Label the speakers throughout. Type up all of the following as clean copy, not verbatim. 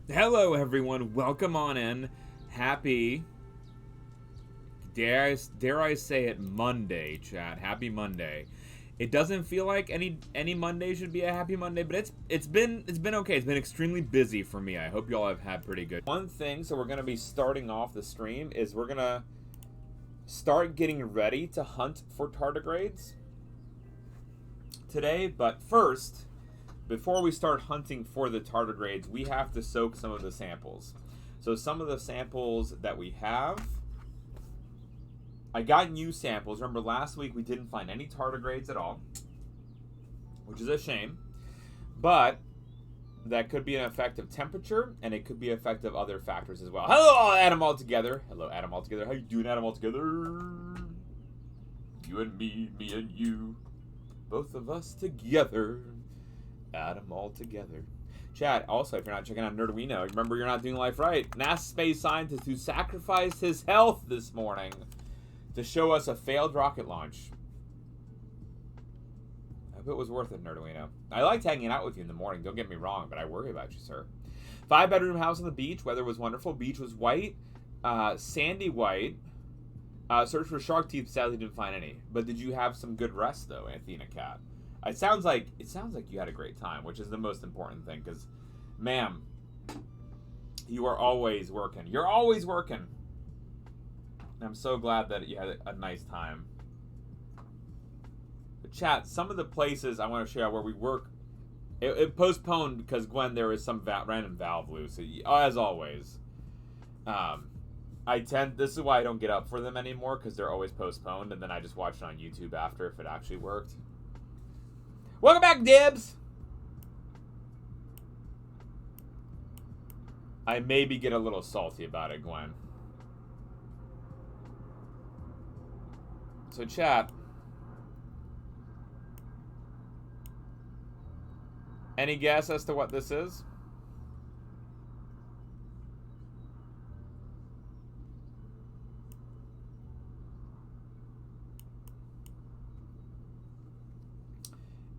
Speaker 1: Hello, everyone. Welcome on in. Happy, dare I say it, Monday, chat. Happy Monday. It doesn't feel like any Monday should be a happy Monday, but it's been okay. It's been extremely busy for me. I hope you all have had pretty good. One thing, so we're gonna be starting off the stream is we're gonna start getting ready to hunt for tardigrades today, but first, before we start hunting for the tardigrades, we have to soak some of the samples. So some of the samples that we have, I got new samples. Remember last week we didn't find any tardigrades at all, which is a shame. But that could be an effect of temperature, and it could be an effect of other factors as well. Hello, Adam Altogether. Hello, Adam Altogether. How you doing, Adam Altogether? You and me and you, both of us together. Adam Altogether. Chat, also, if you're not checking out Nerduino, remember you're not doing life right. NASA space scientist who sacrificed his health this morning to show us a failed rocket launch. I hope it was worth it, Nerduino. I liked hanging out with you in the morning, don't get me wrong, but I worry about you, sir. 5-bedroom house on the beach. Weather was wonderful. Beach was white, sandy white. Search for shark teeth, sadly didn't find any. But did you have some good rest, though, Athena Cat? It sounds like you had a great time, which is the most important thing, because, ma'am, you are always working. You're always working. I'm so glad that you had a nice time. But chat, some of the places I want to show you where we work, it postponed because, Gwen, there was some random valve loose, as always. This is why I don't get up for them anymore, because they're always postponed, and then I just watch it on YouTube after if it actually worked. Welcome back, Dibs! I maybe get a little salty about it, Gwen. So, chat. Any guess as to what this is?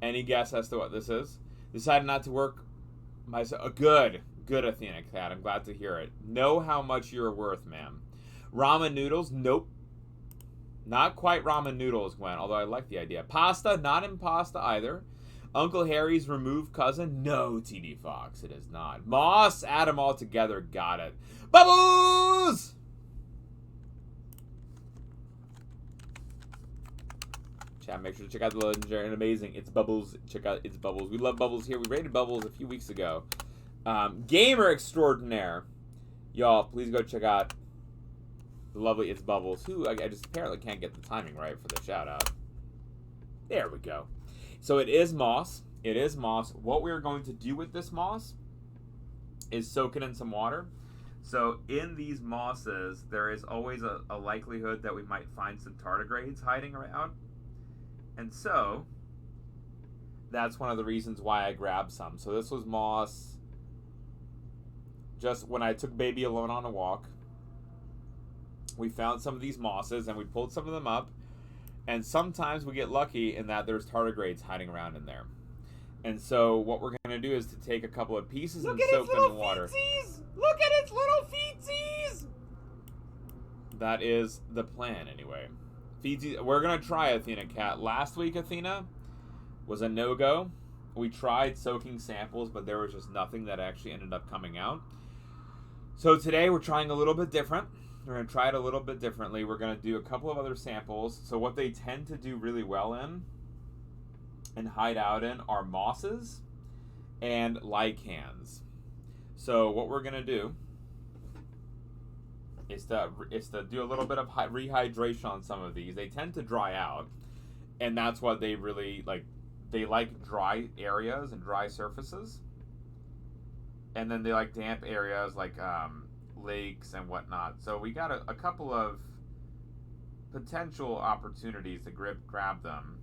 Speaker 1: Any guess as to what this is? Decided not to work myself. Good, Athena Cat. I'm glad to hear it. Know how much you're worth, ma'am. Ramen noodles? Nope. Not quite ramen noodles, Gwen, although I like the idea. Pasta? Not in pasta either. Uncle Harry's removed cousin? No, TD Fox, it is not. Moss? Add them all together. Got it. Bubbles! Chat, make sure to check out the legendary and amazing It's Bubbles. Check out It's Bubbles. We love Bubbles here. We rated Bubbles a few weeks ago. Gamer extraordinaire. Y'all, please go check out the lovely It's Bubbles, who I just apparently can't get the timing right for the shout out. There we go. So it is moss. It is moss. What we're going to do with this moss is soak it in some water. So in these mosses, there is always a likelihood that we might find some tardigrades hiding around. And so, that's one of the reasons why I grabbed some. So this was moss just when I took baby alone on a walk. We found some of these mosses and we pulled some of them up. And sometimes we get lucky in that there's tardigrades hiding around in there. And so what we're going to do is to take a couple of pieces and soak them in the water. Look at its little feetsies! That is the plan anyway. We're going to try Athena Cat. Last week, Athena, was a no-go. We tried soaking samples, but there was just nothing that actually ended up coming out. So today, we're trying a little bit different. We're going to try it a little bit differently. We're going to do a couple of other samples. So what they tend to do really well in and hide out in are mosses and lichens. So what we're going to do is to do a little bit of rehydration on some of these. They tend to dry out, and that's what they really like. They like dry areas and dry surfaces, and then they like damp areas like lakes and whatnot. So we got a couple of potential opportunities to grab them.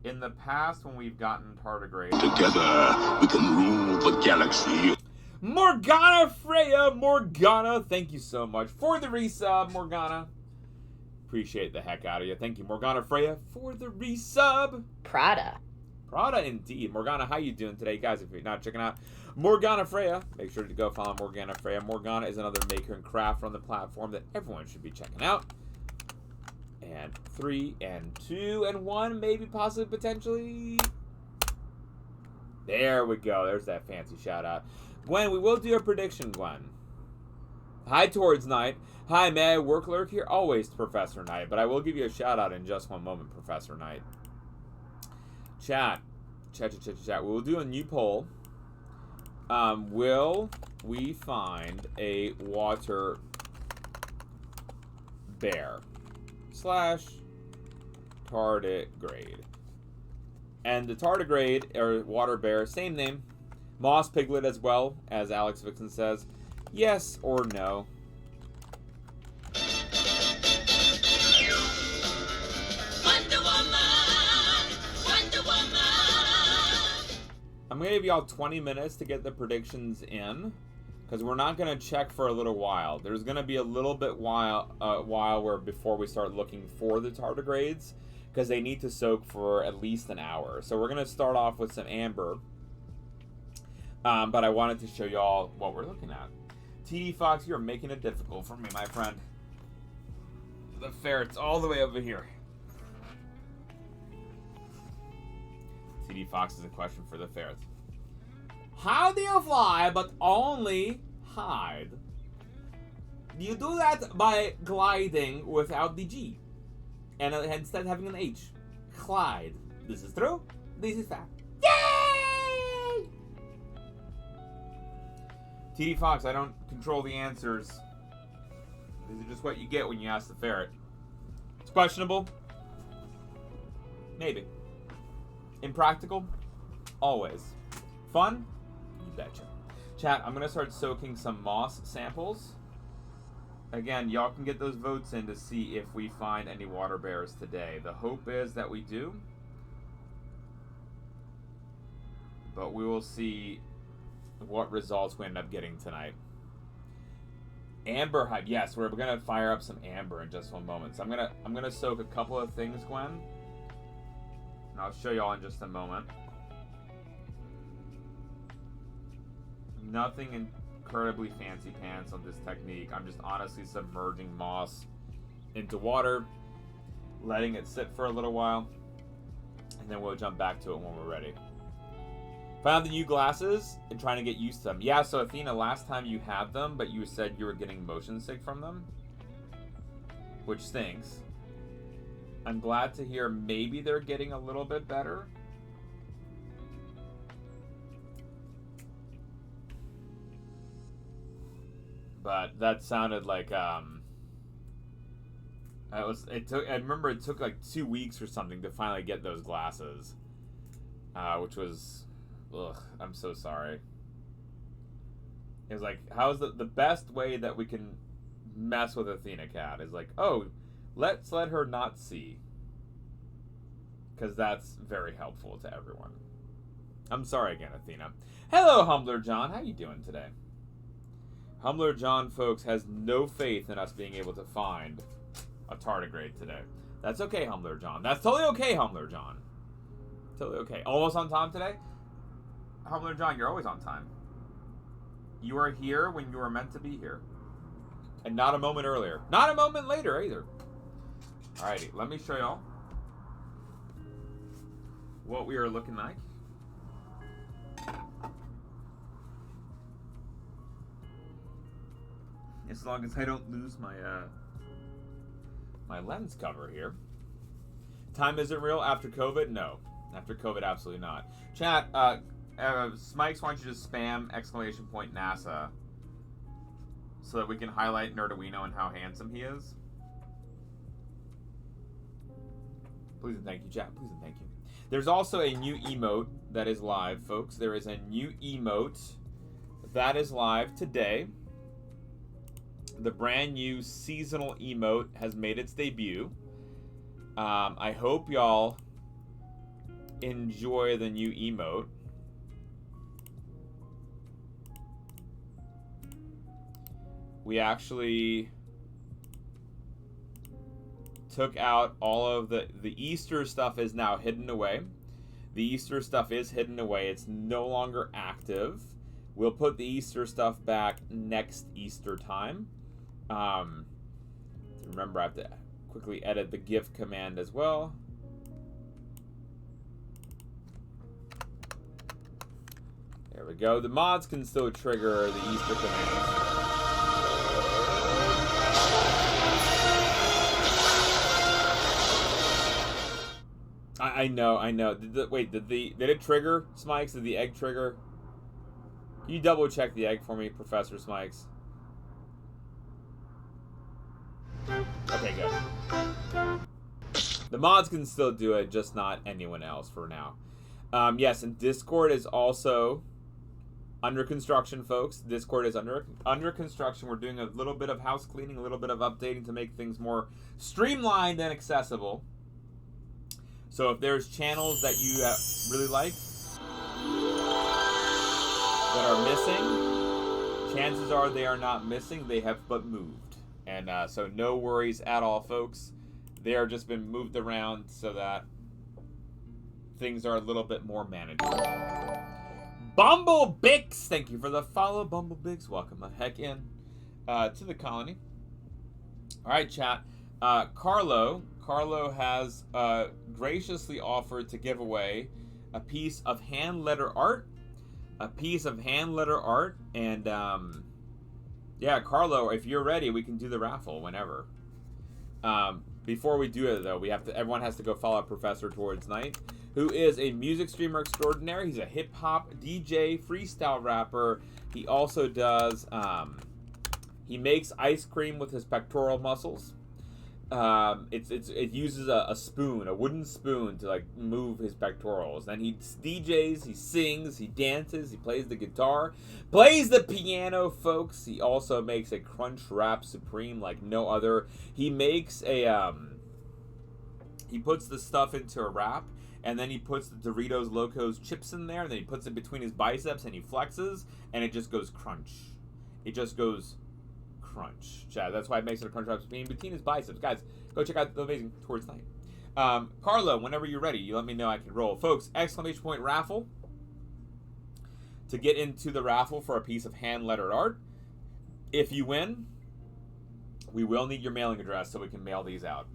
Speaker 1: In the past, when we've gotten tardigrades,
Speaker 2: together we can rule the galaxy.
Speaker 1: Morgana Freya, Morgana, thank you so much for the resub, Morgana. Appreciate the heck out of you. Thank you, Morgana Freya, for the resub.
Speaker 3: Prada.
Speaker 1: Prada indeed. Morgana, how you doing today, guys? If you're not checking out Morgana Freya, make sure to go follow Morgana Freya. Morgana is another maker and crafter on the platform that everyone should be checking out. And 3 and 2 and 1, maybe, possibly, potentially. There we go. There's that fancy shout out. Gwen, we will do a prediction, Gwen. Hi, Towards Night. Hi, may I work lurk here? Always, Professor Knight, but I will give you a shout out in just one moment, Professor Knight. Chat. We will do a new poll. Will we find a water bear / tardigrade? And the tardigrade, or water bear, same name. Moss piglet as well, as Alex Vixen says. Yes or no? I'm going to give y'all 20 minutes to get the predictions in, because we're not going to check for a little while. There's going to be a little bit while where before we start looking for the tardigrades, because they need to soak for at least an hour. So we're going to start off with some amber, but I wanted to show y'all what we're looking at. TD Fox, you're making it difficult for me, my friend. The ferret's all the way over here. TD Fox is a question for the ferrets. How do you fly but only hide? Do you do that by gliding without the G and instead having an H? Glide. This is true. This is fact. Yay! TD Fox, I don't control the answers. These are just what you get when you ask the ferret. It's questionable. Maybe. Impractical? Always. Fun? You betcha. Chat, I'm going to start soaking some moss samples. Again, y'all can get those votes in to see if we find any water bears today. The hope is that we do. But we will see what results we end up getting tonight. Amber hype. Yes, we're going to fire up some amber in just one moment. So I'm gonna soak a couple of things, Gwen. And I'll show y'all in just a moment. Nothing incredibly fancy pants on this technique. I'm just honestly submerging moss into water, letting it sit for a little while, and then we'll jump back to it when we're ready. Found the new glasses and trying to get used to them. Yeah, so Athena, last time you had them, but you said you were getting motion sick from them, which stinks. I'm glad to hear maybe they're getting a little bit better. But that sounded like I remember it took like 2 weeks or something to finally get those glasses. Which was, ugh, I'm so sorry. It was like, how's the best way that we can mess with Athena Cat is like, oh, let's let her not see. Because that's very helpful to everyone. I'm sorry again, Athena. Hello, Humbler John. How you doing today? Humbler John, folks, has no faith in us being able to find a tardigrade today. That's okay, Humbler John. That's totally okay, Humbler John. Totally okay. Almost on time today? Humbler John, you're always on time. You are here when you are meant to be here. And not a moment earlier. Not a moment later, either. Alrighty, let me show y'all what we are looking like. As long as I don't lose my my lens cover here. Time isn't real after COVID? No. After COVID, absolutely not. Chat, Smikes wants you to spam ! NASA so that we can highlight Nerduino and how handsome he is. Please and thank you, chat. Please and thank you. There's also a new emote that is live, folks. There is a new emote that is live today. The brand new seasonal emote has made its debut. I hope y'all enjoy the new emote. We actually took out all of the Easter stuff is now hidden away. The Easter stuff is hidden away. It's no longer active. We'll put the Easter stuff back next Easter time. Remember, I have to quickly edit the GIF command as well. There we go. The mods can still trigger the Easter commands. I know. Did it trigger, Smikes? Did the egg trigger? Can you double check the egg for me, Professor Smikes? Okay, good. The mods can still do it, just not anyone else for now. Yes, and Discord is also under construction, folks. Discord is under construction. We're doing a little bit of house cleaning, a little bit of updating to make things more streamlined and accessible. So if there's channels that you really like that are missing, chances are they are not missing. They have but moved. And so no worries at all, folks. They are just been moved around so that things are a little bit more manageable. Bumblebix, thank you for the follow, Bumblebix. Welcome the heck in to the colony. All right, chat. Carlo has graciously offered to give away a piece of hand letter art. And yeah, Carlo, if you're ready, we can do the raffle whenever. Before we do it, though, everyone has to go follow Professor Towards Night, who is a music streamer extraordinaire. He's a hip-hop DJ, freestyle rapper. He also does, he makes ice cream with his pectoral muscles. It uses a spoon, a wooden spoon, to like move his pectorals. Then he DJs, he sings, he dances, he plays the guitar, plays the piano, folks. He also makes a crunch wrap supreme like no other. He makes a he puts the stuff into a wrap, and then he puts the Doritos Locos chips in there, and then he puts it between his biceps and he flexes, and it just goes crunch. It just goes crunch. Chad, that's why it makes it a crunch wrap supreme between his biceps. Guys, go check out the amazing Towards Night. Carlo, whenever you're ready, you let me know, I can roll. Folks, exclamation point raffle. To get into the raffle for a piece of hand-lettered art, if you win, we will need your mailing address so we can mail these out.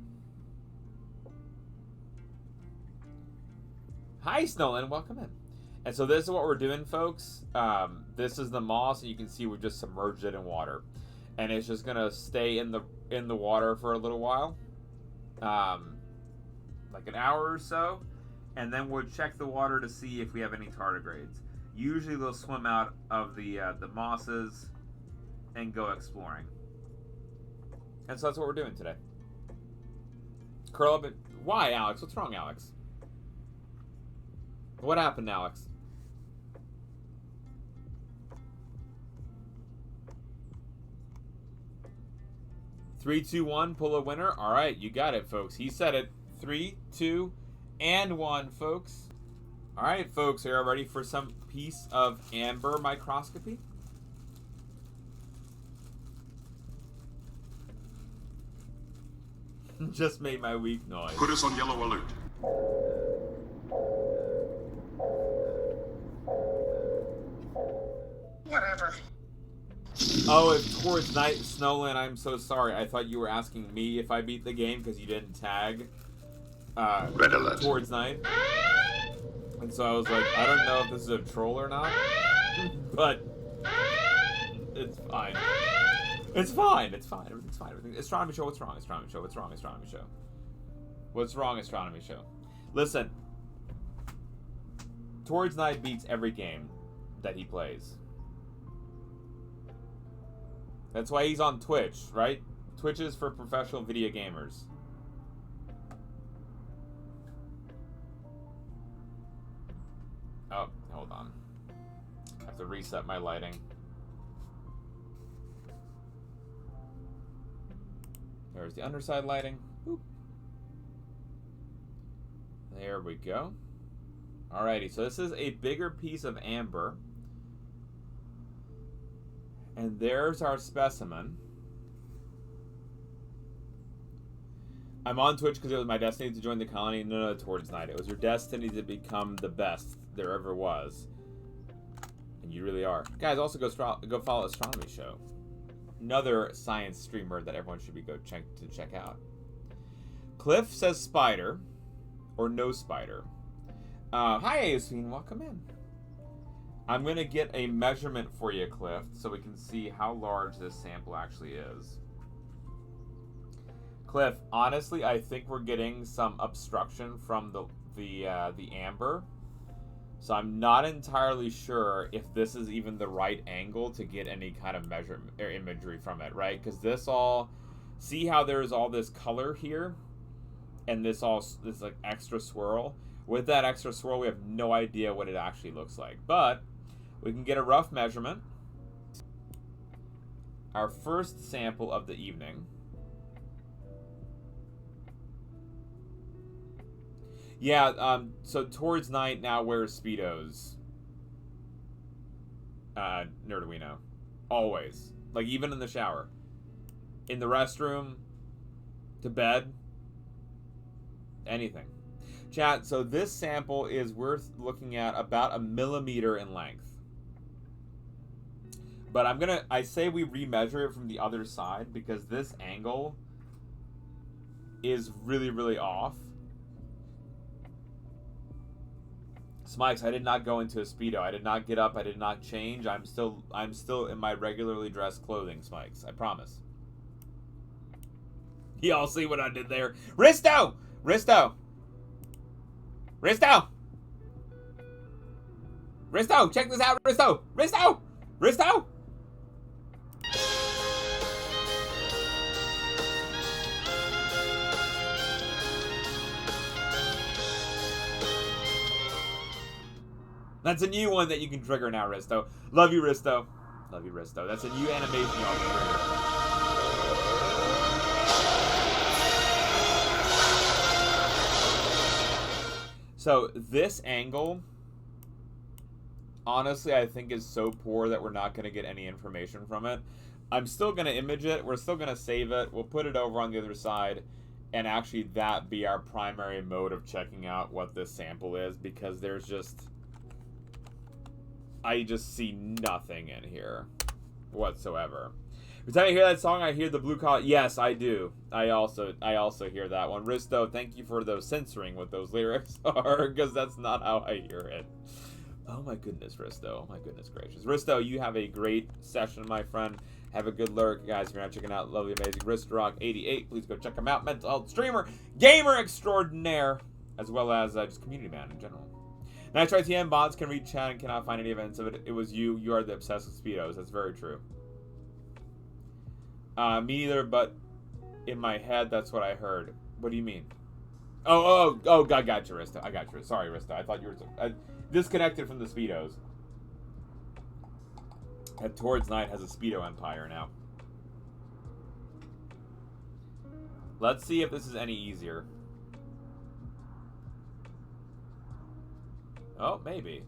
Speaker 1: Hi, Snowland, welcome in. And so this is what we're doing, folks. This is the moss, and you can see we've just submerged it in water. And it's just gonna stay in the water for a little while, like an hour or so, and then we'll check the water to see if we have any tardigrades. Usually they'll swim out of the mosses and go exploring. And so that's what we're doing today. Curl up. Why, Alex? What's wrong, Alex? What happened, Alex? Three, two, one, pull a winner. All right, you got it, folks. He said it. 3, 2, and 1, folks. All right, folks, are you ready for some piece of amber microscopy? Just made my weak noise.
Speaker 2: Put us on yellow alert.
Speaker 3: Whatever.
Speaker 1: Oh, it's Towards Night, Snowland. I'm so sorry. I thought you were asking me if I beat the game because you didn't tag
Speaker 2: Red alert.
Speaker 1: Towards Night. And so I was like, I don't know if this is a troll or not, but it's fine. It's fine. It's fine. Everything's fine. Astronomy show. What's wrong? Astronomy show. What's wrong? Astronomy show. What's wrong? Astronomy show. Listen. Towards Night beats every game that he plays. That's why he's on Twitch, right? Twitch is for professional video gamers. Oh, hold on. I have to reset my lighting. There's the underside lighting. Boop. There we go. Alrighty, so this is a bigger piece of amber. And there's our specimen. I'm on Twitch because it was my destiny to join the colony. No, towards night. It was your destiny to become the best there ever was. And you really are. Guys, also go follow Astronomy Show. Another science streamer that everyone should go check out. Cliff says spider. Or no spider. Hi, Aosine. Welcome in. I'm going to get a measurement for you, Cliff, so we can see how large this sample actually is. Cliff, honestly, I think we're getting some obstruction from the amber. So I'm not entirely sure if this is even the right angle to get any kind of measurement or imagery from it, right? Because this all, see how there's all this color here, and this like extra swirl. With that extra swirl, we have no idea what it actually looks like, but we can get a rough measurement. Our first sample of the evening. Yeah, so towards night now wears Speedos. Nerduino. Always. Like, even in the shower. In the restroom. To bed. Anything. Chat, so this sample is worth looking at about 1 millimeter in length. But I say we remeasure it from the other side because this angle is really, really off. Smikes, I did not go into a Speedo. I did not get up. I did not change. I'm still in my regularly dressed clothing, Smikes. I promise. Y'all see what I did there? Risto! Risto! Risto! Risto! Check this out, Risto! Risto! Risto! That's a new one that you can trigger now, Risto. Love you, Risto. Love you, Risto. That's a new animation y'all can trigger. So this angle, honestly, I think is so poor that we're not going to get any information from it. I'm still going to image it. We're still going to save it. We'll put it over on the other side, and actually that be our primary mode of checking out what this sample is, because there's just... I just see nothing in here whatsoever. Every time I hear that song, I hear the blue collar. Yes, I do. I also hear that one. Risto, thank you for those censoring what those lyrics are, because that's not how I hear it. Oh my goodness, Risto. Oh my goodness gracious. Risto, you have a great session, my friend. Have a good lurk. Guys, if you're not checking out lovely, amazing Ristrock88, please go check him out. Mental health streamer, gamer extraordinaire, as well as just community man in general. Nitro TM bots can read chat and cannot find any evidence of it. It was you. You are the obsessed with Speedos. That's very true. Me neither, but in my head, that's what I heard. What do you mean? Oh, I got you, Risto. I got you. Sorry, Risto. I thought you were disconnected from the Speedos. And Towards Night has a Speedo empire now. Let's see if this is any easier. Oh, maybe.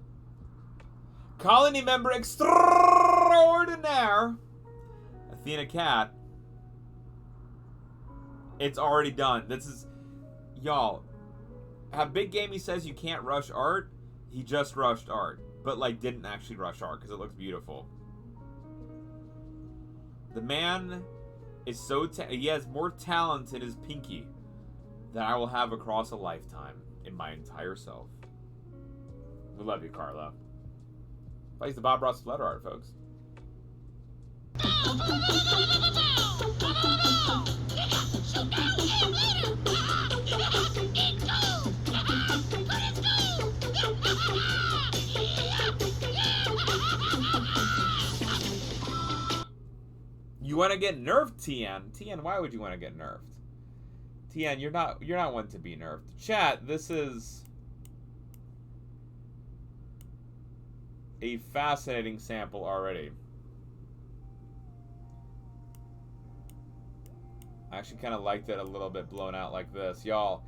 Speaker 1: Colony member extraordinaire, Athena Cat. It's already done. This is... Y'all, how Big Gamey says you can't rush art, he just rushed art. But, like, didn't actually rush art, because it looks beautiful. The man is so... he has more talent in his pinky than I will have across a lifetime in my entire self. We love you, Carlo. Plays the Bob Ross letter art, folks. You want to get nerfed, TN? TN, why would you want to get nerfed? TN, you're not one to be nerfed. Chat, this is a fascinating sample already. I actually kind of liked it a little bit blown out like this. Y'all,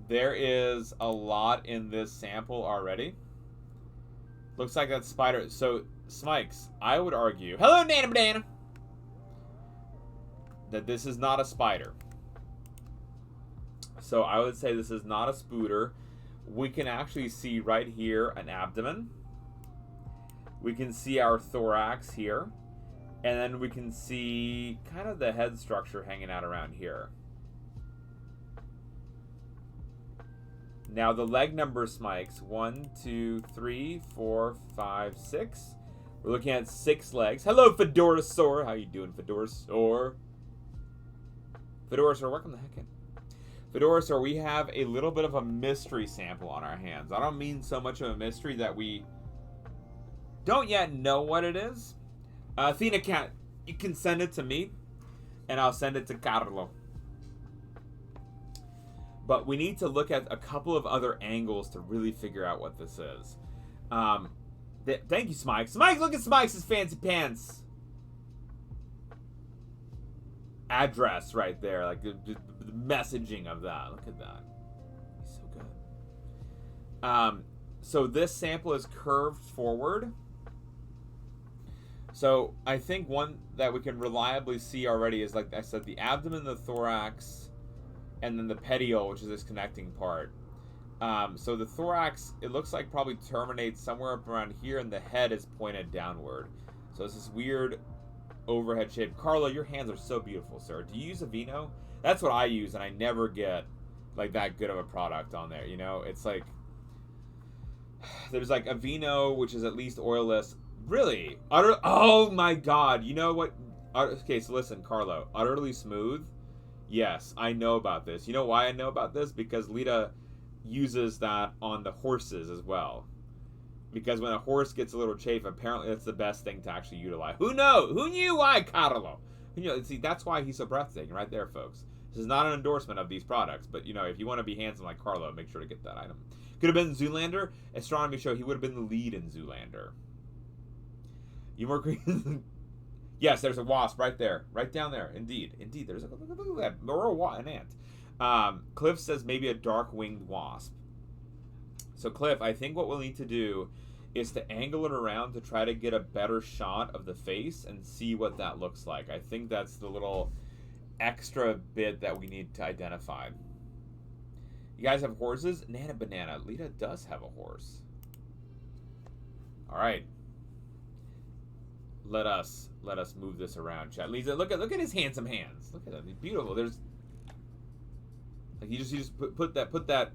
Speaker 1: there is a lot in this sample already. Looks like that spider. So, Smikes, I would argue... Hello, Nana Banana! That this is not a spider. So I would say this is not a spooter. We can actually see right here an abdomen. We can see our thorax here. And then we can see kind of the head structure hanging out around here. Now the leg number spikes. 1, 2, 3, 4, 5, 6. We're looking at 6 legs. Hello, Fedorasaur. How you doing, Fedorasaur? Fedorasaur, welcome the heck in. Fedorasaur, we have a little bit of a mystery sample on our hands. I don't mean so much of a mystery that we don't yet know what it is. Athena Cat, you can send it to me, and I'll send it to Carlo. But we need to look at a couple of other angles to really figure out what this is. Thank you, Smike. Smike, look at Smike's fancy pants. Address right there, like the messaging of that. Look at that. He's so good. So this sample is curved forward. So I think one that we can reliably see already is, like I said, the abdomen, the thorax, and then the petiole, which is this connecting part. So the thorax, it looks like probably terminates somewhere up around here, and the head is pointed downward. So it's this weird overhead shape. Carlo, your hands are so beautiful, sir. Do you use a Vino? That's what I use, and I never get like that good of a product on there. You know, it's like there's like a Vino, which is at least oilless. Really? Oh my God! You know what? Okay, so listen, Carlo. Utterly smooth. Yes, I know about this. You know why I know about this? Because Lita uses that on the horses as well. Because when a horse gets a little chafe, apparently that's the best thing to actually utilize. Who knows? Who knew why, Carlo? You know, see, that's why he's so breathtaking right there, folks. This is not an endorsement of these products, but, you know, if you want to be handsome like Carlo, make sure to get that item. Could have been Zoolander. Astronomy show, he would have been the lead in Zoolander. You more green. Yes, there's a wasp right there. Right down there. Indeed. Indeed. There's a look at that. Or an ant. Cliff says maybe a dark-winged wasp. So, Cliff, I think what we'll need to do is to angle it around to try to get a better shot of the face and see what that looks like. I think that's the little extra bit that we need to identify. You guys have horses? Nana Banana. Lita does have a horse. All right. Let us move this around, chat. Lisa, look at his handsome hands. Look at that. He's beautiful. There's like you just put that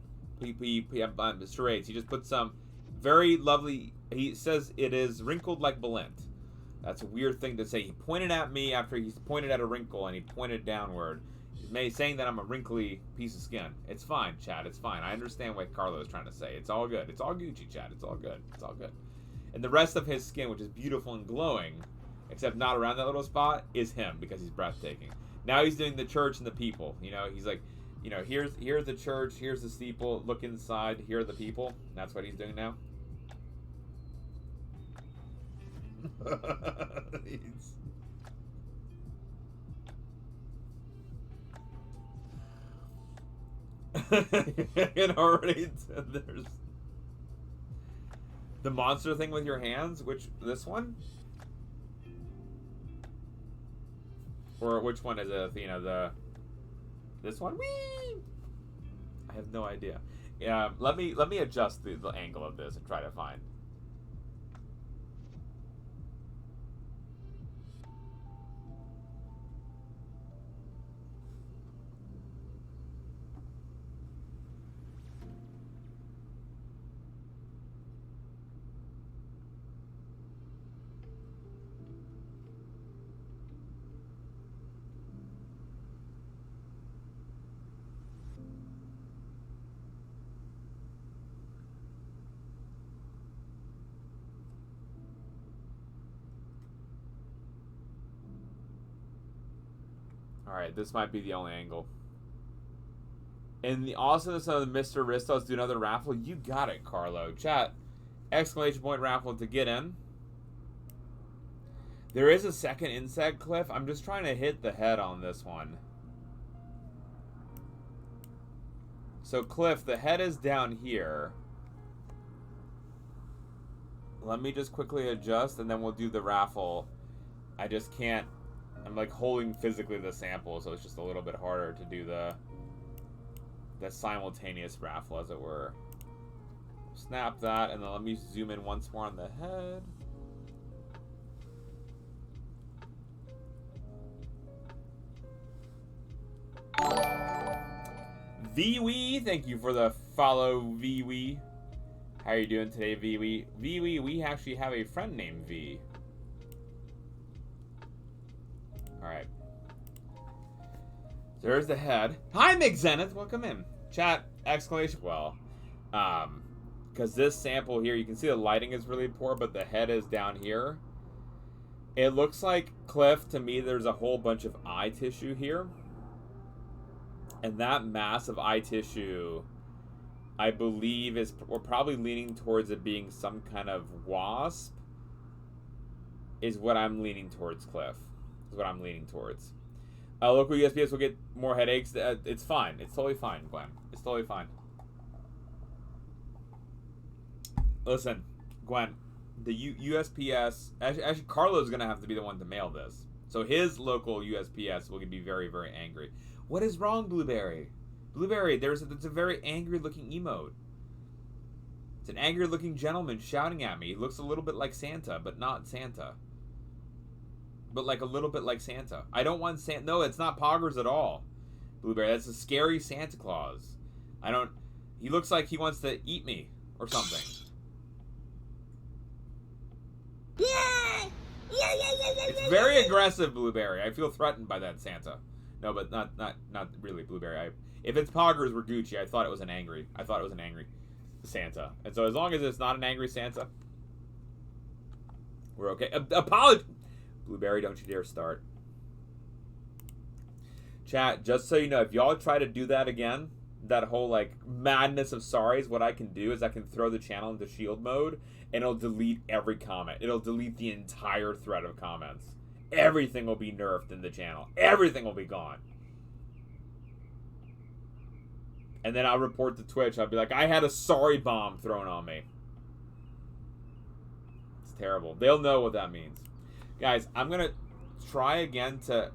Speaker 1: charades. He just put some very lovely. He says it is wrinkled like Balint. That's a weird thing to say. He pointed at me after he's pointed at a wrinkle and he pointed downward. He's saying that I'm a wrinkly piece of skin. It's fine, Chad. It's fine. I understand what Carlo is trying to say. It's all good. It's all Gucci, Chad. It's all good. It's all good. And the rest of his skin, which is beautiful and glowing, except not around that little spot, is him because he's breathtaking. Now he's doing the church and the people. You know, he's like, you know, here's the church, here's the steeple, look inside, here are the people. That's what he's doing now. It already there's the monster thing with your hands. This one? Or which one is it, Athena? This one? Whee! I have no idea. Yeah, let me adjust the angle of this and try to find. Alright, this might be the only angle. In the awesomeness of the Mr. Ristos, do another raffle. You got it, Carlo. Chat, exclamation point raffle to get in. There is a second insect, Cliff. I'm just trying to hit the head on this one. So, Cliff, the head is down here. Let me just quickly adjust, and then we'll do the raffle. I just can't. I'm like holding physically the sample, so it's just a little bit harder to do the the simultaneous raffle, as it were. Snap that, and then let me zoom in once more on the head. VWee, thank you for the follow, VWee. How are you doing today, VWee? VWee, we actually have a friend named V. Alright. There's the head. Hi, McZenith, welcome in. Chat, exclamation, well, because this sample here, you can see the lighting is really poor, but the head is down here. It looks like, Cliff, to me, there's a whole bunch of eye tissue here. And that mass of eye tissue, I believe, we're probably leaning towards it being some kind of wasp, is what I'm leaning towards, Cliff. Is what I'm leaning towards. Local USPS will get more headaches. It's fine. It's totally fine, Glenn. It's totally fine. Listen, Gwen, the USPS... Actually, Carlo's going to have to be the one to mail this. So his local USPS will be very, very angry. What is wrong, Blueberry? Blueberry, it's a very angry-looking emote. It's an angry-looking gentleman shouting at me. He looks a little bit like Santa, but not Santa. But like a little bit like Santa. I don't want Santa. No, it's not Poggers at all. Blueberry, that's a scary Santa Claus. He looks like he wants to eat me or something. Yeah! It's very aggressive, Blueberry. I feel threatened by that Santa. No, but not really, Blueberry. If it's Poggers, we're Gucci. I thought it was an angry Santa. And so as long as it's not an angry Santa, we're okay. Apology, Blueberry, don't you dare start. Chat, just so you know, if y'all try to do that again, that whole like madness of sorries, what I can do is I can throw the channel into shield mode and it'll delete every comment. It'll delete the entire thread of comments. Everything will be nerfed in the channel. Everything will be gone. And then I'll report to Twitch. I'll be like, I had a sorry bomb thrown on me. It's terrible. They'll know what that means. Guys, I'm going to try again to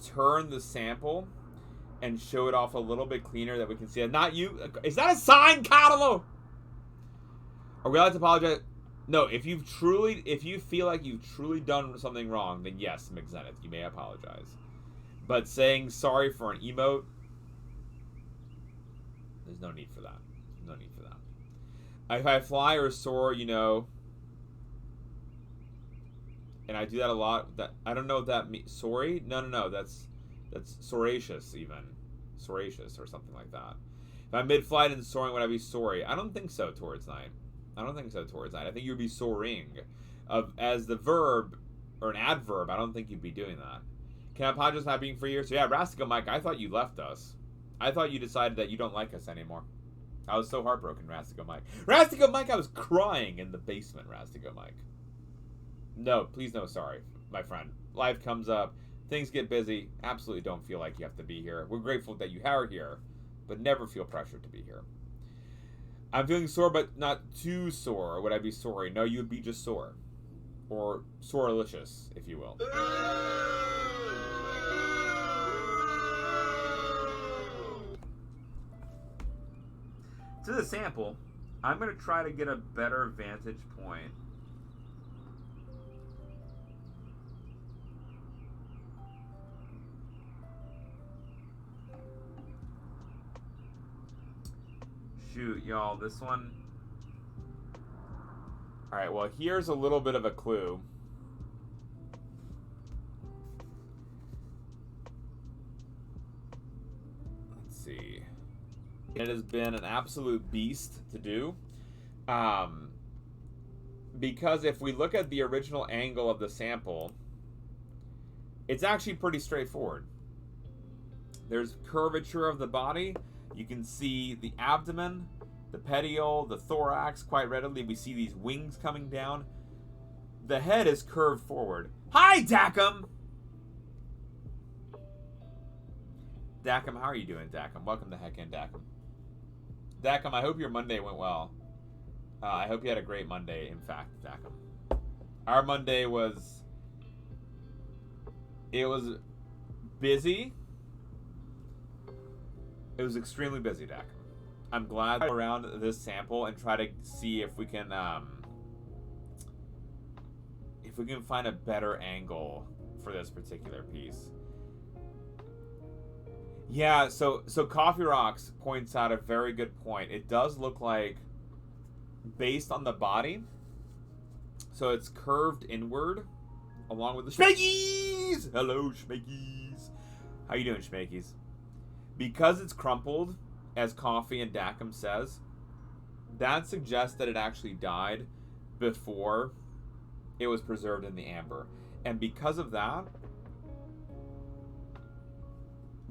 Speaker 1: turn the sample and show it off a little bit cleaner that we can see it. Not you. Is that a sign, Carlo? Are we allowed to apologize? No, if you feel like you've truly done something wrong, then yes, McZenith, you may apologize. But saying sorry for an emote, there's no need for that. No need for that. If I fly or soar, you know, and I do that a lot. I don't know what that means. Sorry? No. That's soracious even. Soracious or something like that. If I'm mid-flight and soaring, would I be sorry? I don't think so towards night. I think you would be soaring. As the verb, or an adverb, I don't think you'd be doing that. Can I apologize for not being for years? So yeah, Rastico Mike, I thought you left us. I thought you decided that you don't like us anymore. I was so heartbroken, Rastico Mike. Rastico Mike, I was crying in the basement, Rastico Mike. No, please no sorry, my friend. Life comes up, things get busy. Absolutely don't feel like you have to be here. We're grateful that you are here, but never feel pressured to be here. I'm feeling sore, but not too sore. Would I be sorry? No, you would be just sore. Or sorelicious, if you will. To the sample, I'm going to try to get a better vantage point. Shoot, y'all, this one... Alright, well, here's a little bit of a clue. Let's see. It has been an absolute beast to do. Because if we look at the original angle of the sample, it's actually pretty straightforward. There's curvature of the body. You can see the abdomen, the petiole, the thorax quite readily. We see these wings coming down. The head is curved forward. Hi, Dacum! Dacum, how are you doing, Dacum? Welcome the heck in, Dacum. Dacum, I hope your Monday went well. I hope you had a great Monday, in fact, Dacum. Our Monday was... It was busy. It was extremely busy, Dak. I'm glad around this sample and try to see if we can find a better angle for this particular piece. Yeah, so Coffee Rocks points out a very good point. It does look like, based on the body, so it's curved inward along with the Schmakies! Hello, Schmakies. How you doing, Schmakies? Because it's crumpled, as Coffee and Dacum says, that suggests that it actually died before it was preserved in the amber. And because of that,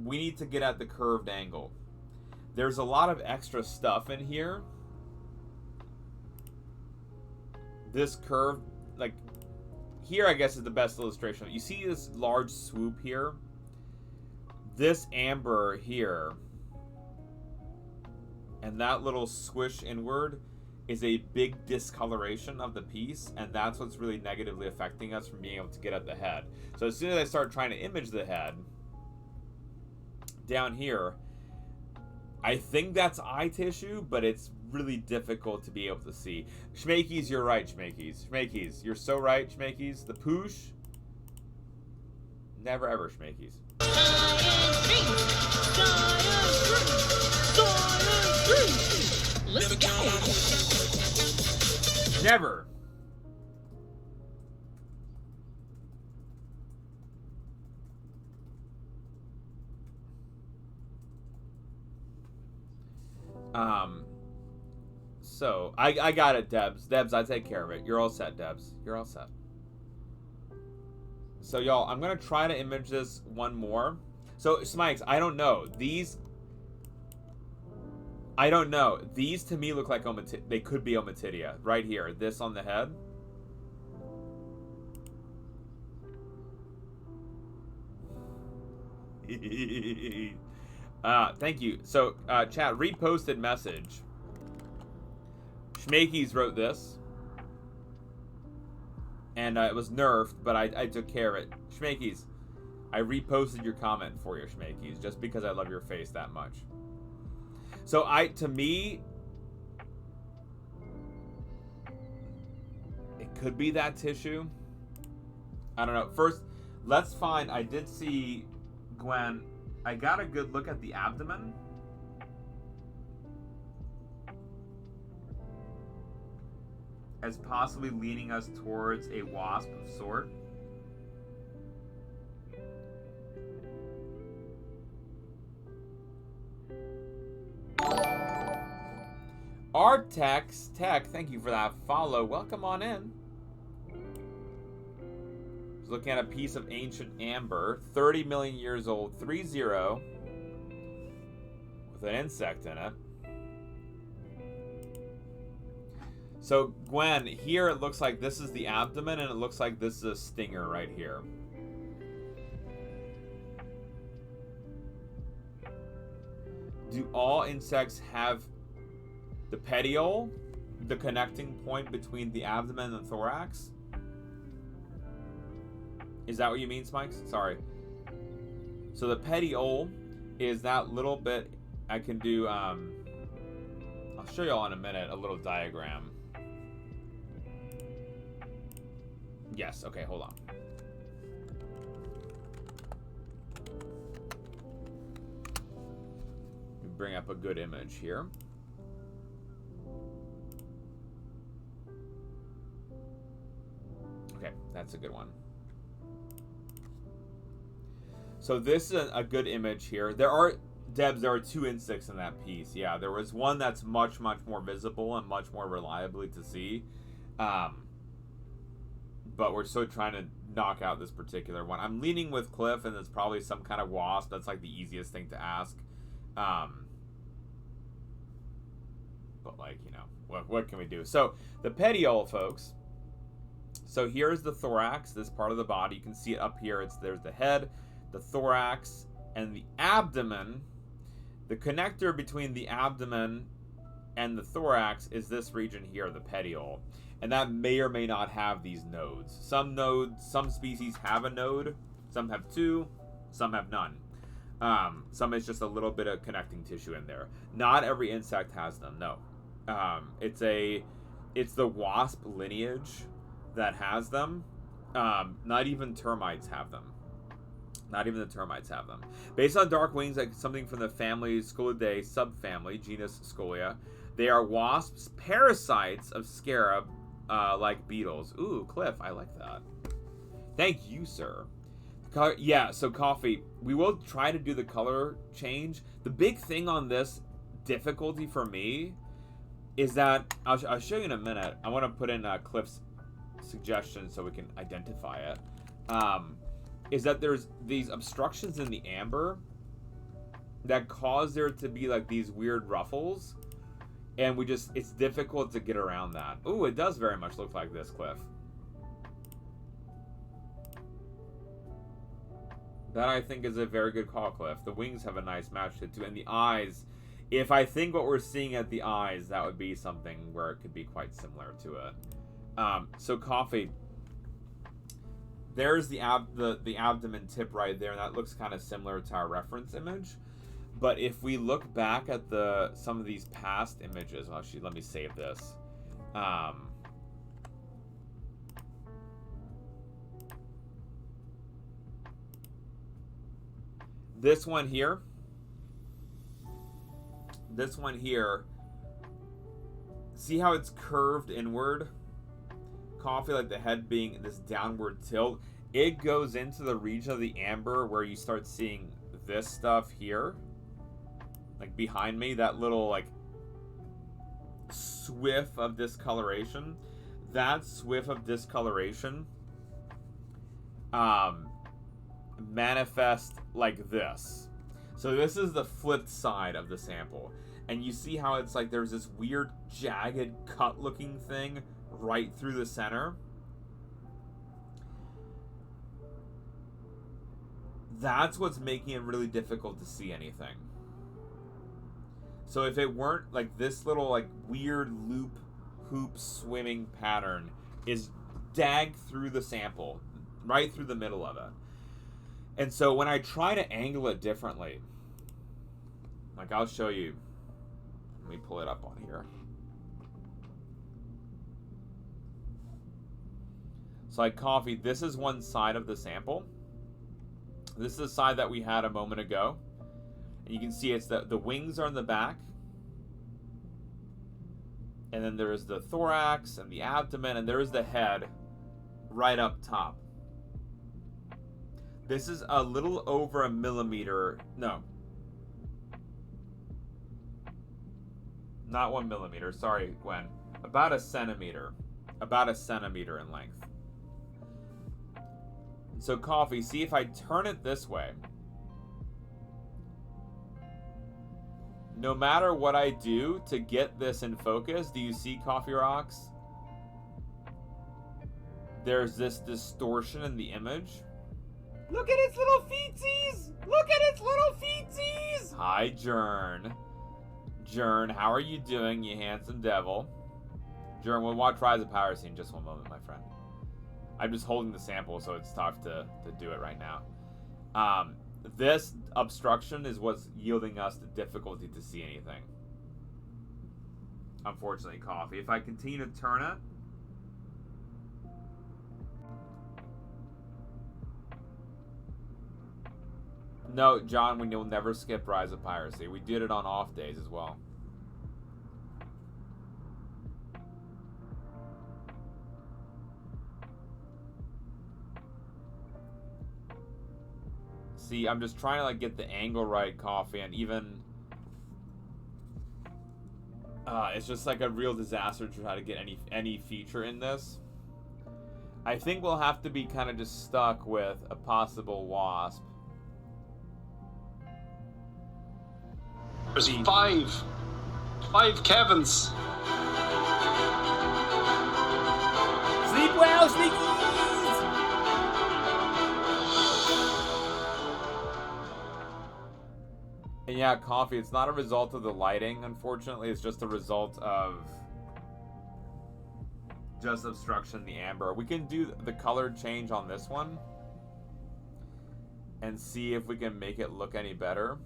Speaker 1: we need to get at the curved angle. There's a lot of extra stuff in here. This curve, like, here I guess is the best illustration. You see this large swoop here? This amber here, and that little swish inward is a big discoloration of the piece, and that's what's really negatively affecting us from being able to get at the head. So as soon as I start trying to image the head, down here, I think that's eye tissue, but it's really difficult to be able to see. Schmakies, you're right, Schmakies. Schmakies, you're so right, Schmakies. The poosh, never ever, Schmakies.
Speaker 3: Let's go.
Speaker 1: Never. So I got it, Debs. Debs, I take care of it. You're all set, Debs. You're all set. So y'all, I'm gonna try to image this one more. So Smikes, I don't know. These to me look like they could be Omatidia. Right here. This on the head. Thank you. So, chat, reposted message. Schmakies wrote this. And it was nerfed, but I took care of it. Schmakies, I reposted your comment for you, Schmakies, just because I love your face that much. So, to me, it could be that tissue. I don't know. First, let's find, I did see, Gwen, I got a good look at the abdomen. As possibly leading us towards a wasp of sort. Artex Tech, thank you for that follow. Welcome on in. Just looking at a piece of ancient amber, 30 million years old, 3-0, with an insect in it. So, Gwen, here it looks like this is the abdomen, and it looks like this is a stinger right here. Do all insects have the petiole, the connecting point between the abdomen and the thorax? Is that what you mean, Smikes? Sorry. So the petiole is that little bit. I can do, I'll show y'all in a minute a little diagram. Yes, okay, hold on. Let me bring up a good image here. Okay, that's a good one. So this is a good image here. There are, Debs, there are two insects in that piece. Yeah, there was one that's much, much more visible and much more reliably to see. But we're still trying to knock out this particular one. I'm leaning with Cliff, and it's probably some kind of wasp. That's like the easiest thing to ask. But like, you know, what can we do? So the petiole, folks. So here's the thorax, this part of the body. You can see it up here. There's the head, the thorax, and the abdomen. The connector between the abdomen and the thorax is this region here, the petiole. And that may or may not have these nodes. Some species have a node, some have two, some have none. Some is just a little bit of connecting tissue in there. Not every insect has them, no. It's the wasp lineage that has them. Not even termites have them. Not even the termites have them. Based on dark wings, like something from the family Scolidae subfamily, genus Scolia, they are wasps, parasites of scarab, like beetles. Ooh, Cliff, I like that. Thank you, sir. Yeah, so coffee. We will try to do the color change. The big thing on this difficulty for me is that I'll show you in a minute. I want to put in Cliff's suggestion so we can identify it. Is that there's these obstructions in the amber that cause there to be like these weird ruffles, and it's difficult to get around that. Ooh, it does very much look like this, Cliff. That, I think, is a very good call, Cliff. The wings have a nice match to it, too. And the eyes, if I think what we're seeing at the eyes, that would be something where it could be quite similar to it. So, coffee. There's the abdomen tip right there, and that looks kind of similar to our reference image. But if we look back at some of these past images, well, actually, let me save this. This one here, see how it's curved inward? Coffee, like the head being this downward tilt. It goes into the region of the amber where you start seeing this stuff here. Like behind me, that little like swift of discoloration. That swift of discoloration manifest like this. So this is the flipped side of the sample, and you see how it's like there's this weird jagged cut looking thing right through the center. That's what's making it really difficult to see anything. So if it weren't like this little like weird loop hoop swimming pattern is dagged through the sample, right through the middle of it. And so when I try to angle it differently, like I'll show you. Let me pull it up on here. So like coffee, this is one side of the sample. This is the side that we had a moment ago. And you can see it's the wings are in the back. And then there's the thorax and the abdomen, and there's the head right up top. This is a little over a millimeter. No. Not 1 millimeter. Sorry, Gwen. About a centimeter. About a centimeter in length. So, coffee, see if I turn it this way. No matter what I do to get this in focus, do you see, Coffee Rocks? There's this distortion in the image. Look at its little feetsies! Look at its little feetsies! Hi, Jern. Jern, how are you doing, you handsome devil? Jern, we'll watch Rise of Piracy in just one moment, my friend. I'm just holding the sample, so it's tough to do it right now. This obstruction is what's yielding us the difficulty to see anything. Unfortunately, coffee. If I continue to turn it, no, John, we will never skip Rise of Piracy. We did it on off days as well. See, I'm just trying to like get the angle right, coffee, and even it's just like a real disaster to try to get any feature in this. I think we'll have to be kind of just stuck with a possible wasp.
Speaker 3: There's five Kevins.
Speaker 1: Sleep well, sneakies! And yeah, coffee, it's not a result of the lighting, unfortunately. It's just a result of just obstruction in the amber. We can do the color change on this one. and see if we can make it look any better.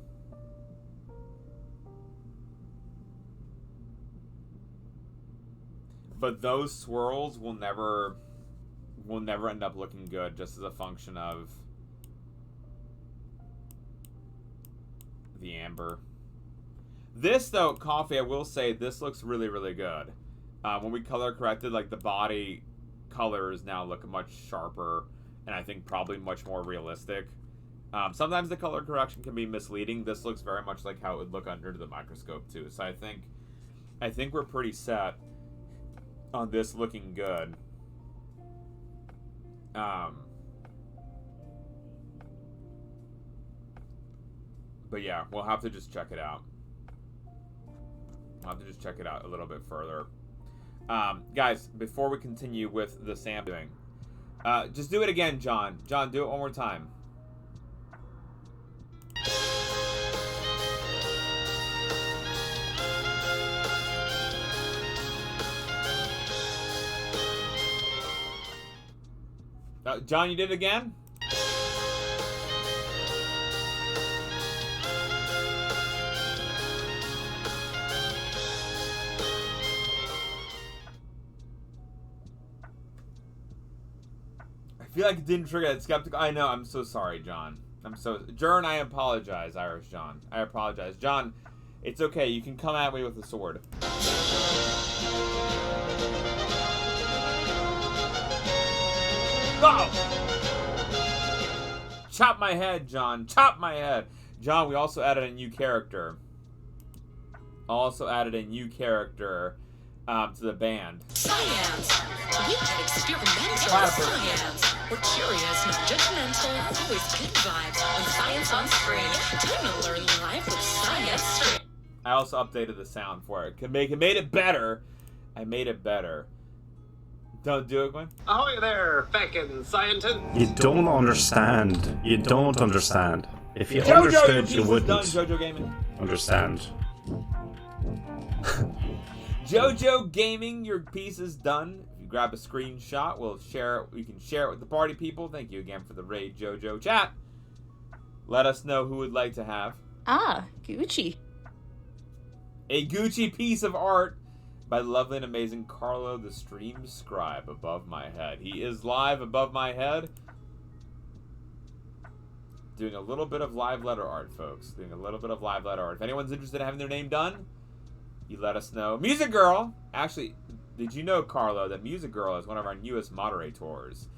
Speaker 1: But those swirls will never end up looking good, just as a function of the amber. This, though, Coffee, I will say, this looks really, really good. When we color corrected, like, the body colors now look much sharper, and I think probably much more realistic. Sometimes the color correction can be misleading. This looks very much like how it would look under the microscope, too. So I think we're pretty set on this looking good. But yeah, we'll have to just check it out. We'll have to just check it out a little bit further. Guys, before we continue with the sampling, just do it again, John. John, do it one more time. John, you did it again? I feel like it didn't trigger that skeptical. I know, I'm so sorry, John. Jern, I apologize, Irish John. I apologize. John, it's okay. You can come at me with a sword. Oh! Chop my head, John. Chop my head. John, we also added a new character. To the band.
Speaker 4: SciAnts. We had experimental science. We're curious, not judgmental. Always good vibes. When science on screen. Time to learn life with SciAnts.
Speaker 1: I also updated the sound for it. Made it better. I made it better. Don't do it, Gwen.
Speaker 3: Ahoy there, feckin' scientist.
Speaker 5: You don't understand. You don't understand. If you
Speaker 1: Jojo,
Speaker 5: understood, you
Speaker 1: done,
Speaker 5: wouldn't
Speaker 1: Jojo Gaming.
Speaker 5: understand.
Speaker 1: Jojo Gaming, your piece is done. If you grab a screenshot, we'll share it. We can share it with the party people. Thank you again for the raid, Jojo. Chat. Let us know who would like to have
Speaker 6: Gucci.
Speaker 1: a Gucci piece of art by the lovely and amazing Carlo, the Thestreamscribe, above my head. He is live above my head. Doing a little bit of live letter art, folks. Doing a little bit of live letter art. If anyone's interested in having their name done, you let us know. Music Girl! Actually, did you know, Carlo, that Music Girl is one of our newest moderators?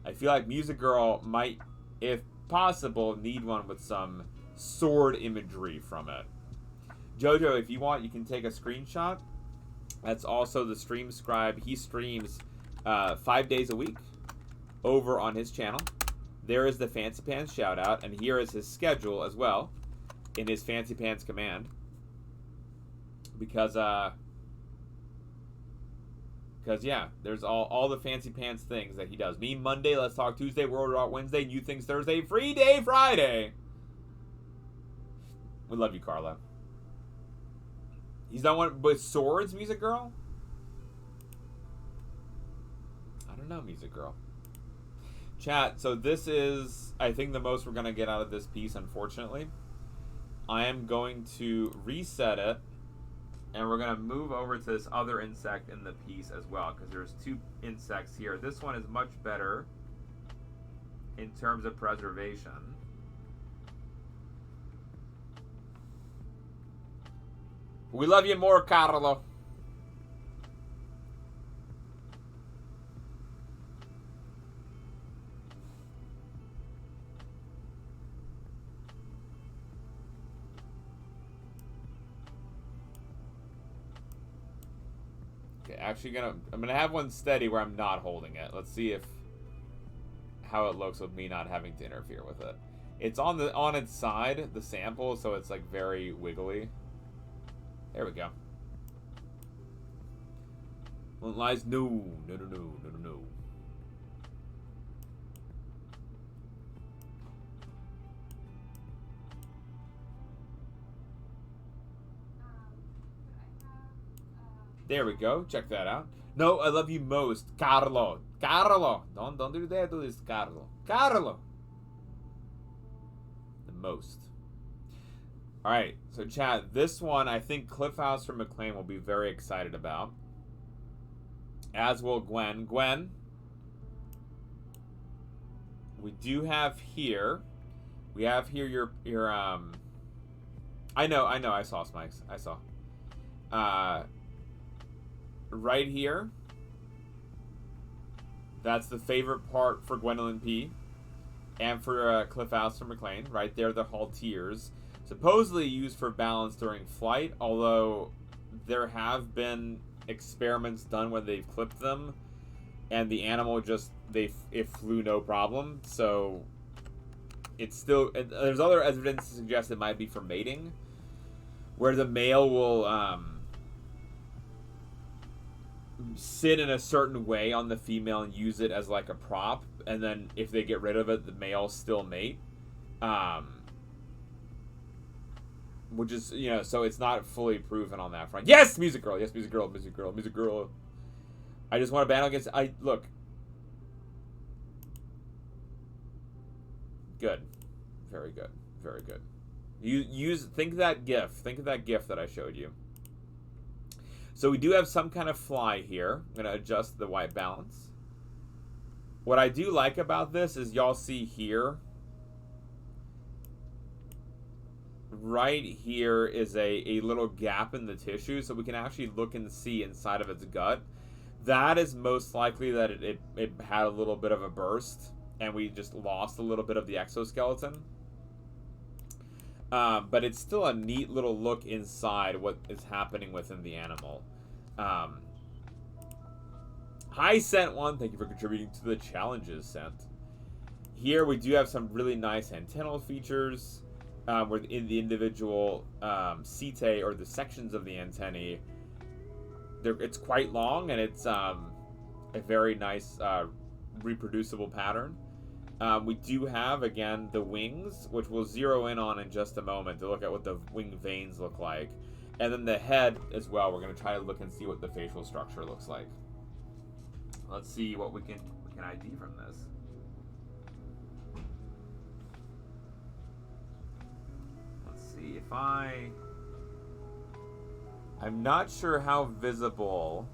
Speaker 1: I feel like Music Girl might, if possible, need one with some sword imagery from it. Jojo, if you want, you can take a screenshot. That's also the Thestreamscribe. He streams 5 days a week over on his channel. There is the Fancy Pants shout out, and here is his schedule as well in his Fancy Pants command. Because yeah, there's all the Fancy Pants things that he does. Meme Monday, Let's Talk Tuesday, World Rock Wednesday, New Things Thursday, Free Day Friday. We love you, Carlo. He's done one with swords, Music Girl? I don't know, Music Girl. Chat, so this is, I think, the most we're going to get out of this piece, unfortunately. I am going to reset it, and we're going to move over to this other insect in the piece as well, because there's two insects here. This one is much better in terms of preservation. We love you more, Carlo. Okay, actually I'm gonna have one steady where I'm not holding it. Let's see how it looks with me not having to interfere with it. It's on its side, the sample, so it's like very wiggly. There we go. Well, lies, no. There we go. Check that out. No, I love you most, Carlo. Carlo, don't do that to this, Carlo. Carlo. most. All right, so chat, this one I think Cliffhouse from McLean will be very excited about. As will Gwen. Gwen, we do have here. We have here your I know, I saw Smikes. I saw. Right here. That's the favorite part for Gwendolyn P. And for Cliffhouse from McLean. Right there, the halteres. Supposedly used for balance during flight, although there have been experiments done where they've clipped them and the animal just it flew no problem. So it's still, there's other evidence to suggest it might be for mating, where the male will sit in a certain way on the female and use it as like a prop, and then if they get rid of it, the male still mate. Which is, you know, so it's not fully proven on that front. Yes, Music Girl. Yes, Music Girl. Music Girl. Music Girl. I just want to battle against. Look. Good. Very good. Very good. Think of that GIF. Think of that GIF that I showed you. So we do have some kind of fly here. I'm going to adjust the white balance. What I do like about this is y'all see here. Right here is a little gap in the tissue, so we can actually look and see inside of its gut. That is most likely that it had a little bit of a burst, and we just lost a little bit of the exoskeleton. But it's still a neat little look inside what is happening within the animal. Hi, Sent One. Thank you for contributing to the challenges, Sent. Here we do have some really nice antennal features. Where in the individual setae, or the sections of the antennae, it's quite long, and it's a very nice reproducible pattern. We do have, again, the wings, which we'll zero in on in just a moment to look at what the wing veins look like. And then the head as well. We're going to try to look and see what the facial structure looks like. Let's see what we can ID from this. If I'm not sure how visible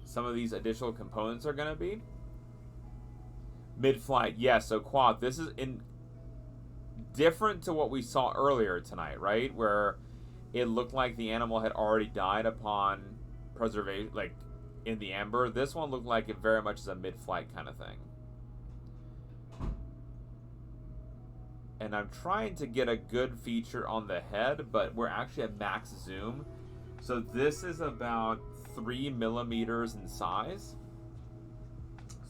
Speaker 1: some of these additional components are going to be. Mid-flight, yes. So Quad, this is different to what we saw earlier tonight, right? Where it looked like the animal had already died upon preservation, like in the amber. This one looked like it very much is a mid-flight kind of thing. And I'm trying to get a good feature on the head, but we're actually at max zoom. So this is about 3 millimeters in size.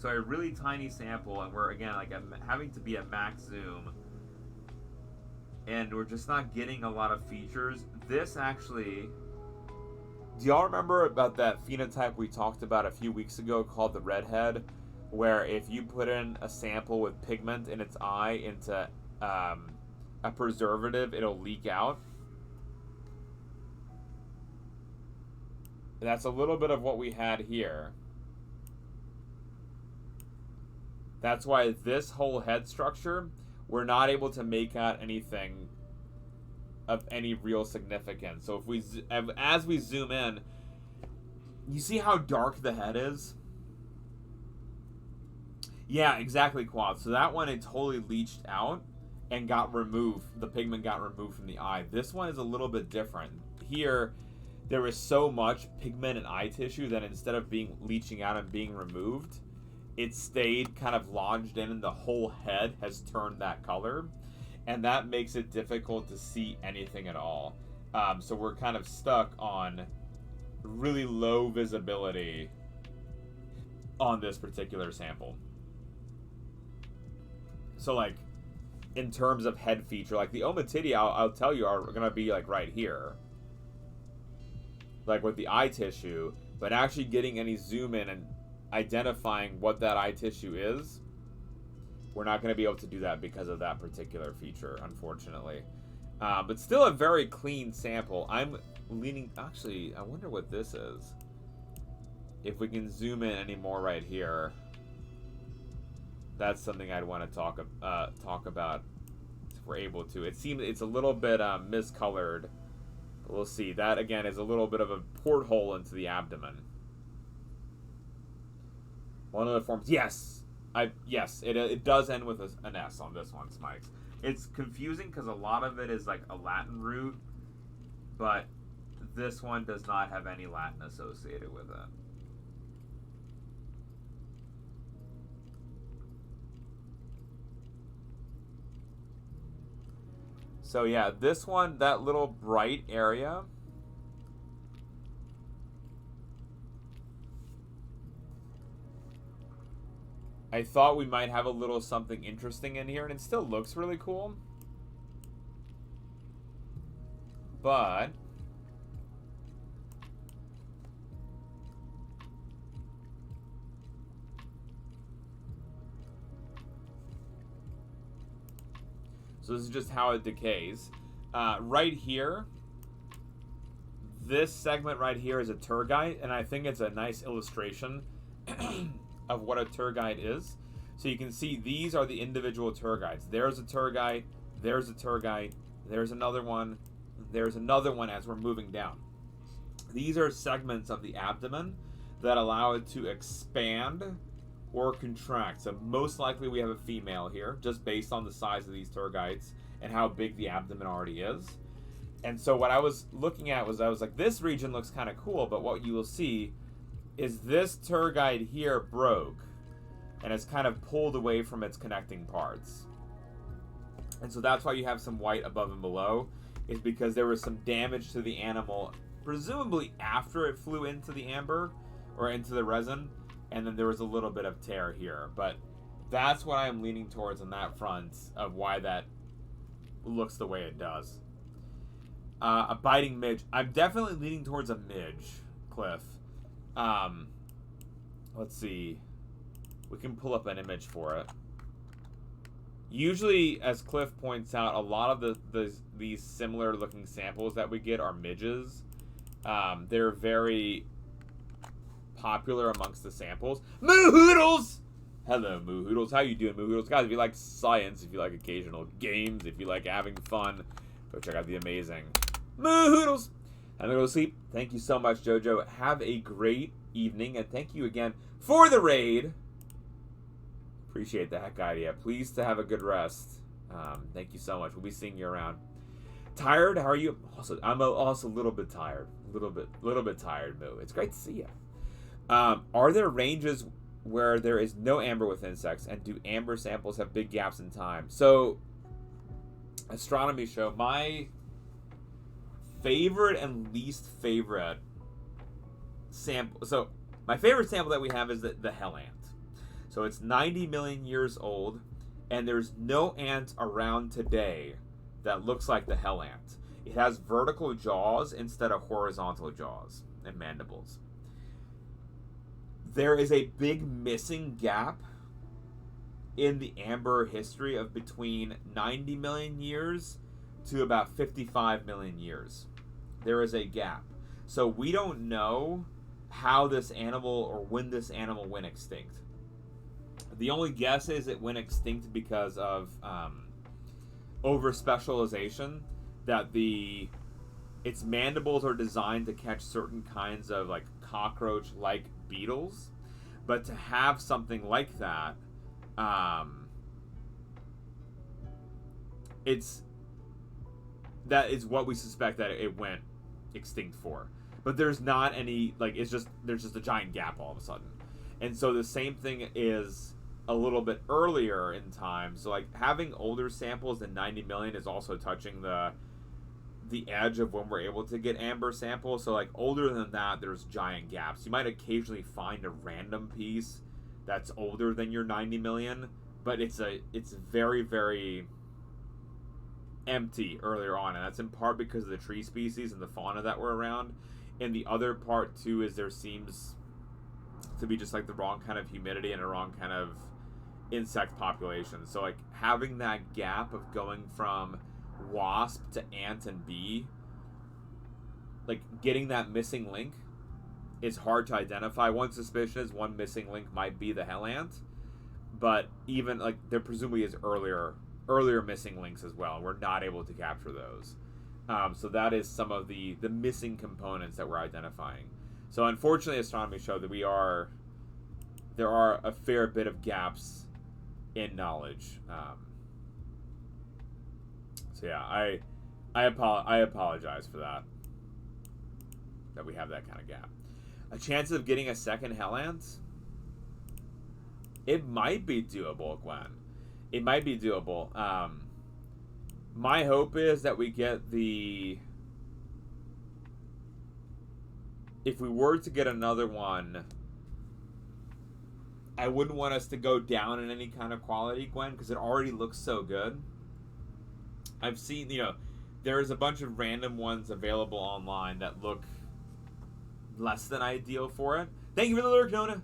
Speaker 1: So a really tiny sample, and we're, again, like having to be at max zoom. And we're just not getting a lot of features. This actually... Do y'all remember about that phenotype we talked about a few weeks ago called the redhead, where if you put in a sample with pigment in its eye into a preservative, it'll leak out? That's a little bit of what we had here. That's why this whole head structure, we're not able to make out anything of any real significance. So if we, as we zoom in, you see how dark the head is? Yeah, exactly, Quad. So that one, it totally leached out and got removed. The pigment got removed from the eye. This one is a little bit different. Here, there is so much pigment and eye tissue that instead of leaching out and being removed, it stayed kind of lodged in, and the whole head has turned that color. And that makes it difficult to see anything at all. So we're kind of stuck on really low visibility on this particular sample. So, like, in terms of head feature, like the ommatidia, I'll tell you, are going to be like right here. Like with the eye tissue, but actually getting any zoom in and identifying what that eye tissue is, we're not going to be able to do that because of that particular feature, unfortunately. But still a very clean sample. I'm leaning... Actually, I wonder what this is. if we can zoom in any more right here, that's something I'd want to talk about if we're able to. It seems it's a little bit miscolored. But we'll see. That again is a little bit of a porthole into the abdomen. One of the forms, yes, it does end with an S on this one, Smikes. It's confusing because a lot of it is like a Latin root, but this one does not have any Latin associated with it. So yeah, this one, that little bright area, I thought we might have a little something interesting in here, and it still looks really cool. But so this is just how it decays. Right here, this segment right here is a tergite, and I think it's a nice illustration of what a tergite is. So you can see these are the individual tergites. There's a tergite, there's a tergite, there's another one as we're moving down. These are segments of the abdomen that allow it to expand or contract. So most likely we have a female here, just based on the size of these tergites and how big the abdomen already is. And so what I was looking at was, I was like, this region looks kind of cool, but what you will see is this tergite here broke and it's kind of pulled away from its connecting parts. And so that's why you have some white above and below, is because there was some damage to the animal, presumably after it flew into the amber or into the resin, and then there was a little bit of tear here. But that's what I'm leaning towards on that front of why that looks the way it does. A biting midge. I'm definitely leaning towards a midge, Cliff. Let's see. We can pull up an image for it. Usually, as Cliff points out, a lot of these similar looking samples that we get are midges. They're very popular amongst the samples. Moo Hoodles! Hello, Moo Hoodles. How you doing, Moo Hoodles? Guys, if you like science, if you like occasional games, if you like having fun, go check out the amazing Moo Hoodles. I'm going to go to sleep. Thank you so much, Jojo. Have a great evening, and thank you again for the raid. Appreciate the heck out of you. Pleased to have a good rest. Thank you so much. We'll be seeing you around. Tired? How are you? I'm also a little bit tired. A little bit tired, Moo. It's great to see you. Are there ranges where there is no amber with insects, and do amber samples have big gaps in time? So, astronomy show, my favorite and least favorite sample. So, my favorite sample that we have is the hell ant. So it's 90 million years old, and there's no ant around today that looks like the hell ant. It has vertical jaws instead of horizontal jaws and mandibles. There is a big missing gap in the amber history of between 90 million years to about 55 million years. There is a gap. So we don't know how this animal or when this animal went extinct. The only guess is it went extinct because of over-specialization, that its mandibles are designed to catch certain kinds of like cockroach-like beetles, but to have something like that, that is what we suspect that it went extinct for. But there's not any, like, there's just a giant gap all of a sudden. And so the same thing is a little bit earlier in time. So like having older samples than 90 million is also touching the edge of when we're able to get amber samples. So like older than that, there's giant gaps. You might occasionally find a random piece that's older than your 90 million, but it's very, very empty earlier on, and that's in part because of the tree species and the fauna that were around. And the other part too is there seems to be just like the wrong kind of humidity and a wrong kind of insect population. So like having that gap of going from wasp to ant and bee, like getting that missing link is hard to identify. One suspicion is one missing link might be the hell ant, but even like there presumably is earlier missing links as well. We're not able to capture those. So that is some of the missing components that we're identifying. So unfortunately, astronomy showed that there are a fair bit of gaps in knowledge. So yeah, I apologize for that we have that kind of gap. A chance of getting a second hell ant? It might be doable, Gwen. It might be doable. My hope is that we get if we were to get another one, I wouldn't want us to go down in any kind of quality, Gwen, because it already looks so good. I've seen, there's a bunch of random ones available online that look less than ideal for it. Thank you for the lurk, Nona.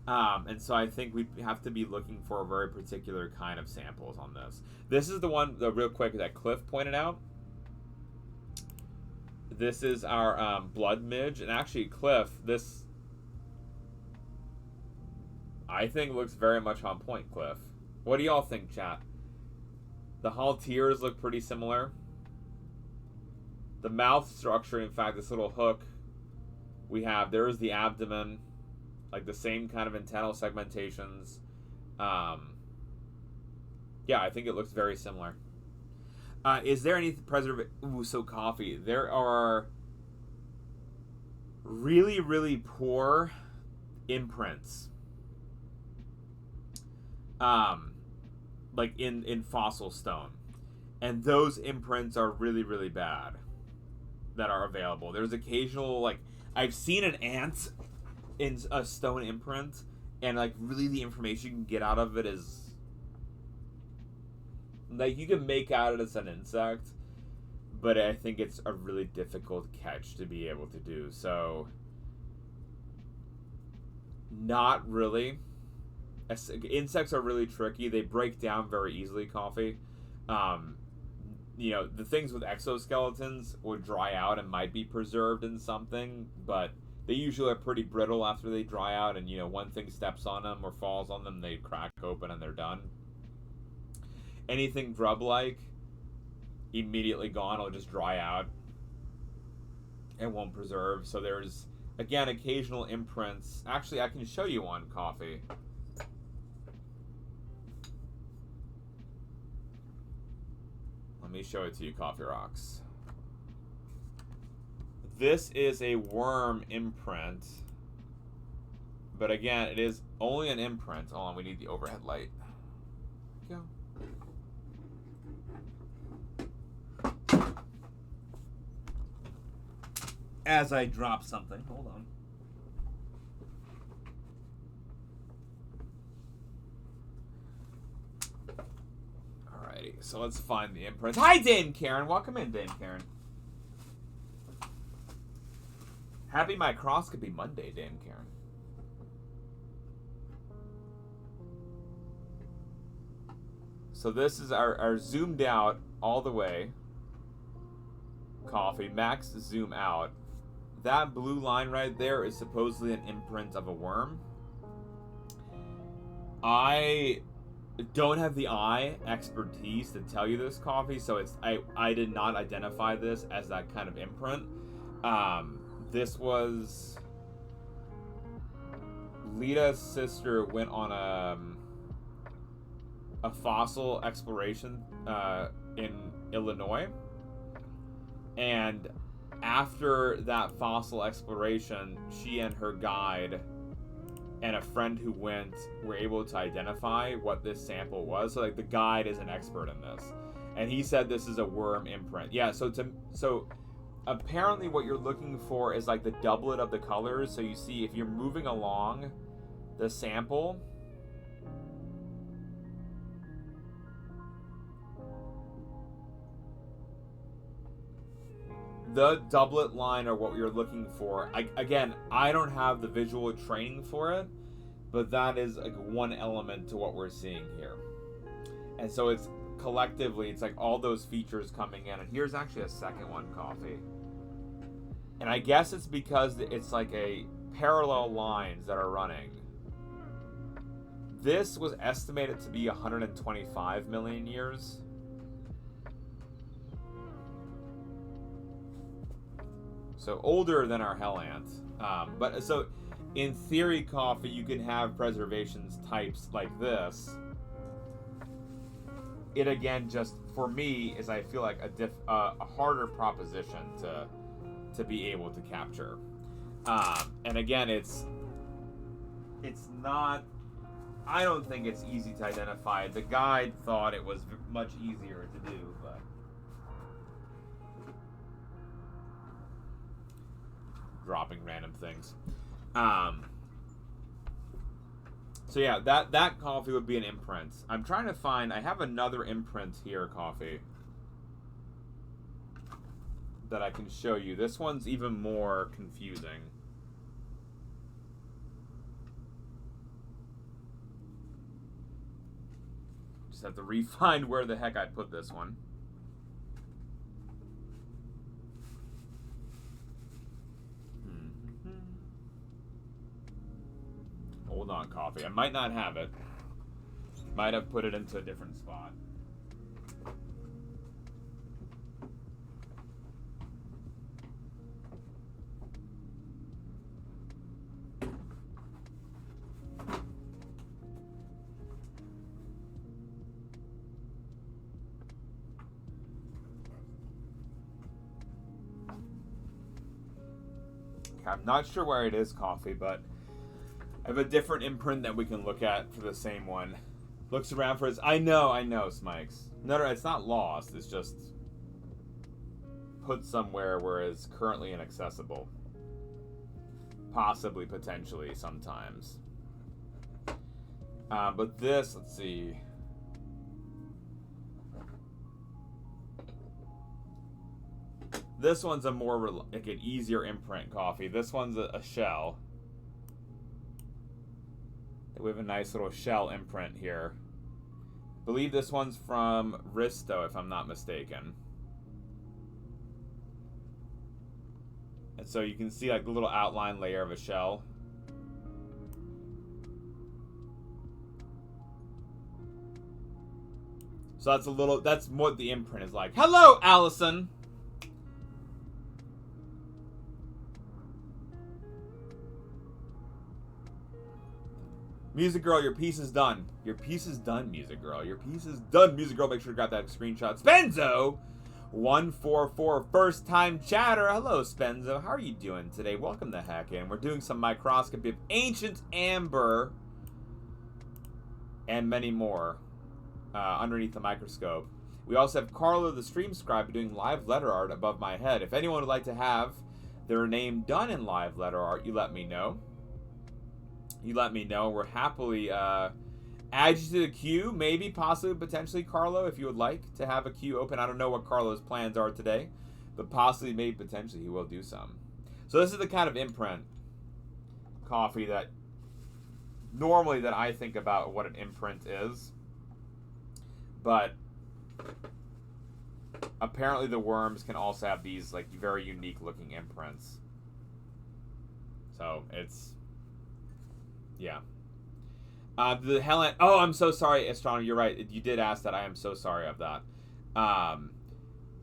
Speaker 1: And so I think we have to be looking for a very particular kind of samples on this. This is the one, real quick, that Cliff pointed out. This is our blood midge. And actually, Cliff, this, I think, looks very much on point, Cliff. What do y'all think, chat? The halteres look pretty similar. The mouth structure, in fact, this little hook there's the abdomen, like the same kind of antennal segmentations. Yeah, I think it looks very similar. Is there any preservation? Ooh, so coffee. There are really, really poor imprints. Like in fossil stone. And those imprints are really, really bad that are available. There's occasional, like, I've seen an ant in a stone imprint, and like really the information you can get out of it is like you can make out it as an insect, but I think it's a really difficult catch to be able to do. So not really. Insects are really tricky. They break down very easily, coffee. The things with exoskeletons would dry out and might be preserved in something, but they usually are pretty brittle after they dry out, and one thing steps on them or falls on them, they crack open and they're done. Anything grub-like, immediately gone. It'll just dry out and won't preserve. So there's, again, occasional imprints. Actually, I can show you one, coffee. Let me show it to you, Coffee Rocks. This is a worm imprint. But again, it is only an imprint. Hold on, we need the overhead light. Go. As I drop something. Hold on. Alrighty, so let's find the imprint. Hi, Dame Karen. Welcome in, Dame Karen. Happy Microscopy Monday, Dame Karen. So this is our zoomed out all the way. Coffee. Max zoom out. That blue line right there is supposedly an imprint of a worm. I don't have the eye expertise to tell you this, coffee, so it's I did not identify this as that kind of imprint. This was Lita's sister went on a fossil exploration in Illinois, and after that fossil exploration, she and her guide and a friend who went were able to identify what this sample was. So like the guide is an expert in this, and he said this is a worm imprint. Yeah, so apparently what you're looking for is like the doublet of the colors. So you see if you're moving along the sample, the doublet line are what you're looking for. Again, I don't have the visual training for it, but that is like one element to what we're seeing here. And so it's collectively, it's like all those features coming in. And here's actually a second one, coffee. And I guess it's because it's like a parallel lines that are running. This was estimated to be 125 million years. So older than our hell ant. But so in theory, coffee, you can have preservations types like this. It again, just for me, is I feel like a harder proposition to be able to capture. And again, it's not. I don't think it's easy to identify. The guide thought it was much easier to do, but dropping random things. So yeah, that coffee would be an imprint. I'm trying to find. I have another imprint here, coffee, that I can show you. This one's even more confusing. Just have to re-find where the heck I put this one. Hold on, coffee. I might not have it. Might have put it into a different spot. I'm not sure where it is, coffee, but I have a different imprint that we can look at for the same one. Looks around for his. I know, Smikes. No, it's not lost. It's just put somewhere where it's currently inaccessible. Possibly, potentially, sometimes. But this, let's see. This one's a more like an easier imprint, coffee. This one's a shell. We have a nice little shell imprint here. I believe this one's from Risto, if I'm not mistaken. And so you can see like the little outline layer of a shell. So that's what the imprint is like. Hello, Allison! Music Girl, your piece is done. Your piece is done, Music Girl. Your piece is done, Music Girl. Make sure to grab that screenshot. Spenzo144, first time chatter. Hello, Spenzo. How are you doing today? Welcome the heck in. We're doing some microscopy of ancient amber and many more underneath the microscope. We also have Carlo, the Thestreamscribe, doing live letter art above my head. If anyone would like to have their name done in live letter art, you let me know. You let me know. We're happily add you to the queue. Maybe, possibly, potentially, Carlo, if you would like to have a queue open. I don't know what Carlo's plans are today, but possibly, maybe, potentially, he will do some. So this is the kind of imprint, coffee, that normally that I think about what an imprint is. But apparently the worms can also have these like very unique looking imprints. So it's... yeah. The hell ant. Oh, I'm so sorry, Astronomer. You're right. You did ask that. I am so sorry of that.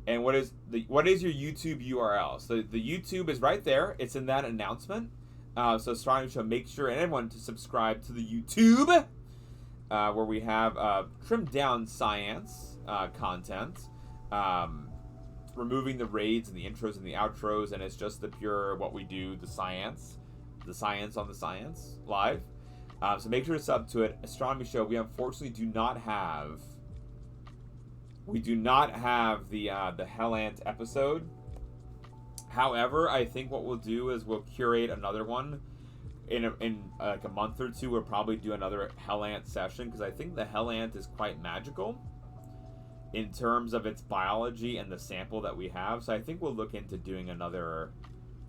Speaker 1: And what is your YouTube URL? So the YouTube is right there. It's in that announcement. So Astronomy Show, make sure and everyone to subscribe to the YouTube, where we have trimmed down SciAnts content, removing the raids and the intros and the outros, and it's just the pure what we do, the SciAnts on the SciAnts live. So make sure to sub to it. Astronomy Show, we unfortunately do not have the Hell Ant episode. However, I think what we'll do is we'll curate another one in like a month or two. We'll probably do another Hell Ant session, because I think the Hell Ant is quite magical in terms of its biology and the sample that we have. So I think we'll look into doing another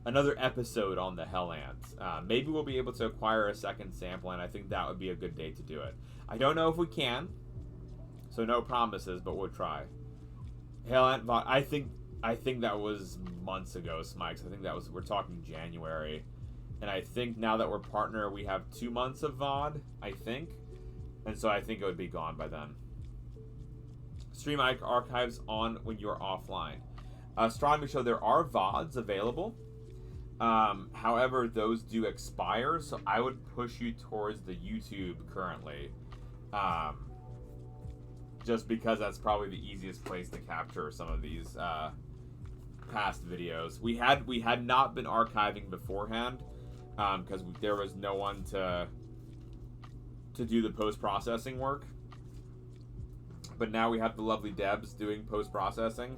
Speaker 1: episode on the Hell Ant. Maybe we'll be able to acquire a second sample, and I think that would be a good day to do it. I don't know if we can, so no promises, but we'll try. Hell Ant, I think that was months ago, Smikes. I think that was, we're talking January, And I think now that we're partner, we have 2 months of VOD, I think. And so I think it would be gone by then. Stream archives on when you're offline. Astronomy Show, there are VODs available. However, those do expire, so I would push you towards the YouTube currently. Just because that's probably the easiest place to capture some of these past videos. We had not been archiving beforehand because there was no one to do the post-processing work. But now we have the lovely Debs doing post-processing,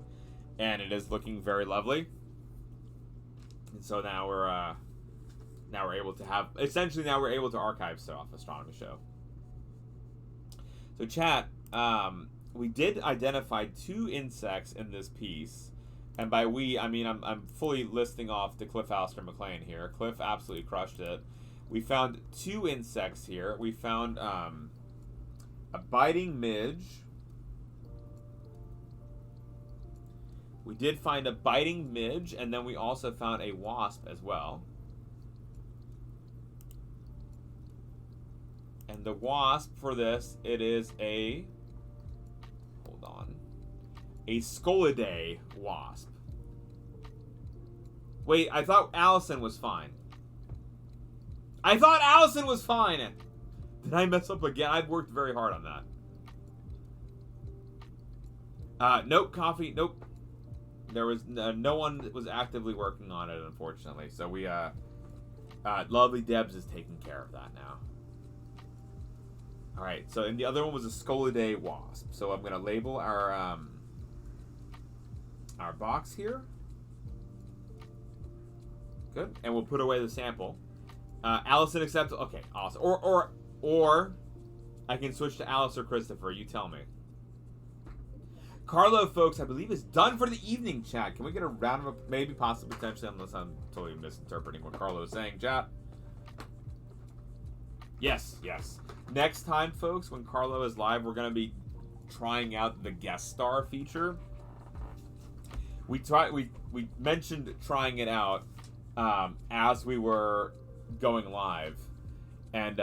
Speaker 1: and it is looking very lovely. And so now we're able to have, essentially now we're able to archive stuff, Astronomy Show. So chat, we did identify 2 insects in this piece. And by we, I mean I'm fully listing off to Cliff Alistair McLean here. Cliff absolutely crushed it. We found 2 insects here. We found a biting midge. We did find a biting midge, and then we also found a wasp as well. And the wasp for this, it is a, hold on, a Scolidae wasp. Wait, I thought Allison was fine. I thought Allison was fine. Did I mess up again? I've worked very hard on that. Nope, coffee, nope. There was no one that was actively working on it, unfortunately. So we, lovely Debs is taking care of that now. All right. So and the other one was a Scolidae wasp. So I'm gonna label our box here. Good, and we'll put away the sample. Allison accepts. Okay, awesome. Or I can switch to Alice or Christopher. You tell me. Carlo, folks, I believe is done for the evening, chat. Can we get a round of maybe, possibly, potentially, unless I'm totally misinterpreting what Carlo is saying, chat? Yes, yes. Next time, folks, when Carlo is live, we're going to be trying out the guest star feature. We mentioned trying it out as we were going live, and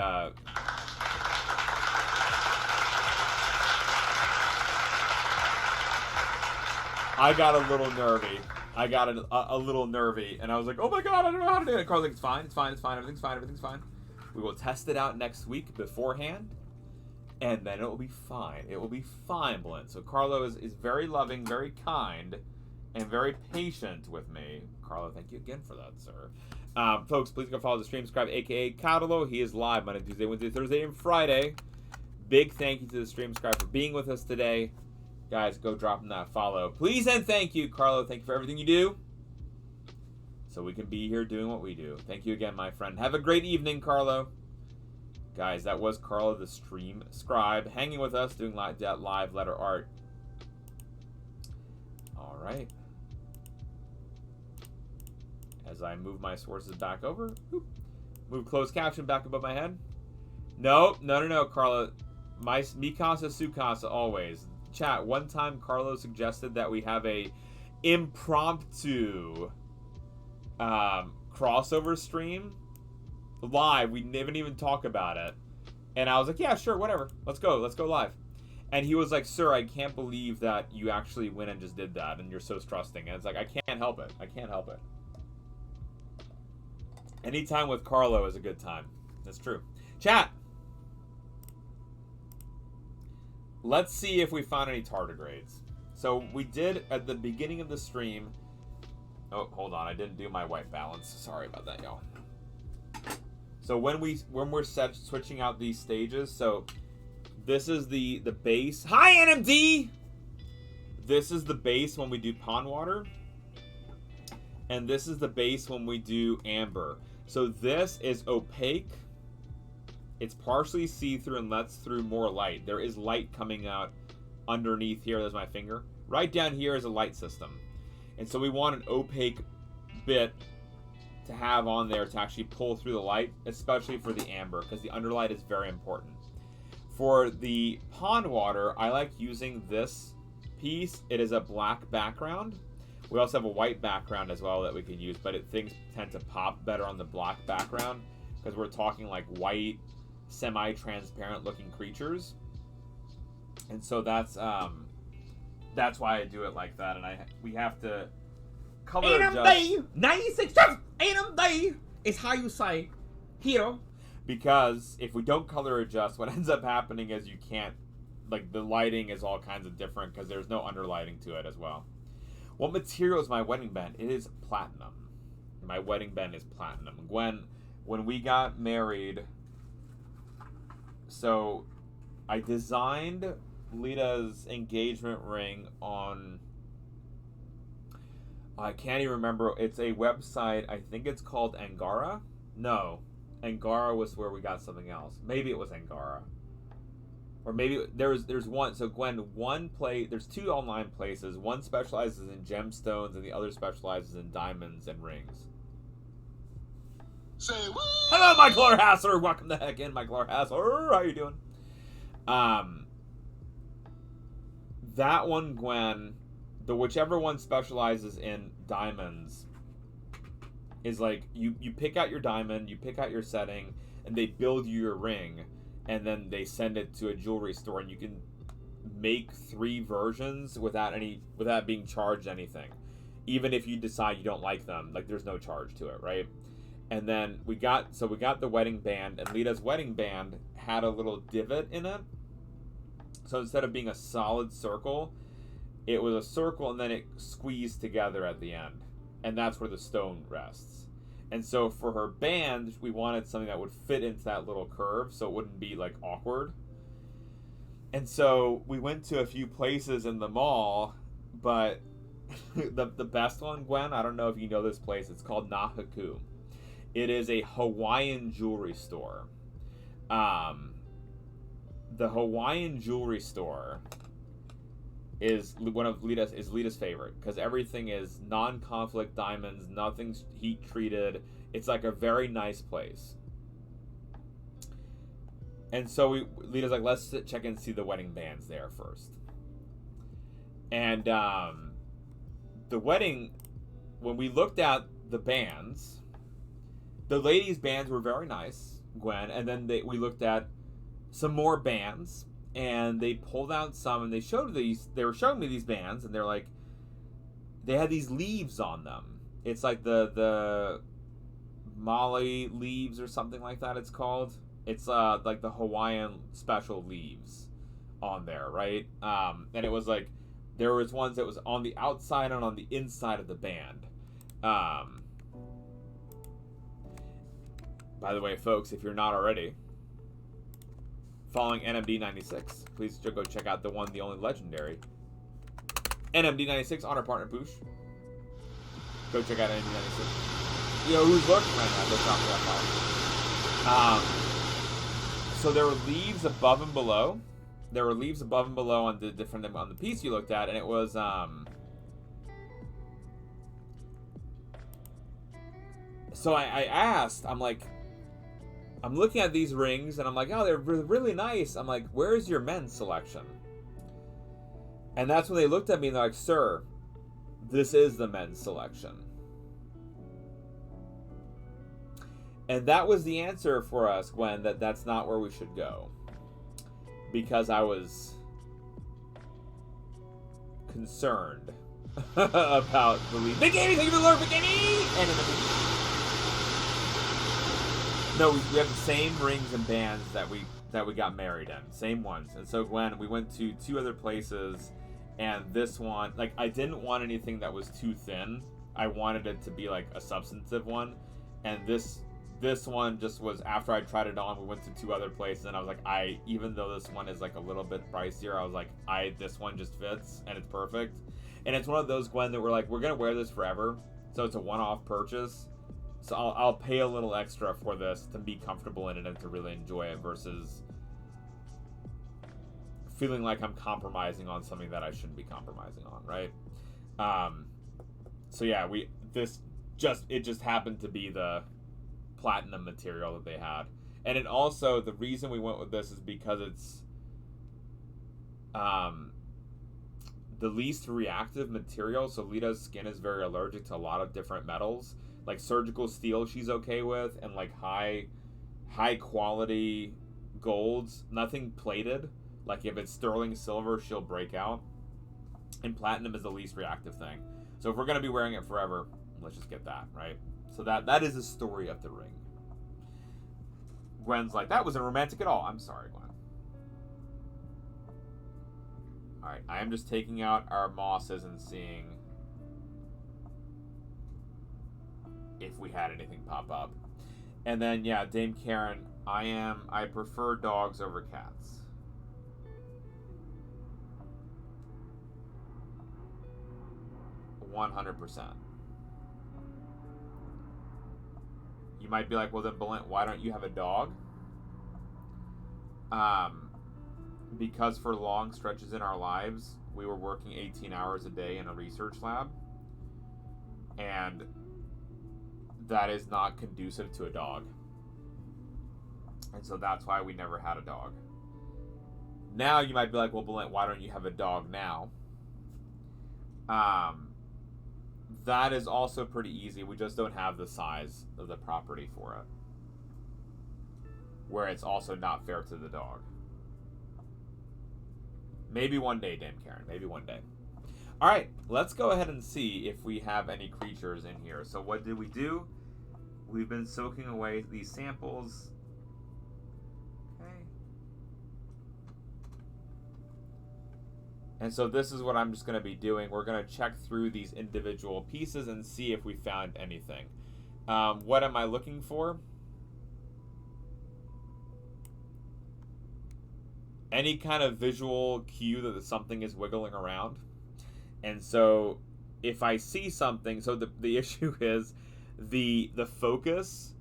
Speaker 1: I got a little nervy. I got a little nervy, and I was like, "Oh my god, I don't know how to do it." Carl's like, "It's fine, it's fine, it's fine. Everything's fine, everything's fine." We will test it out next week beforehand, and then it will be fine. It will be fine, Blint. So Carlo is very loving, very kind, and very patient with me. Carlo, thank you again for that, sir. Folks, please go follow the Thestreamscribe, a.k.a. Carlo. He is live Monday, Tuesday, Wednesday, Thursday, and Friday. Big thank you to the Thestreamscribe for being with us today. Guys, go drop him that follow. Please and thank you, Carlo. Thank you for everything you do, so we can be here doing what we do. Thank you again, my friend. Have a great evening, Carlo. Guys, that was Carlo, the Thestreamscribe, hanging with us, doing live letter art. All right. As I move my sources back over, move closed caption back above my head. No, Carlo. Mi casa, su casa, always. Chat, one time Carlo suggested that we have a impromptu crossover stream live. We didn't even talk about it, and I was like, yeah, sure, whatever, let's go live. And he was like, sir, I can't believe that you actually went and just did that, and you're so trusting. And it's like, I can't help it. Anytime with Carlo is a good time. That's true. Chat, let's see if we found any tardigrades. So we did at the beginning of the stream. Oh, hold on, I didn't do my white balance. Sorry about that, y'all. So when we're switching out these stages, so this is the base. Hi, NMD. This is the base when we do pond water, and this is the base when we do amber. So this is opaque. It's partially see-through and lets through more light. There is light coming out underneath here. There's my finger. Right down here is a light system. And so we want an opaque bit to have on there to actually pull through the light, especially for the amber, because the underlight is very important. For the pond water, I like using this piece. It is a black background. We also have a white background as well that we can use, but things tend to pop better on the black background because we're talking like white, semi-transparent looking creatures. And so that's why I do it like that, and we have to color adjust.
Speaker 6: 96 AMD is how you say hero.
Speaker 1: Because if we don't color adjust, what ends up happening is you can't, like, the lighting is all kinds of different because there's no underlighting to it as well. What material is my wedding band? It is platinum. My wedding band is platinum. When we got married, so I designed Lita's engagement ring on, I can't even remember, it's a website, I think it's called Angara? No, Angara was where we got something else. Maybe it was Angara. Or maybe there's one, so Gwen, there's two online places, one specializes in gemstones and the other specializes in diamonds and rings.
Speaker 2: Say what?
Speaker 1: Hello, Michael Harhasser! Welcome the heck in, Michael Harhasser! How you doing? That one, Gwen, whichever one specializes in diamonds, is like, you pick out your diamond, you pick out your setting, and they build you your ring, and then they send it to a jewelry store, and you can make 3 versions without being charged anything. Even if you decide you don't like them, like, there's no charge to it, right? And then we got the wedding band, and Lita's wedding band had a little divot in it. So instead of being a solid circle, it was a circle and then it squeezed together at the end. And that's where the stone rests. And so for her band, we wanted something that would fit into that little curve so it wouldn't be like awkward. And so we went to a few places in the mall, but the best one, Gwen, I don't know if you know this place, it's called Nahaku. It is a Hawaiian jewelry store. The Hawaiian jewelry store is Lita's favorite because everything is non-conflict diamonds, nothing's heat treated. It's like a very nice place. And so Lita's like, let's check and see the wedding bands there first. And the wedding, when we looked at the bands, the ladies' bands were very nice, Gwen, and then we looked at some more bands, and they pulled out some, and they were showing me these bands, and they're like, they had these leaves on them. It's like the Molly leaves or something like that it's called. It's like the Hawaiian special leaves on there, right? And it was like, there was ones that was on the outside and on the inside of the band. By the way, folks, if you're not already following NMD96, please go check out the one, the only legendary NMD96 on our partner Poosh. Go check out NMD96. You know who's lurking right now? Let's not that far. So there were leaves above and below. There were leaves above and below on the piece you looked at, and it was So I asked, I'm like, I'm looking at these rings, and I'm like, oh, they're really nice. I'm like, where's your men's selection? And that's when they looked at me, and they're like, sir, this is the men's selection. And that was the answer for us, Gwen, that's not where we should go. Because I was concerned about the lead. Big Amy, thank you for the lure, Big Amy! No, we have the same rings and bands that we got married in. Same ones. And so, Gwen, we went to 2 other places, and this one, like, I didn't want anything that was too thin. I wanted it to be, like, a substantive one. And this one just was, after I tried it on, we went to 2 other places, and I was like, even though this one is, like, a little bit pricier, I was like, this one just fits, and it's perfect. And it's one of those, Gwen, that we're like, we're going to wear this forever. So it's a one-off purchase. So I'll pay a little extra for this to be comfortable in it and to really enjoy it versus feeling like I'm compromising on something that I shouldn't be compromising on, right? So yeah, it just happened to be the platinum material that they had. And it also, the reason we went with this is because it's the least reactive material. So Lita's skin is very allergic to a lot of different metals. Like surgical steel she's okay with, and like high quality golds. Nothing plated. Like if it's sterling silver, she'll break out. And platinum is the least reactive thing. So if we're going to be wearing it forever, let's just get that, right? So that is the story of the ring. Gwen's like, that wasn't romantic at all. I'm sorry, Gwen. Alright, I am just taking out our mosses and seeing if we had anything pop up. And then, yeah, Dame Karen, I prefer dogs over cats. %100%. You might be like, well then, Belinda, why don't you have a dog? Because for long stretches in our lives, we were working 18 hours a day in a research lab. And that is not conducive to a dog. And so that's why we never had a dog. Now you might be like, well, Belinda, why don't you have a dog now? That is also pretty easy. We just don't have the size of the property for it. Where it's also not fair to the dog. Maybe one day, Dame Karen. Maybe one day. Alright, let's go ahead and see if we have any creatures in here. So what did we do? We've been soaking away these samples. Okay. And so this is what I'm just going to be doing. We're going to check through these individual pieces and see if we found anything. What am I looking for? Any kind of visual cue that something is wiggling around. And so if I see something, so the issue is the focus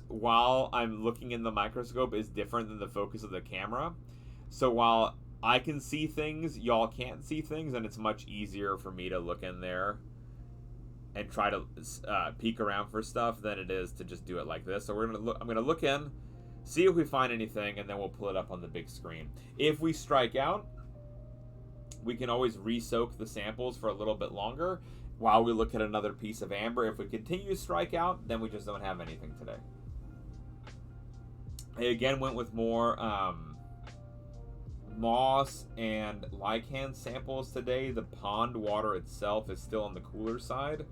Speaker 1: while I'm looking in the microscope is different than the focus of the camera. So while I can see things, y'all can't see things, and it's much easier for me to look in there and try to peek around for stuff than it is to just do it like this. So I'm gonna look in, see if we find anything, and then we'll pull it up on the big screen. If we strike out, we can always re-soak the samples for a little bit longer while we look at another piece of amber. If we continue to strike out, then we just don't have anything today. I again went with more moss and lichen samples today. The pond water itself is still on the cooler side.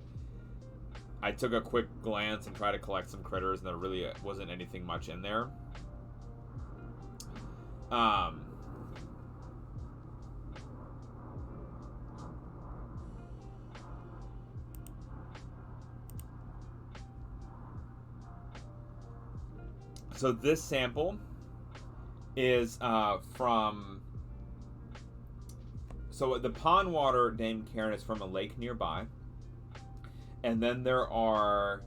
Speaker 1: I took a quick glance and tried to collect some critters, and there really wasn't anything much in there. So this sample is from... So the pond water, Dame Karen, is from a lake nearby. And then there are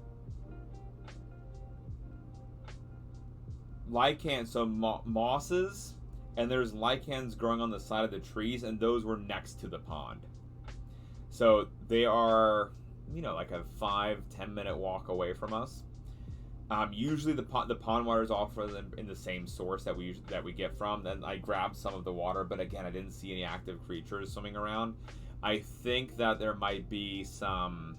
Speaker 1: lichens, so mosses, and there's lichens growing on the side of the trees, and those were next to the pond. So they are, like a 5-10 minute walk away from us. Usually the pond water is offered in the same source that we get from. Then I grabbed some of the water, but again, I didn't see any active creatures swimming around. I think that there might be some...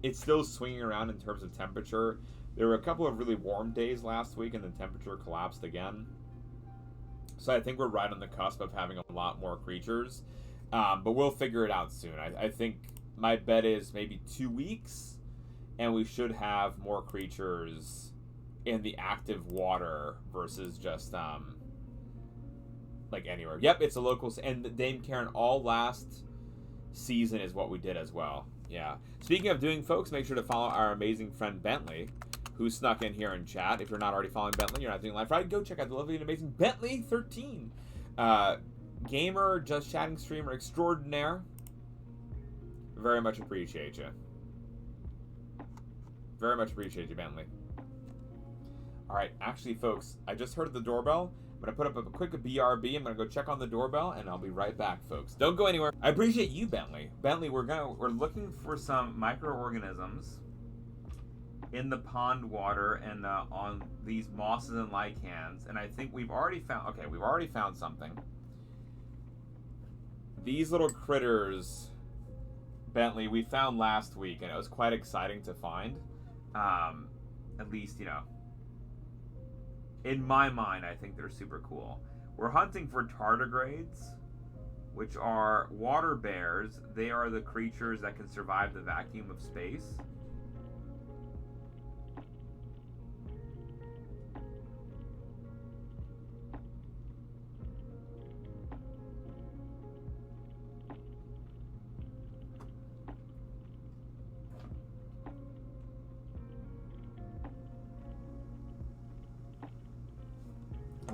Speaker 1: It's still swinging around in terms of temperature. There were a couple of really warm days last week, and the temperature collapsed again. So I think we're right on the cusp of having a lot more creatures. But we'll figure it out soon. I think my bet is maybe 2 weeks, and we should have more creatures in the active water versus just like anywhere. Yep, it's a local... And Dame Karen, all last season is what we did as well. Yeah. Speaking of doing, folks, make sure to follow our amazing friend Bentley, who snuck in here in chat. If you're not already following Bentley, you're not doing live Friday, go check out the lovely and amazing Bentley 13. Gamer, just chatting streamer extraordinaire. Very much appreciate you. Very much appreciate you, Bentley. Alright, actually, folks, I just heard the doorbell. I'm going to put up a quick BRB. I'm going to go check on the doorbell, and I'll be right back, folks. Don't go anywhere. I appreciate you, Bentley. Bentley, we're looking for some microorganisms in the pond water and on these mosses and lichens, and I think we've already found... Okay, we've already found something. these little critters, Bentley, we found last week, and it was quite exciting to find. At least, you know, in my mind, I think they're super cool. We're hunting for tardigrades, which are water bears. They are the creatures that can survive the vacuum of space.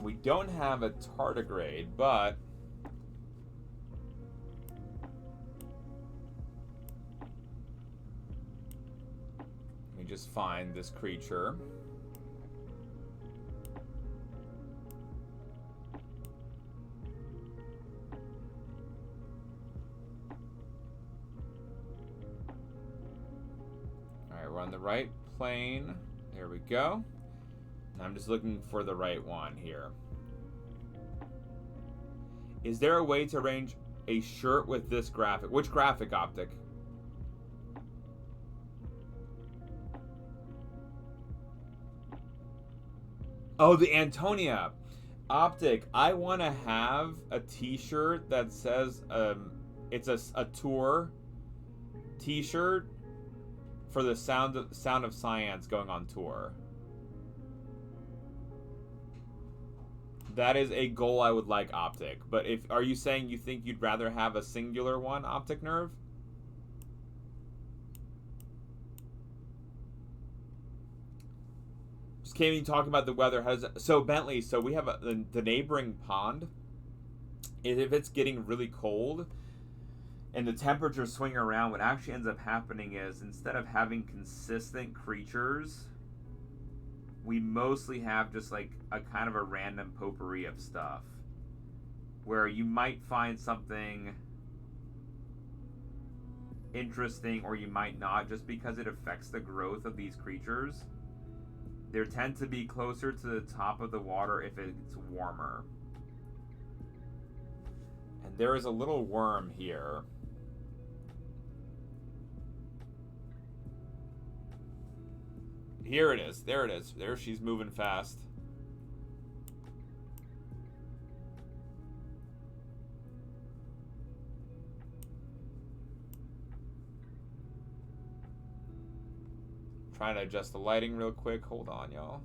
Speaker 1: We don't have a tardigrade, but let me just find this creature. Alright, we're on the right plane. There we go. I'm just looking for the right one here. Is there a way to arrange a shirt with this graphic? Which graphic, Optic? Oh, the Antonia. Optic, I want to have a t-shirt that says it's a tour t-shirt for the sound of SciAnts going on tour. That is a goal I would like, Optic. But are you saying you think you'd rather have a singular one, Optic Nerve? Just came in talking about the weather. So Bentley, so we have the neighboring pond. If it's getting really cold and the temperatures swing around, what actually ends up happening is instead of having consistent creatures, we mostly have just like a kind of a random potpourri of stuff where you might find something interesting or you might not, just because it affects the growth of these creatures. They tend to be closer to the top of the water if it's warmer. And there is a little worm here. Here it is. There it is. There she's moving fast. Trying to adjust the lighting real quick. Hold on, y'all.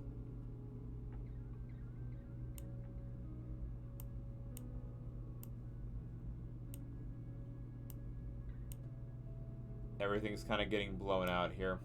Speaker 1: Everything's kind of getting blown out here.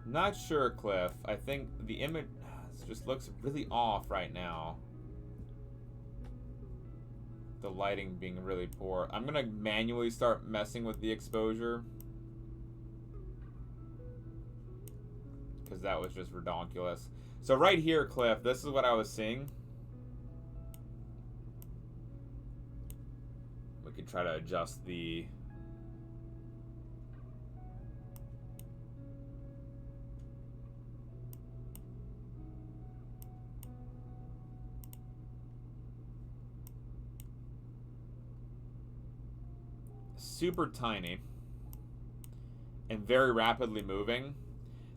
Speaker 1: Not sure, Cliff. I think the image just looks really off right now. The lighting being really poor. I'm gonna manually start messing with the exposure, because that was just redonkulous. So right here, Cliff, this is what I was seeing. We could try to adjust the... super tiny and very rapidly moving.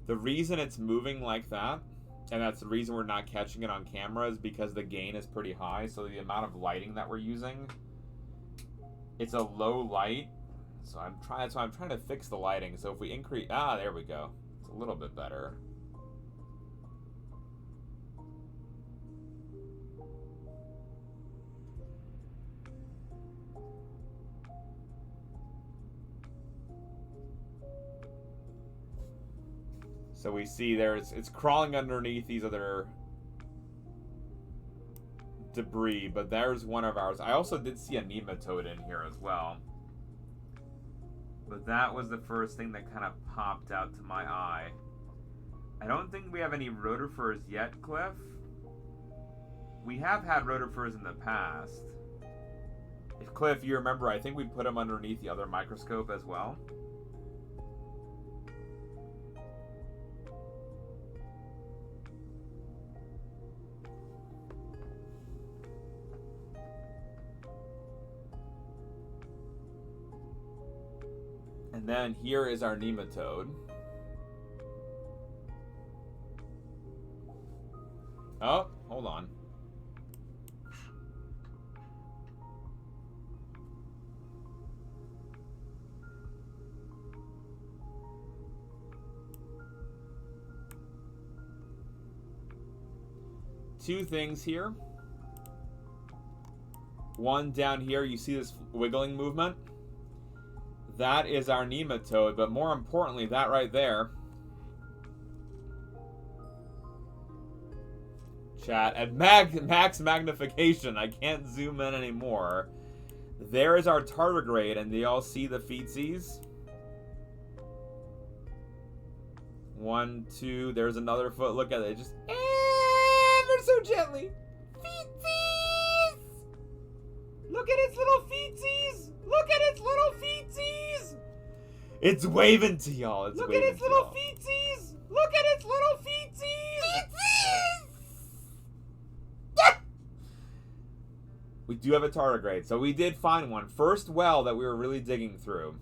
Speaker 1: The reason it's moving like that, and that's the reason we're not catching it on camera, is because the gain is pretty high. So the amount of lighting that we're using, it's a low light. So I'm trying to fix the lighting. So if we increase, there we go. It's a little bit better. So we see there it's crawling underneath these other debris, but there's one of ours. I also did see a nematode in here as well. But that was the first thing that kind of popped out to my eye. I don't think we have any rotifers yet, Cliff. We have had rotifers in the past. If Cliff, you remember, I think we put them underneath the other microscope as well. And then here is our nematode. Oh, hold on. Two things here. One down here, you see this wiggling movement? That is our nematode, but more importantly, that right there. Chat, at max magnification, I can't zoom in anymore. There is our tardigrade, and do y'all see the feetsies? 1, 2, there's another foot. Look at it, just ever so gently. Feetsies! Look at its little feetsies! Look at its little feetsies! It's waving to y'all. Look at its little feetsies! Look at its little feetsies! Feetsies! We do have a tardigrade, so we did find one. First well that we were really digging through.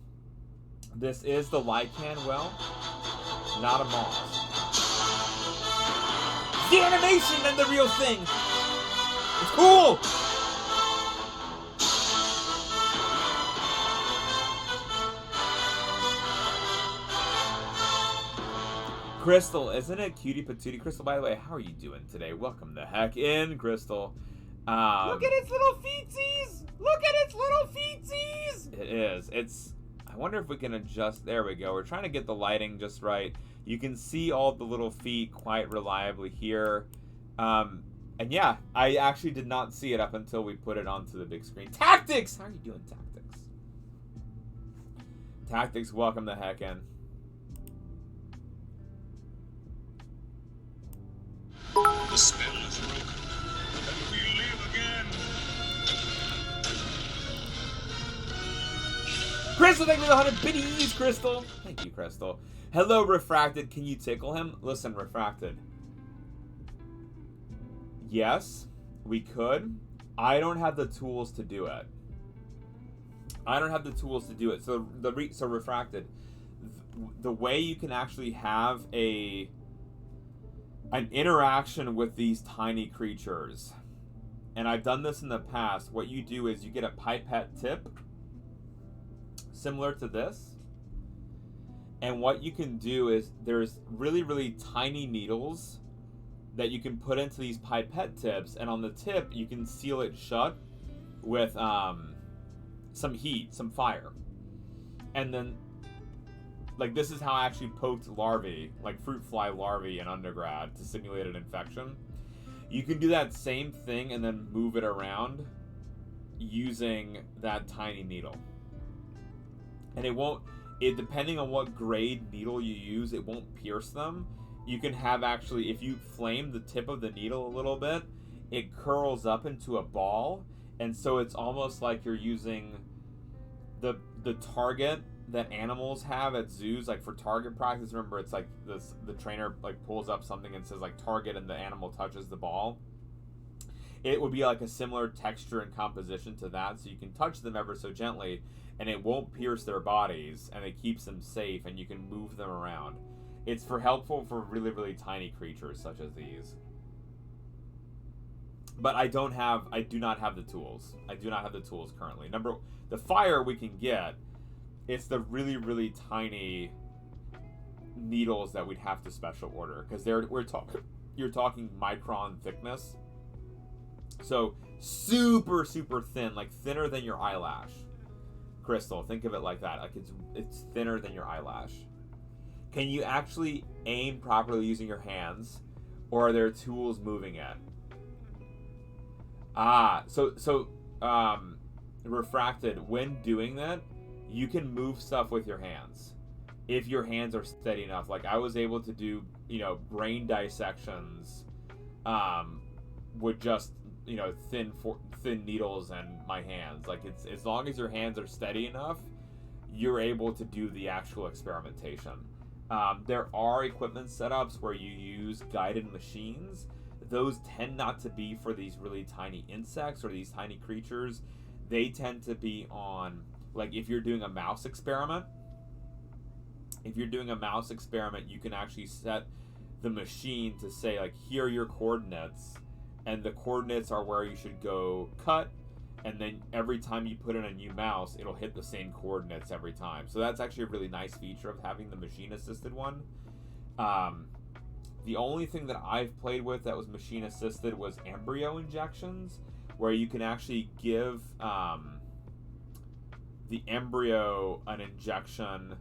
Speaker 1: This is the lichen well, not a moss. The animation and the real thing. It's cool. Crystal, isn't it cutie patootie? Crystal, by the way, how are you doing today? Welcome the heck in, Crystal. Look at its little feetsies! Look at its little feetsies! It is. It's. I wonder if we can adjust. There we go. We're trying to get the lighting just right. You can see all the little feet quite reliably here. And yeah, I actually did not see it up until we put it onto the big screen. Tactics! How are you doing, Tactics? Tactics, welcome the heck in.
Speaker 2: The spell is broken, and we live again.
Speaker 1: Crystal, thank you for the 100 biddies, Crystal. Thank you, Crystal. Hello, Refracted. Can you tickle him? Listen, Refracted. Yes, we could. I don't have the tools to do it. So so Refracted, the way you can actually have an interaction with these tiny creatures, and I've done this in the past, what you do is you get a pipette tip similar to this, and what you can do is there's really, really tiny needles that you can put into these pipette tips, and on the tip you can seal it shut with some heat, some fire, and then like this is how I actually poked larvae, like fruit fly larvae in undergrad to simulate an infection. You can do that same thing and then move it around using that tiny needle. And depending on what grade needle you use, it won't pierce them. You can have actually, if you flame the tip of the needle a little bit, it curls up into a ball. And so it's almost like you're using the target that animals have at zoos, like for target practice. Remember, it's like this, the trainer like pulls up something and says like target, and the animal touches the ball. It would be like a similar texture and composition to that, so you can touch them ever so gently and it won't pierce their bodies, and it keeps them safe, and you can move them around. It's helpful for really, really tiny creatures such as these. But I do not have the tools. I do not have the tools currently. The fire we can get. It's the really, really tiny needles that we'd have to special order, because you're talking micron thickness. So super, super thin, like thinner than your eyelash. Crystal, think of it like that. Like it's thinner than your eyelash. Can you actually aim properly using your hands, or are there tools moving it? So Refracted, when doing that, you can move stuff with your hands if your hands are steady enough. Like I was able to do, brain dissections with just, thin needles and my hands. Like it's, as long as your hands are steady enough, you're able to do the actual experimentation. There are equipment setups where you use guided machines. Those tend not to be for these really tiny insects or these tiny creatures. They tend to be on, like, if you're doing a mouse experiment. If you're doing a mouse experiment, you can actually set the machine to say, like, here are your coordinates, and the coordinates are where you should go cut, and then every time you put in a new mouse, it'll hit the same coordinates every time. So that's actually a really nice feature of having the machine-assisted one. The only thing that I've played with that was machine-assisted was embryo injections, where you can actually give the embryo an injection,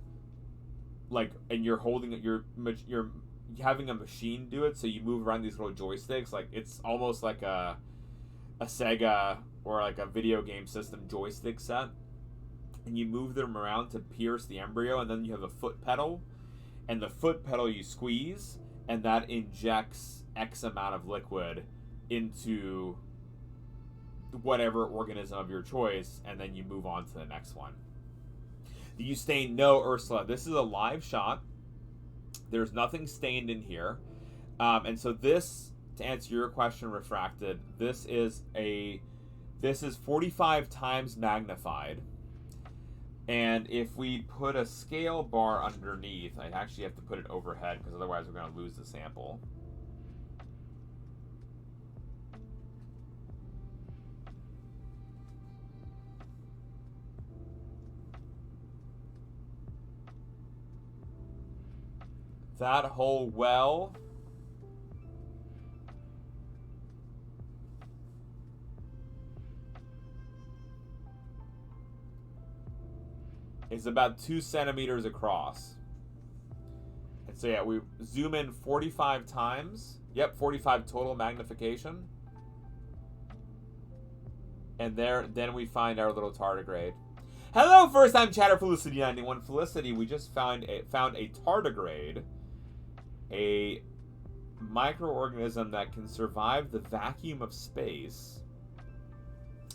Speaker 1: like, and you're holding it, you're having a machine do it, so you move around these little joysticks. Like, it's almost like a Sega or like a video game system joystick set, and you move them around to pierce the embryo, and then you have a foot pedal, and the foot pedal you squeeze, and that injects X amount of liquid into whatever organism of your choice, and then you move on to the next one. Do you stain? No, Ursula. This is a live shot. There's nothing stained in here. And so this, to answer your question, Refracted, this is 45 times magnified. And if we put a scale bar underneath, I actually have to put it overhead because otherwise we're going to lose the sample. That whole well is about 2 centimeters across. And so yeah, we zoom in 45 times. Yep, 45 total magnification. And then we find our little tardigrade. Hello, first time chatter, Felicity91. Felicity, we just found a tardigrade, a microorganism that can survive the vacuum of space.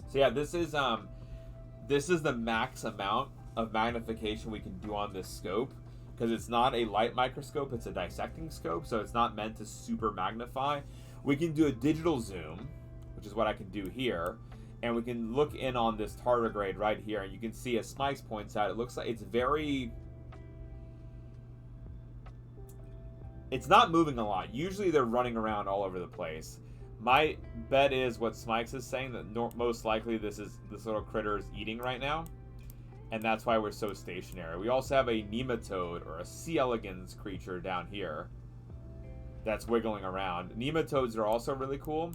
Speaker 1: So yeah, this is the max amount of magnification we can do on this scope, because it's not a light microscope, it's a dissecting scope, so it's not meant to super magnify. We can do a digital zoom, which is what I can do here, and we can look in on this tardigrade right here, and you can see, as Smikes points out, it looks like it's not moving a lot. Usually they're running around all over the place. My bet is what Smikes is saying, that most likely this little critter is eating right now, and that's why we're so stationary. We also have a nematode, or a C. elegans creature down here that's wiggling around. Nematodes are also really cool.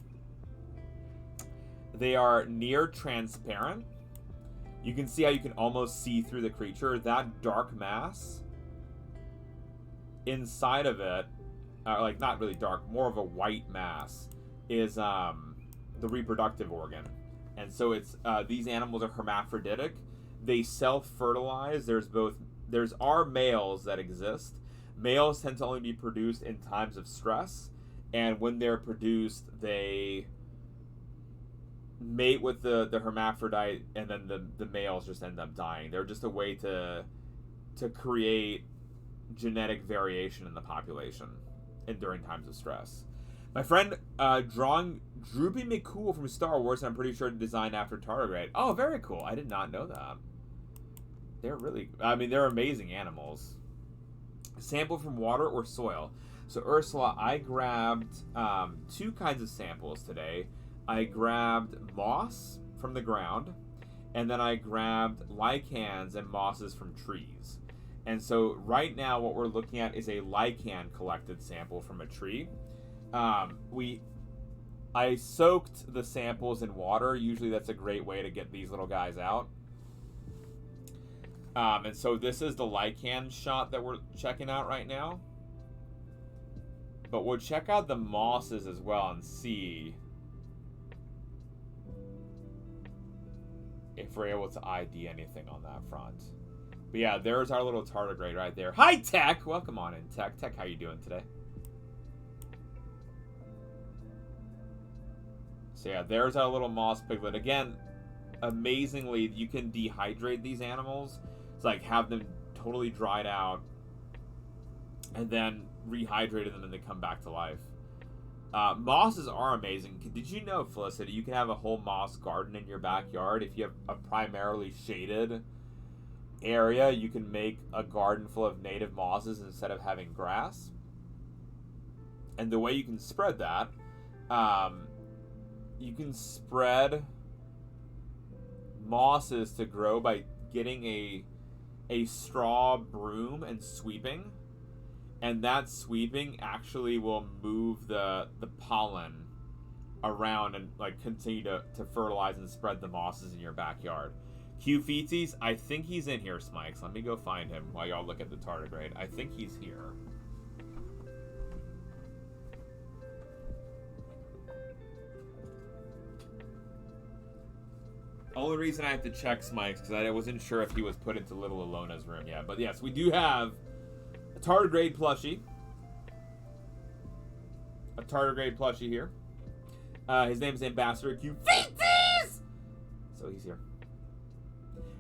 Speaker 1: They are near transparent. You can see how you can almost see through the creature. That dark mass inside of it, like not really dark, more of a white mass, is the reproductive organ. And so it's these animals are hermaphroditic. They self-fertilize. There's males that exist. Males tend to only be produced in times of stress, and when they're produced, they mate with the hermaphrodite, and then the males just end up dying. They're just a way to create genetic variation in the population and during times of stress. My friend drawing Droopy McCool from Star Wars, I'm pretty sure designed after tardigrade. Oh, very cool. I did not know that. They're amazing animals. Sample from water or soil. So Ursula, I grabbed 2 kinds of samples today. I grabbed moss from the ground, and then I grabbed lichens and mosses from trees. And so right now what we're looking at is a lichen collected sample from a tree. I soaked the samples in water. Usually that's a great way to get these little guys out. And so this is the lichen shot that we're checking out right now. But we'll check out the mosses as well and see if we're able to ID anything on that front. But yeah, there's our little tardigrade right there. Hi, Tech! Welcome on in, Tech. Tech, how you doing today? So yeah, there's our little moss piglet. Again, amazingly, you can dehydrate these animals. It's like have them totally dried out and then rehydrated them and they come back to life. Mosses are amazing. Did you know, Felicity, you can have a whole moss garden in your backyard? If you have a primarily shaded area, you can make a garden full of native mosses instead of having grass. And the way you can spread that, you can spread mosses to grow by getting a straw broom and sweeping. And that sweeping actually will move the pollen around and like continue to fertilize and spread the mosses in your backyard. Q Feetsies, I think he's in here, Smikes. Let me go find him while y'all look at the tardigrade. I think he's here. Only reason I have to check Smikes because I wasn't sure if he was put into little Alona's room yet. But yes, we do have a tardigrade plushie. A tardigrade plushie here. His name is Ambassador Q Feetsies! So he's here.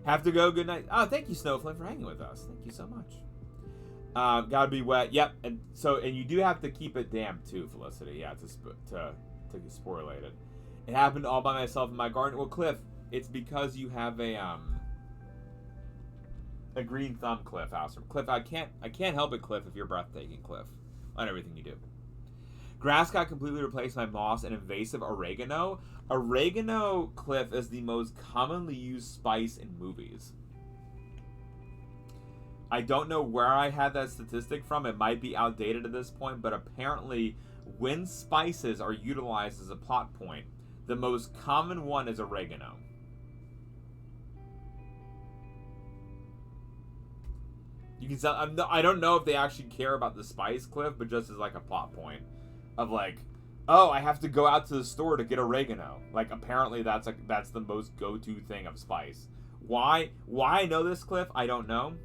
Speaker 1: Have to go. Good night. Oh, thank you, Snowflake, for hanging with us. Thank you so much. Gotta be wet. Yep. And you do have to keep it damp too, Felicity. Yeah, to sporulate it. It happened all by myself in my garden. Well, Cliff, it's because you have a green thumb, Cliff. Awesome. Cliff, I can't help it, Cliff, if you're breathtaking, Cliff, on everything you do. Grass got completely replaced by moss and invasive oregano. Oregano, Cliff, is the most commonly used spice in movies. I don't know where I had that statistic from. It might be outdated at this point, but apparently when spices are utilized as a plot point, the most common one is oregano. You can tell, I don't know if they actually care about the spice, Cliff, but just as like a plot point of like, oh, I have to go out to the store to get oregano. Like, apparently that's the most go-to thing of spice. Why I know this, Cliff, I don't know.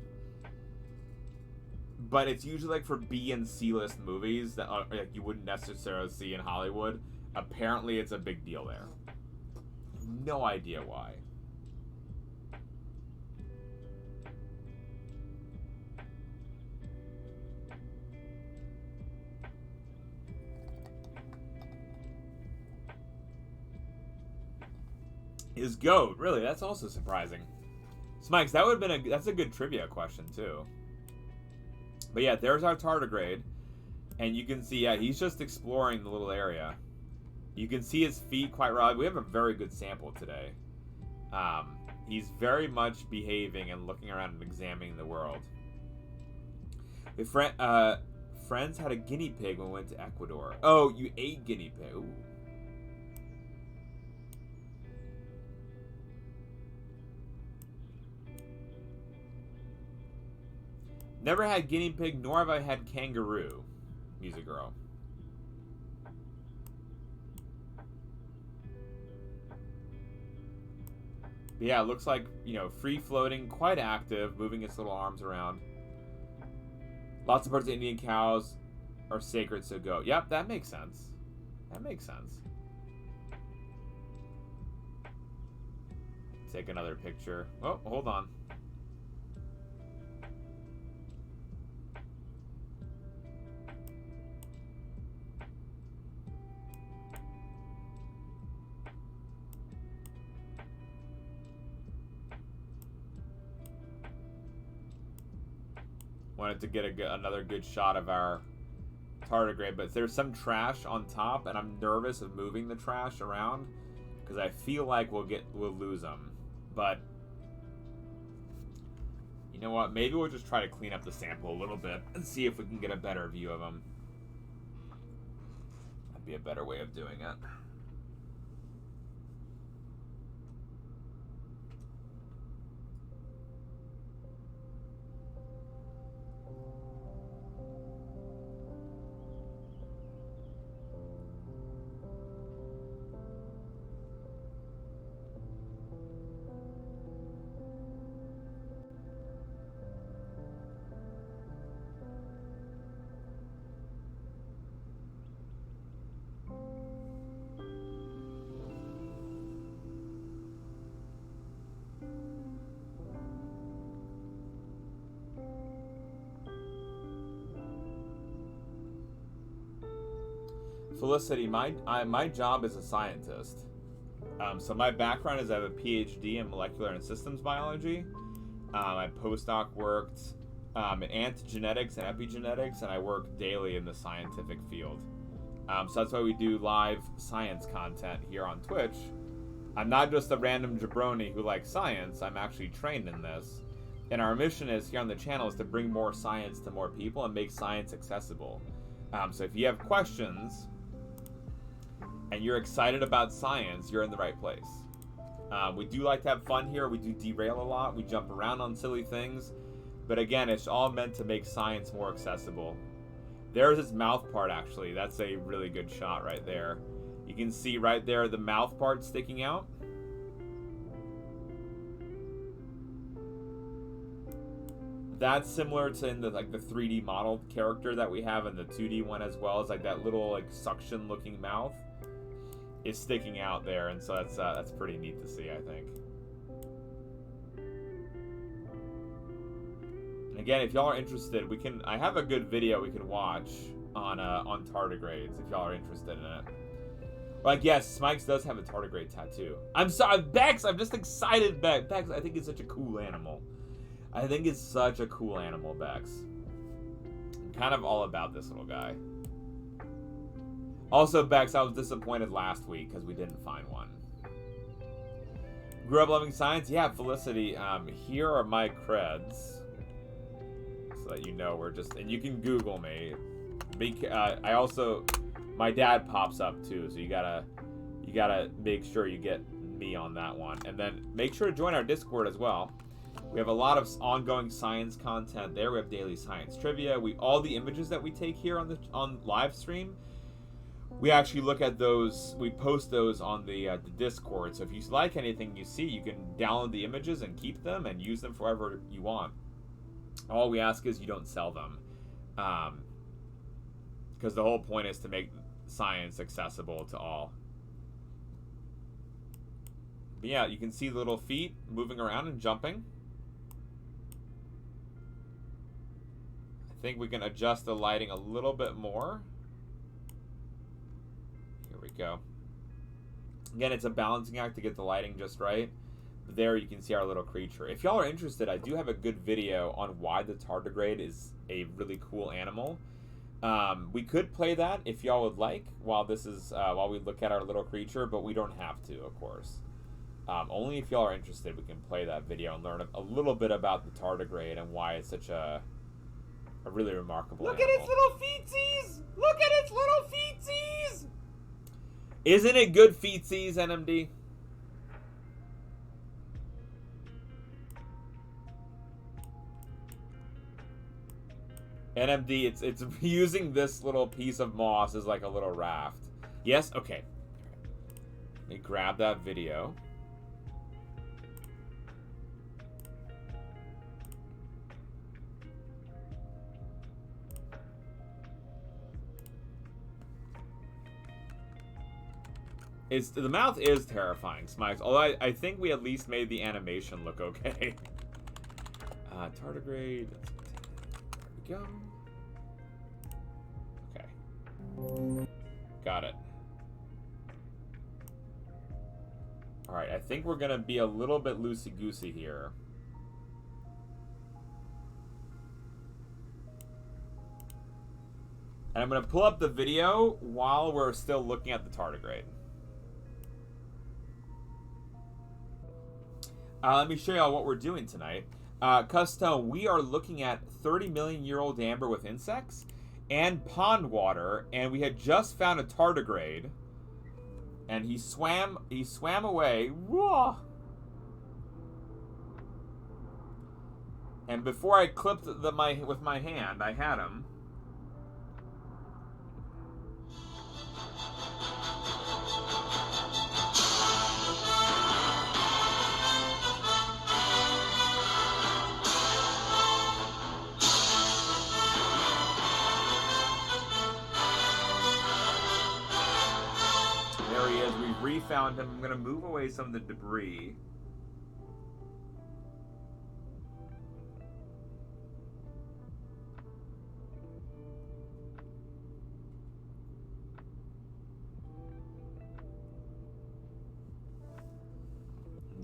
Speaker 1: But it's usually like for B and C list movies that like you wouldn't necessarily see in Hollywood. Apparently it's a big deal there. No idea why. Is goat really? That's also surprising. Smikes, that would have been that's a good trivia question too. But yeah, there's our tardigrade, and you can see he's just exploring the little area. You can see his feet quite rugged. We have a very good sample today. He's very much behaving and looking around and examining the world. Friends had a guinea pig when we went to Ecuador. Oh, you ate guinea pig. Ooh. Never had guinea pig, nor have I had kangaroo. Music Girl. But yeah, it looks like, free floating, quite active, moving its little arms around. Lots of parts of Indian cows are sacred, so go. Yep, that makes sense. That makes sense. Take another picture. Oh, hold on. Wanted to get another good shot of our tardigrade, but there's some trash on top, and I'm nervous of moving the trash around because I feel like we'll lose them. But you know what? Maybe we'll just try to clean up the sample a little bit and see if we can get a better view of them. That'd be a better way of doing it. Felicity, my job is a scientist. So my background is I have a PhD in molecular and systems biology. I postdoc worked in antigenetics and epigenetics, and I work daily in the scientific field. So that's why we do live science content here on Twitch. I'm not just a random jabroni who likes science. I'm actually trained in this. And our mission is here on the channel is to bring more science to more people and make science accessible. So if you have questions and you're excited about science, you're in the right place. We do like to have fun here. We do derail a lot. We jump around on silly things. But again, it's all meant to make science more accessible. There's his mouth part, actually. That's a really good shot right there. You can see right there the mouth part sticking out. That's similar to in the 3D model character that we have in the 2D one as well. It's like that little suction looking mouth is sticking out there, and so that's pretty neat to see, I think. And again, if y'all are interested, I have a good video we can watch on tardigrades if y'all are interested in it. Like, yes, Smikes does have a tardigrade tattoo. I'm sorry, Bex, I'm just excited, Bex. I think it's such a cool animal. I think it's such a cool animal, Bex. I'm kind of all about this little guy. Also, Bex, I was disappointed last week because we didn't find one. Grew up loving science? Yeah, Felicity, here are my creds. So that you know we're just... And you can Google me. I also... My dad pops up too, so you gotta make sure you get me on that one. And then make sure to join our Discord as well. We have a lot of ongoing science content there. We have daily science trivia. All the images that we take here on live stream, we actually look at those. We post those on the Discord. So if you like anything you see, you can download the images and keep them and use them forever you want. All we ask is you don't sell them, because the whole point is to make science accessible to all. But yeah, you can see the little feet moving around and jumping. I think we can adjust the lighting a little bit more. Here we go. Again, it's a balancing act to get the lighting just right. There you can see our little creature. If y'all are interested, I do have a good video on why the tardigrade is a really cool animal. We could play that if y'all would like while we look at our little creature, but we don't have to, of course. Only if y'all are interested, we can play that video and learn a little bit about the tardigrade and why it's such a really remarkable animal.
Speaker 6: Look at its little feetsies! Look at its little feetsies!
Speaker 1: Isn't it good feetsies, NMD? NMD, it's using this little piece of moss as like a little raft. Yes? Okay. Let me grab that video. The mouth is terrifying, Smikes. Although I think we at least made the animation look okay. Tardigrade. There we go. Okay. Got it. Alright, I think we're going to be a little bit loosey-goosey here. And I'm going to pull up the video while we're still looking at the tardigrade. Let me show y'all what we're doing tonight. Custom, we are looking at 30 million year old amber with insects and pond water, and we had just found a tardigrade, and he swam away. Whoa! And before I clipped with my hand, I had him. Found him. I'm going to move away some of the debris.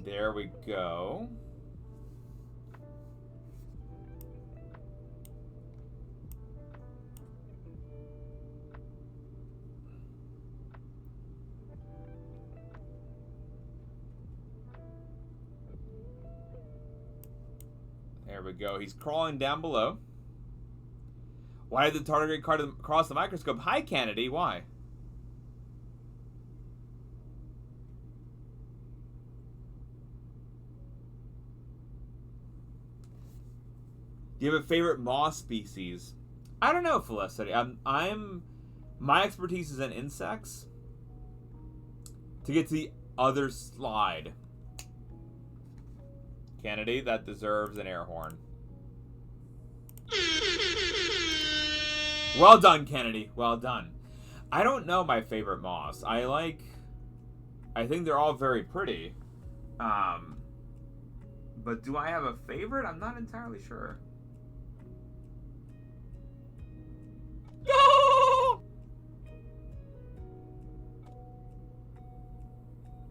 Speaker 1: There we go. There we go. He's crawling down below. Why did the tardigrade cross the microscope? Hi, Kennedy. Why? Do you have a favorite moss species? I don't know, Felicity. My expertise is in insects. To get to the other slide. Kennedy, that deserves an air horn. Well done, Kennedy. Well done. I don't know my favorite moss. I think they're all very pretty. But do I have a favorite? I'm not entirely sure.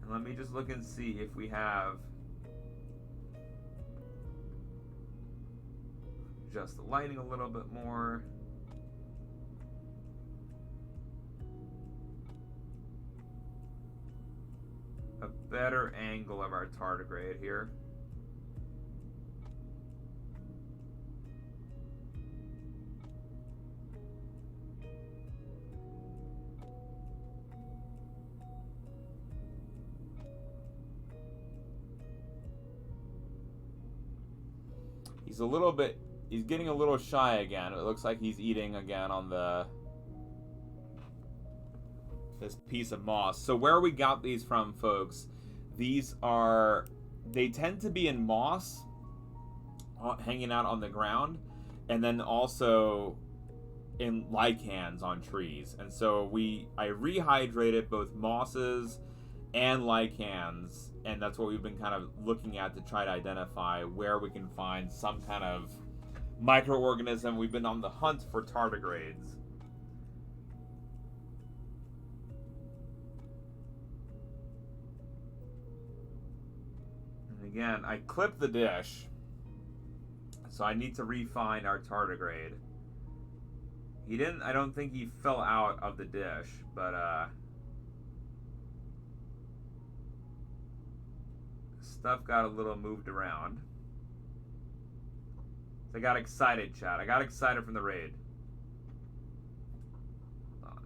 Speaker 1: And let me just look and see if we have just the lighting a little bit more. A better angle of our tardigrade here. He's getting a little shy again. It looks like he's eating again on this piece of moss. So where we got these from, folks, they tend to be in moss, hanging out on the ground, and then also in lichens on trees. And so I rehydrated both mosses and lichens, and that's what we've been kind of looking at to try to identify where we can find some kind of microorganism. We've been on the hunt for tardigrades. And again, I clipped the dish, so I need to re-find our tardigrade. I don't think he fell out of the dish, but stuff got a little moved around. So I got excited, chat. I got excited from the raid. Hold on.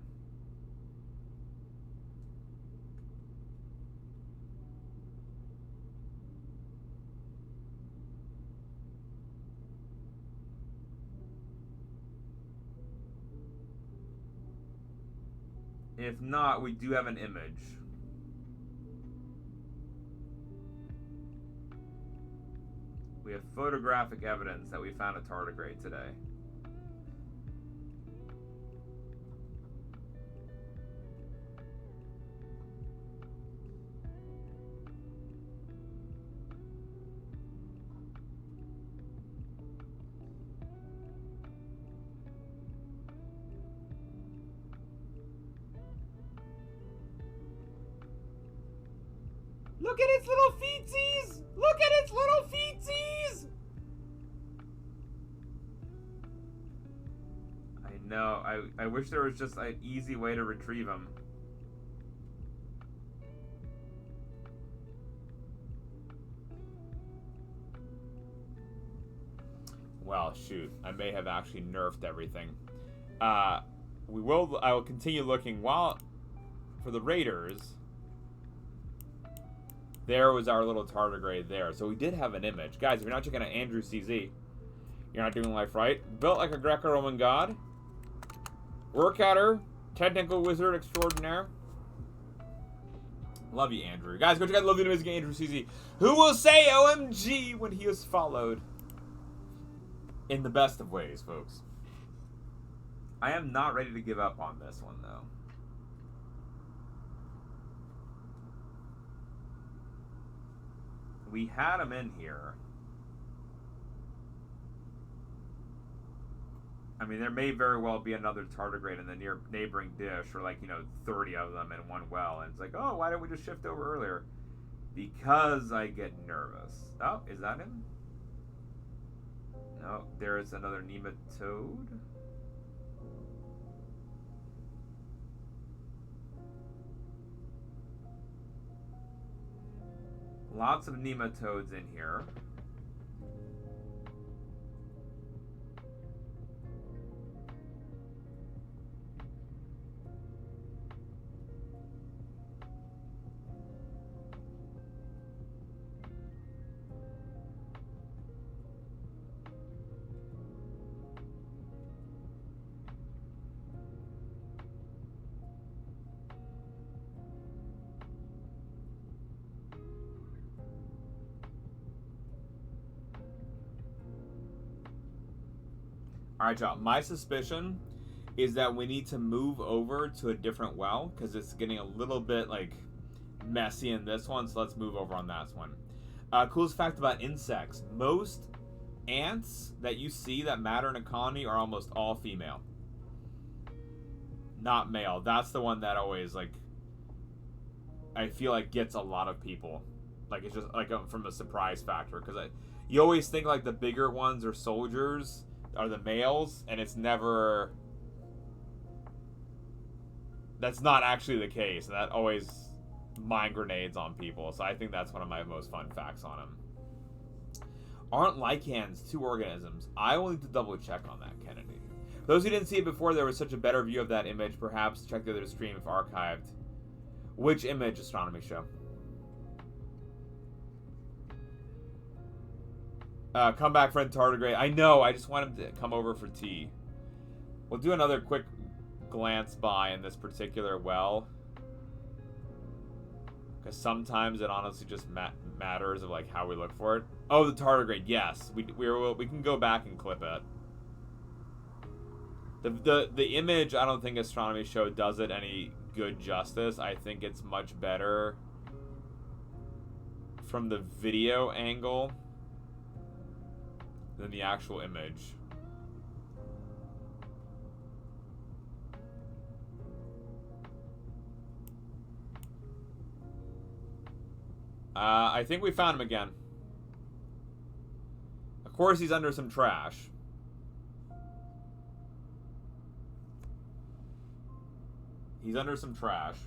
Speaker 1: If not, we do have an image. We have photographic evidence that we found a tardigrade today. Look at its little feetsies! Look at its little feetsies! I know. I wish there was just an easy way to retrieve them. Well, shoot. I may have actually nerfed everything. I will continue looking for the raiders. There was our little tardigrade there. So we did have an image. Guys, if you're not checking out Andrew CZ, you're not doing life right. Built like a Greco-Roman god. Workouter. Technical wizard extraordinaire. Love you, Andrew. Guys, go check out the Love the Amazing Andrew CZ. Who will say OMG when he is followed? In the best of ways, folks. I am not ready to give up on this one, though. We had him in here. I mean, there may very well be another tardigrade in the neighboring dish, or 30 of them in one well. And it's like, oh, why didn't we just shift over earlier? because I get nervous. Oh, is that him? No, there's another nematode. Lots of nematodes in here. Alright, y'all. My suspicion is that we need to move over to a different well because it's getting a little bit like messy in this one, so let's move over on that one. Coolest fact about insects. Most ants that you see that matter in a colony are almost all female. Not male. That's the one that always, like, I feel like gets a lot of people. Like, it's just like from a surprise factor. Because you always think like the bigger ones are soldiers, are the males, and it's never... That's not actually the case. And that always mind grenades on people. So I think that's one of my most fun facts on them. Aren't lichens two organisms? I will need to double check on that, Kennedy. For those who didn't see it before, there was such a better view of that image. Perhaps check the other stream if archived. Which image? Astronomy show. Come back, friend Tardigrade. I know. I just want him to come over for tea. We'll do another quick glance by in this particular well. Because sometimes it honestly just matters of like how we look for it. Oh, the tardigrade. Yes, we can go back and clip it. The image, I don't think Astronomy Show does it any good justice. I think it's much better from the video angle than the actual image. I think we found him again. Of course, he's under some trash. He's under some trash.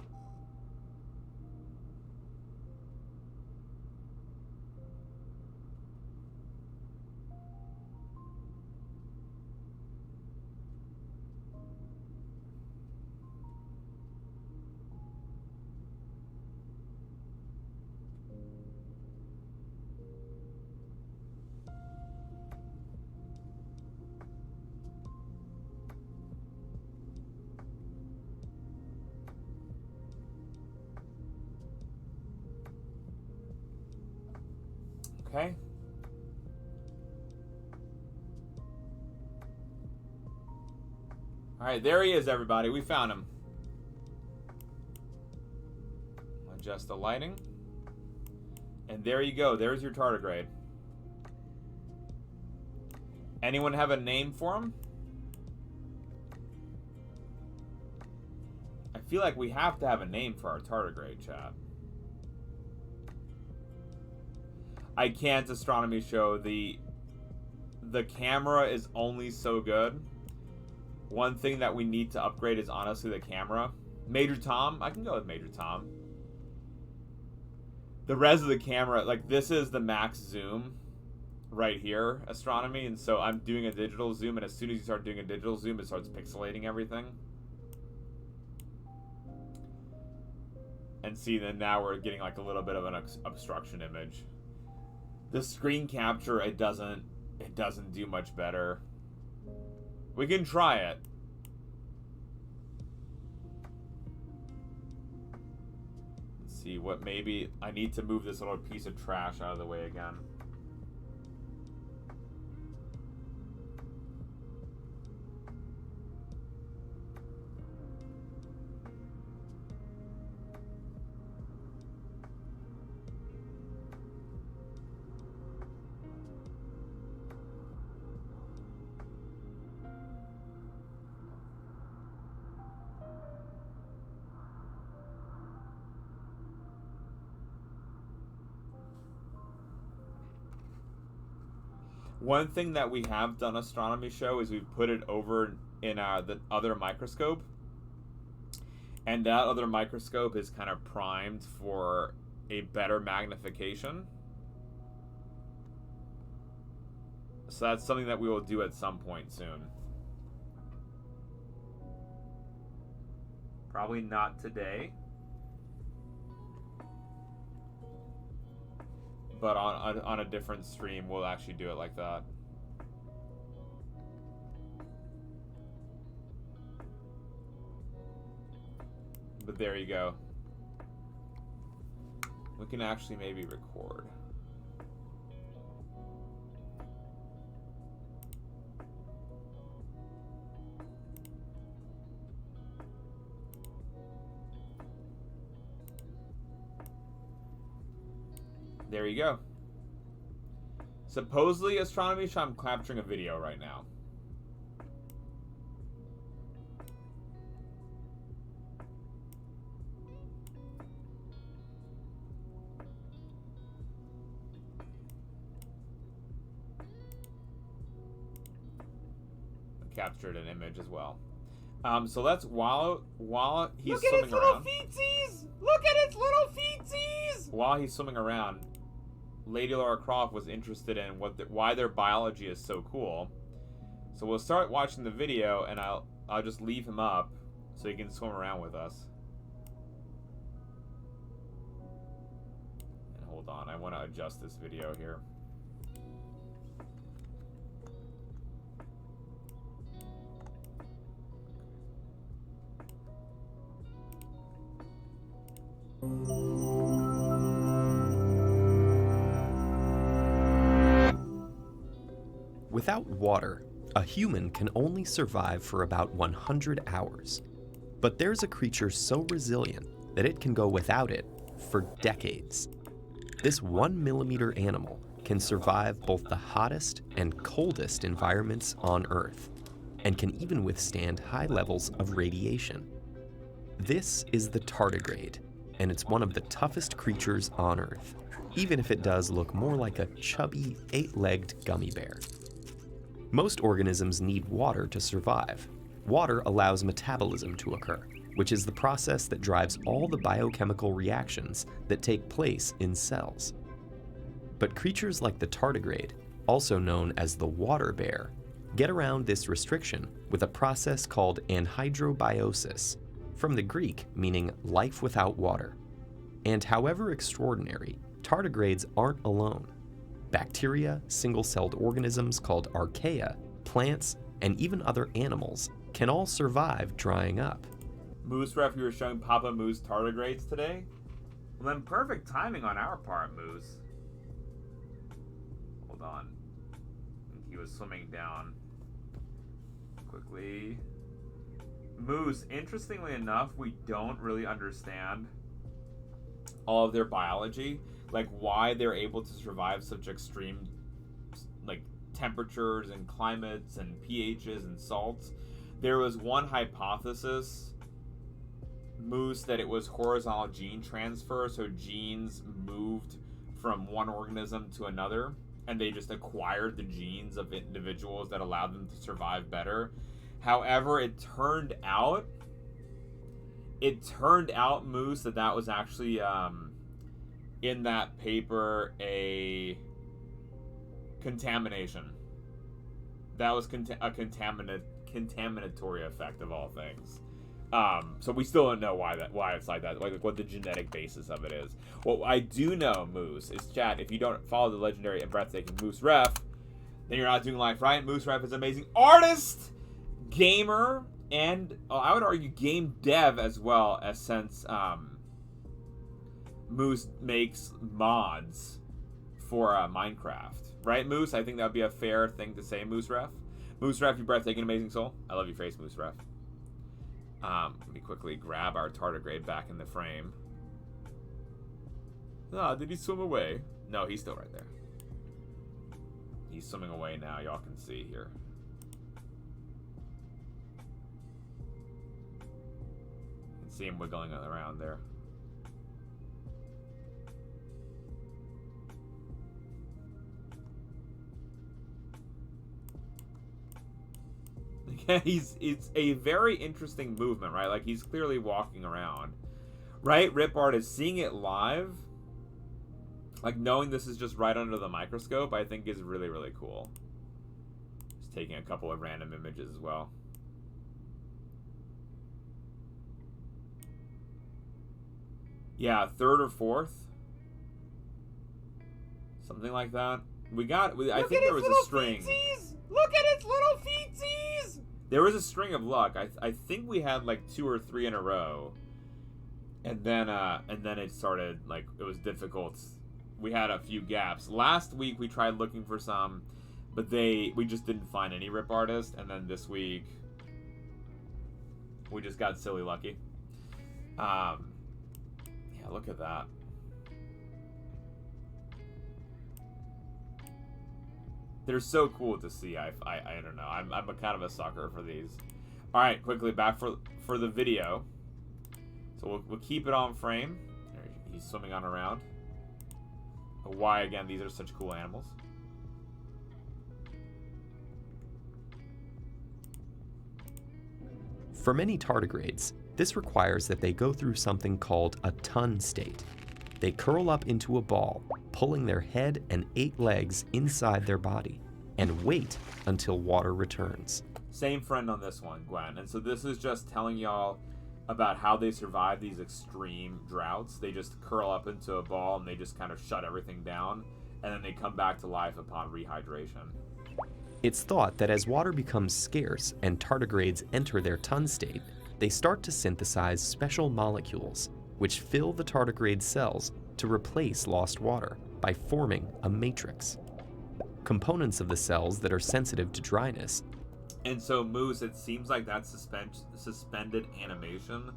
Speaker 1: Okay. Alright, there he is, everybody. We found him. Adjust the lighting. And there you go. There's your tardigrade. Anyone have a name for him? I feel like we have to have a name for our tardigrade, chat. I can't Astronomy Show. The camera is only so good. One thing that we need to upgrade is honestly the camera. Major Tom? I can go with Major Tom. The res of the camera, like this is the max zoom right here, Astronomy, and so I'm doing a digital zoom, and as soon as you start doing a digital zoom, it starts pixelating everything. And see, then now we're getting like a little bit of an obstruction image. The screen capture, it doesn't do much better. We can try it. Let's see what maybe I need to move this little piece of trash out of the way again. One thing that we have done astronomy show is we've put it over in the other microscope, and that other microscope is kind of primed for a better magnification. So that's something that we will do at some point soon. Probably not today, but on a different stream we'll actually do it like that. But there you go. We can actually maybe record. There you go. Supposedly astronomy, so I'm capturing a video right now. Captured an image as well. So that's while he's swimming around. Look at its little feetsies! Look at its little feetsies! While he's swimming around, Lady Laura Croft was interested in why their biology is so cool. So we'll start watching the video, and I'll just leave him up so he can swim around with us. And hold on, I want to adjust this video here.
Speaker 7: Without water, a human can only survive for about 100 hours. But there's a creature so resilient that it can go without it for decades. This 1 millimeter animal can survive both the hottest and coldest environments on Earth, and can even withstand high levels of radiation. This is the tardigrade, and it's one of the toughest creatures on Earth, even if it does look more like a chubby, 8-legged gummy bear. Most organisms need water to survive. Water allows metabolism to occur, which is the process that drives all the biochemical reactions that take place in cells. But creatures like the tardigrade, also known as the water bear, get around this restriction with a process called anhydrobiosis, from the Greek meaning life without water. And however extraordinary, tardigrades aren't alone. Bacteria, single-celled organisms called archaea, plants, and even other animals can all survive drying up.
Speaker 1: Moose Ref, you were showing Papa Moose tardigrades today? Well then, perfect timing on our part, Moose. Hold on. I think he was swimming down. Quickly. Moose, interestingly enough, we don't really understand all of their biology. Like why they're able to survive such extreme like temperatures and climates and pHs and salts. There was one hypothesis, Moose, that it was horizontal gene transfer, so genes moved from one organism to another and they just acquired the genes of individuals that allowed them to survive better. However, it turned out, Moose, that was actually in that paper a contamination. That was a contaminatory effect of all things. So we still don't know why it's like that, like what the genetic basis of it is. What I do know, Moose, is chat, if you don't follow the legendary and breathtaking Moose Ref, then you're not doing life right. Moose Ref is an amazing artist, gamer, and I would argue game dev as well, as since Moose makes mods for Minecraft. Right, Moose? I think that would be a fair thing to say, Moose Ref. Moose Ref, you breathtaking, amazing soul. I love your face, Moose Ref. Let me quickly grab our tardigrade back in the frame. Ah, did he swim away? No, he's still right there. He's swimming away now, y'all can see here. You can see him wiggling around there. it's a very interesting movement, right? Like, he's clearly walking around, right? Rip Art is seeing it live, like, knowing this is just right under the microscope, I think is really, really cool. Just taking a couple of random images as well. Yeah, third or fourth, something like that. I think there was a string.
Speaker 6: Feetsies! Look at its little feetsies!
Speaker 1: There was a string of luck. I think we had like 2 or 3 in a row, and then it started, like, it was difficult. We had a few gaps. Last week we tried looking for some, but we just didn't find any Rip Artist, and then this week we just got silly lucky. Yeah, look at that. They're so cool to see. I don't know. I'm a kind of a sucker for these. All right, quickly back for the video. So we'll keep it on frame. He's swimming on around. Why again? These are such cool animals.
Speaker 7: For many tardigrades, this requires that they go through something called a ton state. They curl up into a ball, pulling their head and 8 legs inside their body, and wait until water returns.
Speaker 1: Same friend on this one, Gwen. And so this is just telling y'all about how they survive these extreme droughts. They just curl up into a ball and they just kind of shut everything down, and then they come back to life upon rehydration.
Speaker 7: It's thought that as water becomes scarce and tardigrades enter their ton state, they start to synthesize special molecules which fill the tardigrade cells to replace lost water by forming a matrix. Components of the cells that are sensitive to dryness.
Speaker 1: And so, Moose, it seems like that suspended animation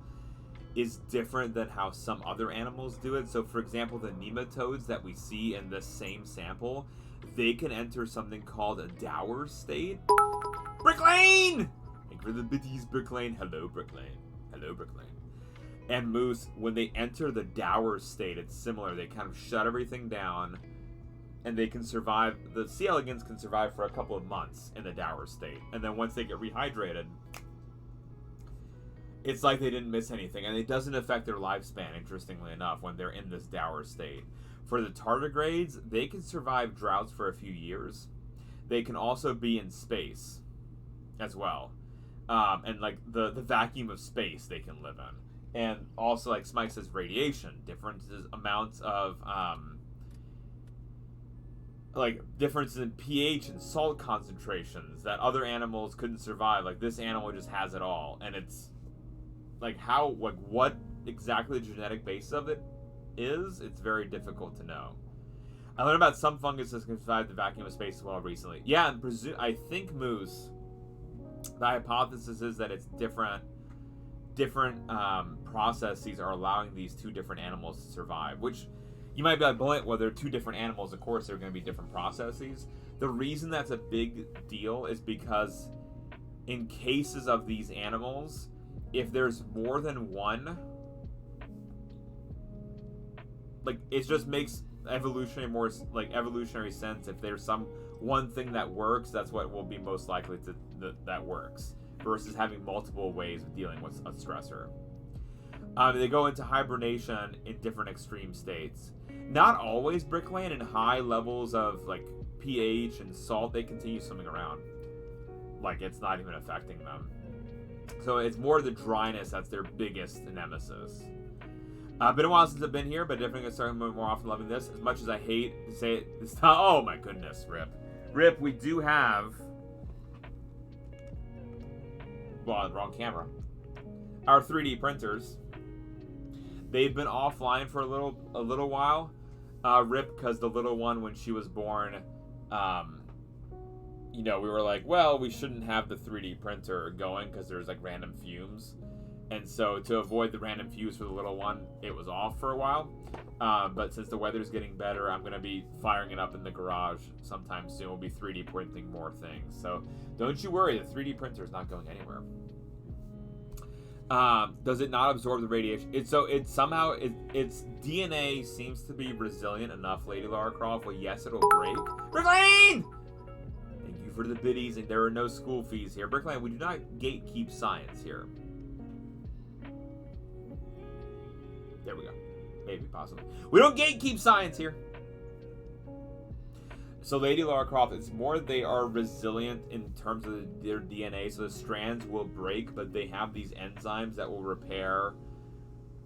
Speaker 1: is different than how some other animals do it. So, for example, the nematodes that we see in this same sample, they can enter something called a dour state. Brick Lane! Thank you for the biddies, Brick Lane. Hello, Brick Lane. Hello, Brick Lane. And Moose, when they enter the dour state, it's similar. They kind of shut everything down, and they can survive. The C. elegans can survive for a couple of months in the dour state. And then once they get rehydrated, it's like they didn't miss anything. And it doesn't affect their lifespan, interestingly enough, when they're in this dour state. For the tardigrades, they can survive droughts for a few years. They can also be in space as well. And like the vacuum of space they can live in. And also, like Smike says, radiation, differences, amounts of, like, differences in pH and salt concentrations that other animals couldn't survive. Like, this animal just has it all. And it's, like, what exactly the genetic base of it is, it's very difficult to know. I learned about some funguses can survive the vacuum of space as well recently. Yeah, and I think, Moose, the hypothesis is that it's different processes are allowing these 2 different animals to survive, which you might be like, well, they're 2 different animals, of course they're going to be different processes. The reason that's a big deal is because in cases of these animals, if there's more than one, like, it just makes evolutionary sense. If there's some one thing that works, that's what will be most likely that works, versus having multiple ways of dealing with a stressor. They go into hibernation in different extreme states. Not always, Brick Lane. In high levels of, like, pH and salt, they continue swimming around. Like, it's not even affecting them. So it's more the dryness that's their biggest nemesis. Been a while since I've been here, but definitely gonna start more often loving this. As much as I hate to say it this time. Oh my goodness, Rip, we do have... Well, wrong camera. Our 3D printers. They've been offline for a little while. Rip, because the little one, when she was born, we were like, well, we shouldn't have the 3D printer going because there's like random fumes. And so to avoid the random fumes for the little one, it was off for a while. But since the weather's getting better, I'm going to be firing it up in the garage sometime soon. We'll be 3D printing more things. So don't you worry, the 3D printer is not going anywhere. Does it not absorb the radiation? Its DNA seems to be resilient enough, Lady Lara Croft. Well, yes, it'll break. Bricklane! Thank you for the biddies, and there are no school fees here. Brickland, we do not gatekeep science here. There we go. Maybe, possibly. We don't gatekeep science here. So Lady Lara Croft, it's more they are resilient in terms of their DNA, so the strands will break, but they have these enzymes that will repair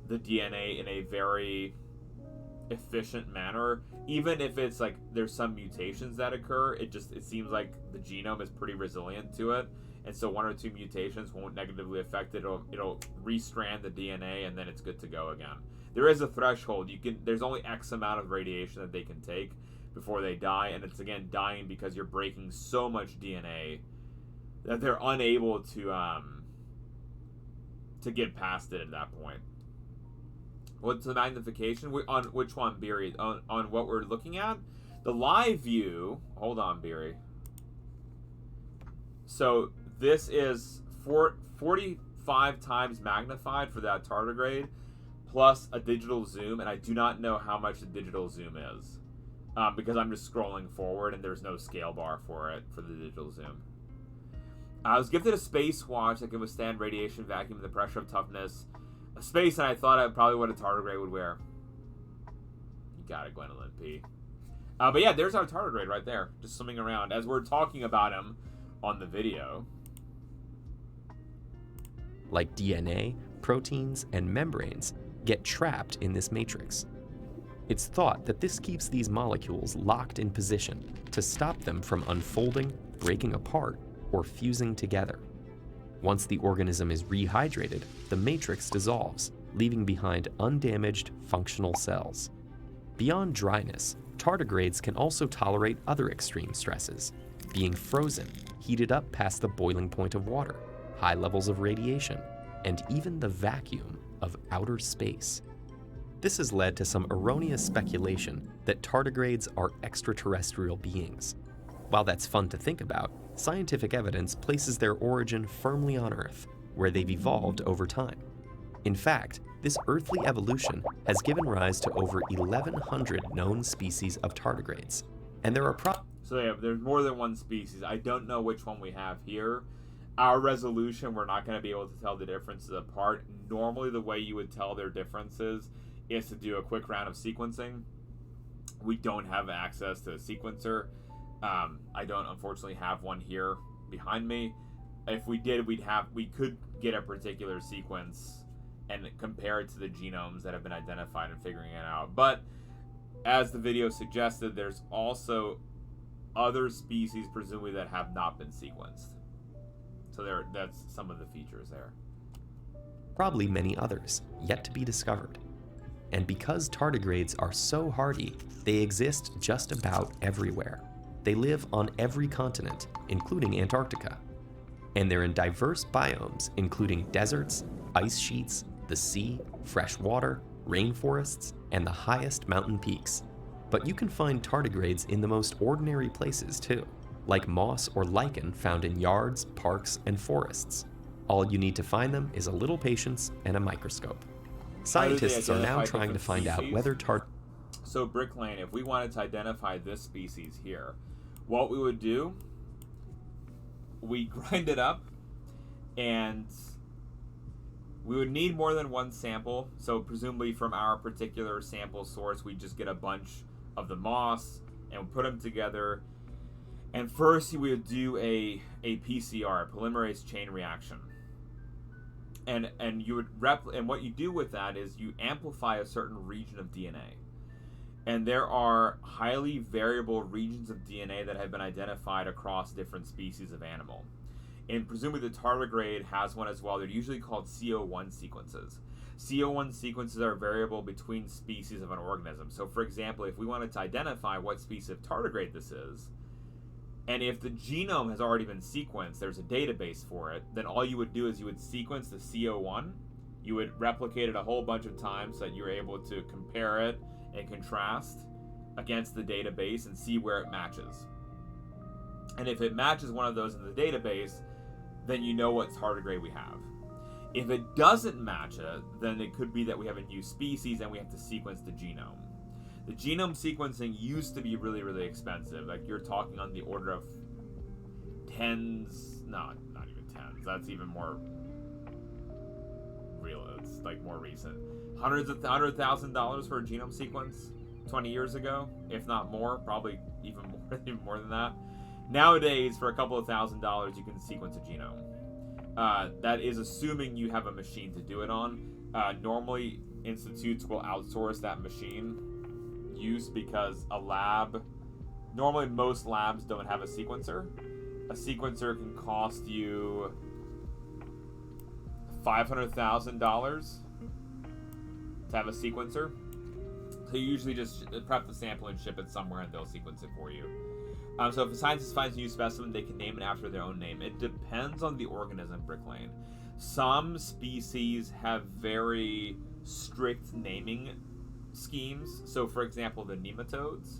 Speaker 1: the DNA in a very efficient manner. Even if it's like there's some mutations that occur, it seems like the genome is pretty resilient to it, and so 1 or 2 mutations won't negatively affect it. It'll restrand the DNA, and then it's good to go again. There is a threshold. There's only X amount of radiation that they can take before they die, and it's again dying because you're breaking so much DNA that they're unable to get past it at that point. What's the magnification? On which one, Beery? On what we're looking at? The live view... Hold on, Beery. So this is 45 times magnified for that tardigrade, plus a digital zoom, and I do not know how much the digital zoom is. Because I'm just scrolling forward and there's no scale bar for it, for the digital zoom. I was gifted a space watch that can withstand radiation, vacuum, and the pressure of toughness. A space, and I thought I probably what a tardigrade would wear. You got it, Gwendolyn P. But yeah, there's our tardigrade right there, just swimming around as we're talking about him on the video.
Speaker 7: Like DNA, proteins, and membranes get trapped in this matrix. It's thought that this keeps these molecules locked in position to stop them from unfolding, breaking apart, or fusing together. Once the organism is rehydrated, the matrix dissolves, leaving behind undamaged, functional cells. Beyond dryness, tardigrades can also tolerate other extreme stresses, being frozen, heated up past the boiling point of water, high levels of radiation, and even the vacuum of outer space. This has led to some erroneous speculation that tardigrades are extraterrestrial beings. While that's fun to think about, scientific evidence places their origin firmly on Earth, where they've evolved over time. In fact, this earthly evolution has given rise to over 1,100 known species of tardigrades, and there are
Speaker 1: So yeah, there's more than one species. I don't know which one we have here. Our resolution, we're not going to be able to tell the differences apart. Normally, the way you would tell their differences is to do a quick round of sequencing. We don't have access to a sequencer. I don't unfortunately have one here behind me. If we did, we could get a particular sequence and compare it to the genomes that have been identified and figuring it out. But as the video suggested, there's also other species presumably that have not been sequenced. So that's some of the features there.
Speaker 7: Probably many others yet to be discovered. And because tardigrades are so hardy, they exist just about everywhere. They live on every continent, including Antarctica. And they're in diverse biomes, including deserts, ice sheets, the sea, fresh water, rainforests, and the highest mountain peaks. But you can find tardigrades in the most ordinary places too, like moss or lichen found in yards, parks, and forests. All you need to find them is a little patience and a microscope. Scientists are now trying to find out whether
Speaker 1: So Brick Lane, if we wanted to identify this species here, what we would do, we grind it up, and we would need more than one sample. So presumably from our particular sample source, we just get a bunch of the moss and we'll put them together. And first we would do a PCR, polymerase chain reaction. And you would and what you do with that is you amplify a certain region of DNA. And there are highly variable regions of DNA that have been identified across different species of animal. And presumably the tardigrade has one as well. They're usually called CO1 sequences. CO1 sequences are variable between species of an organism. So for example, if we wanted to identify what species of tardigrade this is, and if the genome has already been sequenced, there's a database for it, then all you would do is you would sequence the CO1, you would replicate it a whole bunch of times so that you're able to compare it and contrast against the database and see where it matches. And if it matches one of those in the database, then you know what tardigrade we have. If it doesn't match it, then it could be that we have a new species and we have to sequence the genome. The genome sequencing used to be really, really expensive. Like you're talking on the order of tens, no, not even tens. That's even more real. It's like more recent. $100,000 for a genome sequence 20 years ago, if not more, probably even more than that. Nowadays, for a couple of $1,000s, you can sequence a genome. That is assuming you have a machine to do it on. Normally, institutes will outsource that machine use because a lab, normally most labs don't have a sequencer. A sequencer can cost you $500,000 to have a sequencer. So you usually just prep the sample and ship it somewhere and they'll sequence it for you. So if a scientist finds a new specimen, they can name it after their own name. It depends on the organism, Brick Lane. Some species have very strict naming schemes. So for example, the nematodes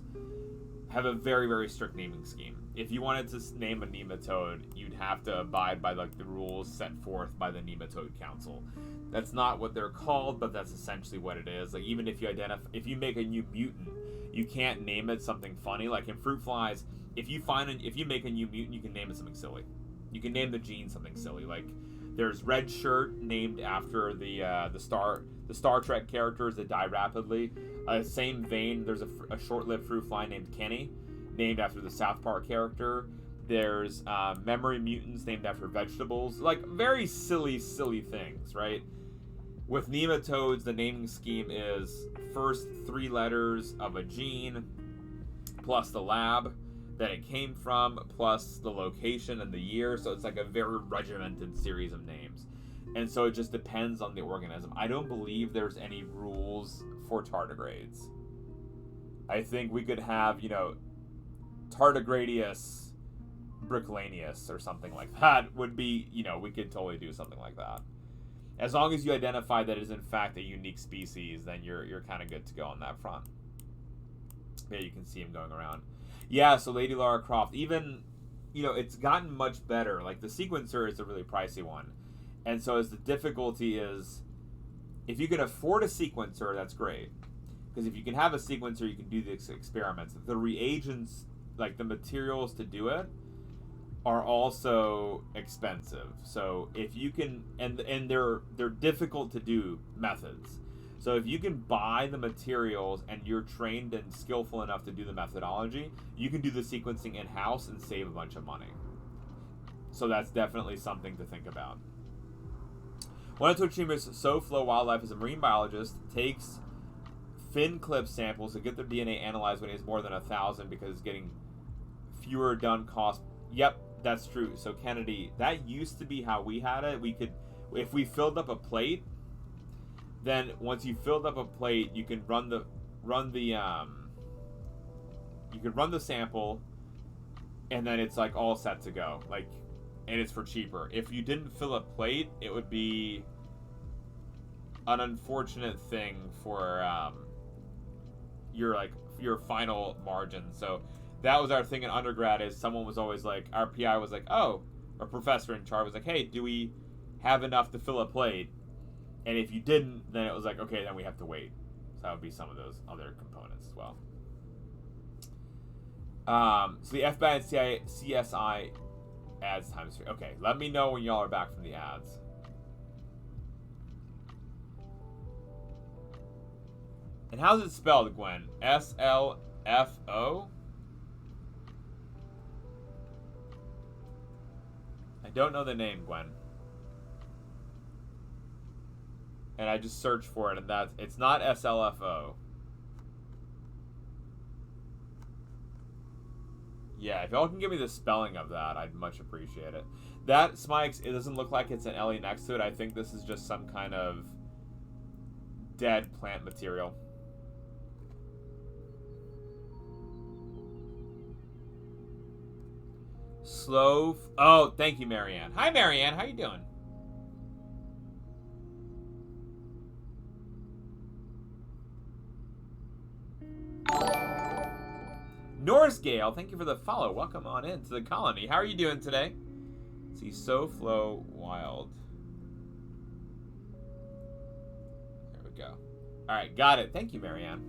Speaker 1: have a very, very strict naming scheme. If you wanted to name a nematode, you'd have to abide by like the rules set forth by the Nematode Council. That's not what they're called, but that's essentially what it is. Like even if you make a new mutant, you can't name it something funny. Like in fruit flies, if you make a new mutant, you can name it something silly. You can name the gene something silly. Like there's Red Shirt, named after the Star Trek characters that die rapidly. Same vein, there's a short-lived fruit fly named Kenny, named after the South Park character. There's memory mutants named after vegetables. Like very silly things, right? With nematodes, the naming scheme is first 3 letters of a gene plus the lab that it came from plus the location and the year. So it's like a very regimented series of names. And so it just depends on the organism. I don't believe there's any rules for tardigrades. I think we could have, Tardigradius bricklanius or something like that would be, we could totally do something like that. As long as you identify that it is in fact a unique species, then you're kind of good to go on that front. Yeah, you can see him going around. Yeah, so Lady Lara Croft, even, it's gotten much better. Like the sequencer is a really pricey one. And so as the difficulty is, if you can afford a sequencer, that's great. Because if you can have a sequencer, you can do these experiments. The reagents, like the materials to do it, are also expensive. So if you can, and they're difficult to do methods. So if you can buy the materials and you're trained and skillful enough to do the methodology, you can do the sequencing in-house and save a bunch of money. So that's definitely something to think about. One of Twitch streamers, SoFlo Wildlife, is a marine biologist, takes fin clip samples to get their DNA analyzed when it is more than 1,000 because getting fewer done cost. Yep, that's true. So Kennedy, that used to be how we had it. We could, if we filled up a plate, then once you filled up a plate, you can run the sample, and then it's like all set to go. Like, and it's for cheaper. If you didn't fill a plate, it would be an unfortunate thing for your final margin. So that was our thing in undergrad. Is someone was always like, our PI was like, oh, our professor in charge was like, hey, do we have enough to fill a plate? And if you didn't, then it was like, okay, then we have to wait. So that would be some of those other components as well. So the FBI and CSI ads times 3. Okay, let me know when y'all are back from the ads. And how's it spelled, Gwen? SLFO? I don't know the name, Gwen. And I just searched for it, and it's not SLFO. Yeah, if y'all can give me the spelling of that, I'd much appreciate it. That, Smikes, it doesn't look like it's an LE next to it. I think this is just some kind of dead plant material. Oh, thank you, Marianne. Hi, Marianne. How you doing? Norris Gale, thank you for the follow. Welcome on into the colony. How are you doing today? See, SoFlo Wild. There we go. All right, got it. Thank you, Marianne.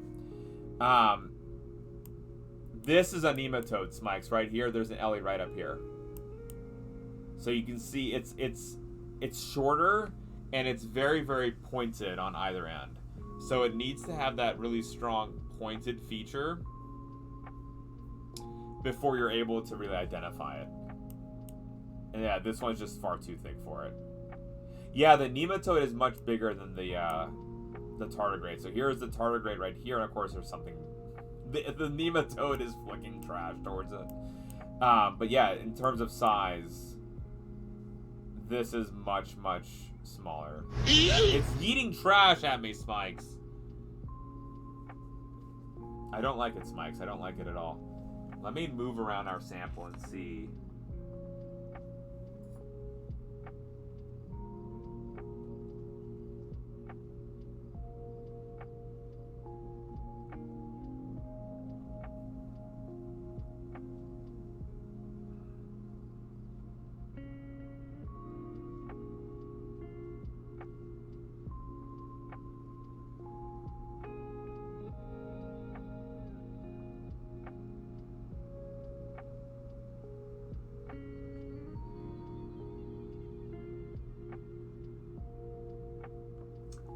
Speaker 1: This is a nematode, Smikes, right here. There's an Ellie right up here. So you can see it's shorter and it's very, very pointed on either end. So it needs to have that really strong pointed feature before you're able to really identify it. And yeah, this one's just far too thick for it. Yeah, the nematode is much bigger than the tardigrade. So here's the tardigrade right here, and of course there's something. The nematode is flicking trash towards it. But yeah, in terms of size, this is much, much smaller. It's yeeting trash at me, Spikes. I don't like it, Spikes. I don't like it at all. Let me move around our sample and see.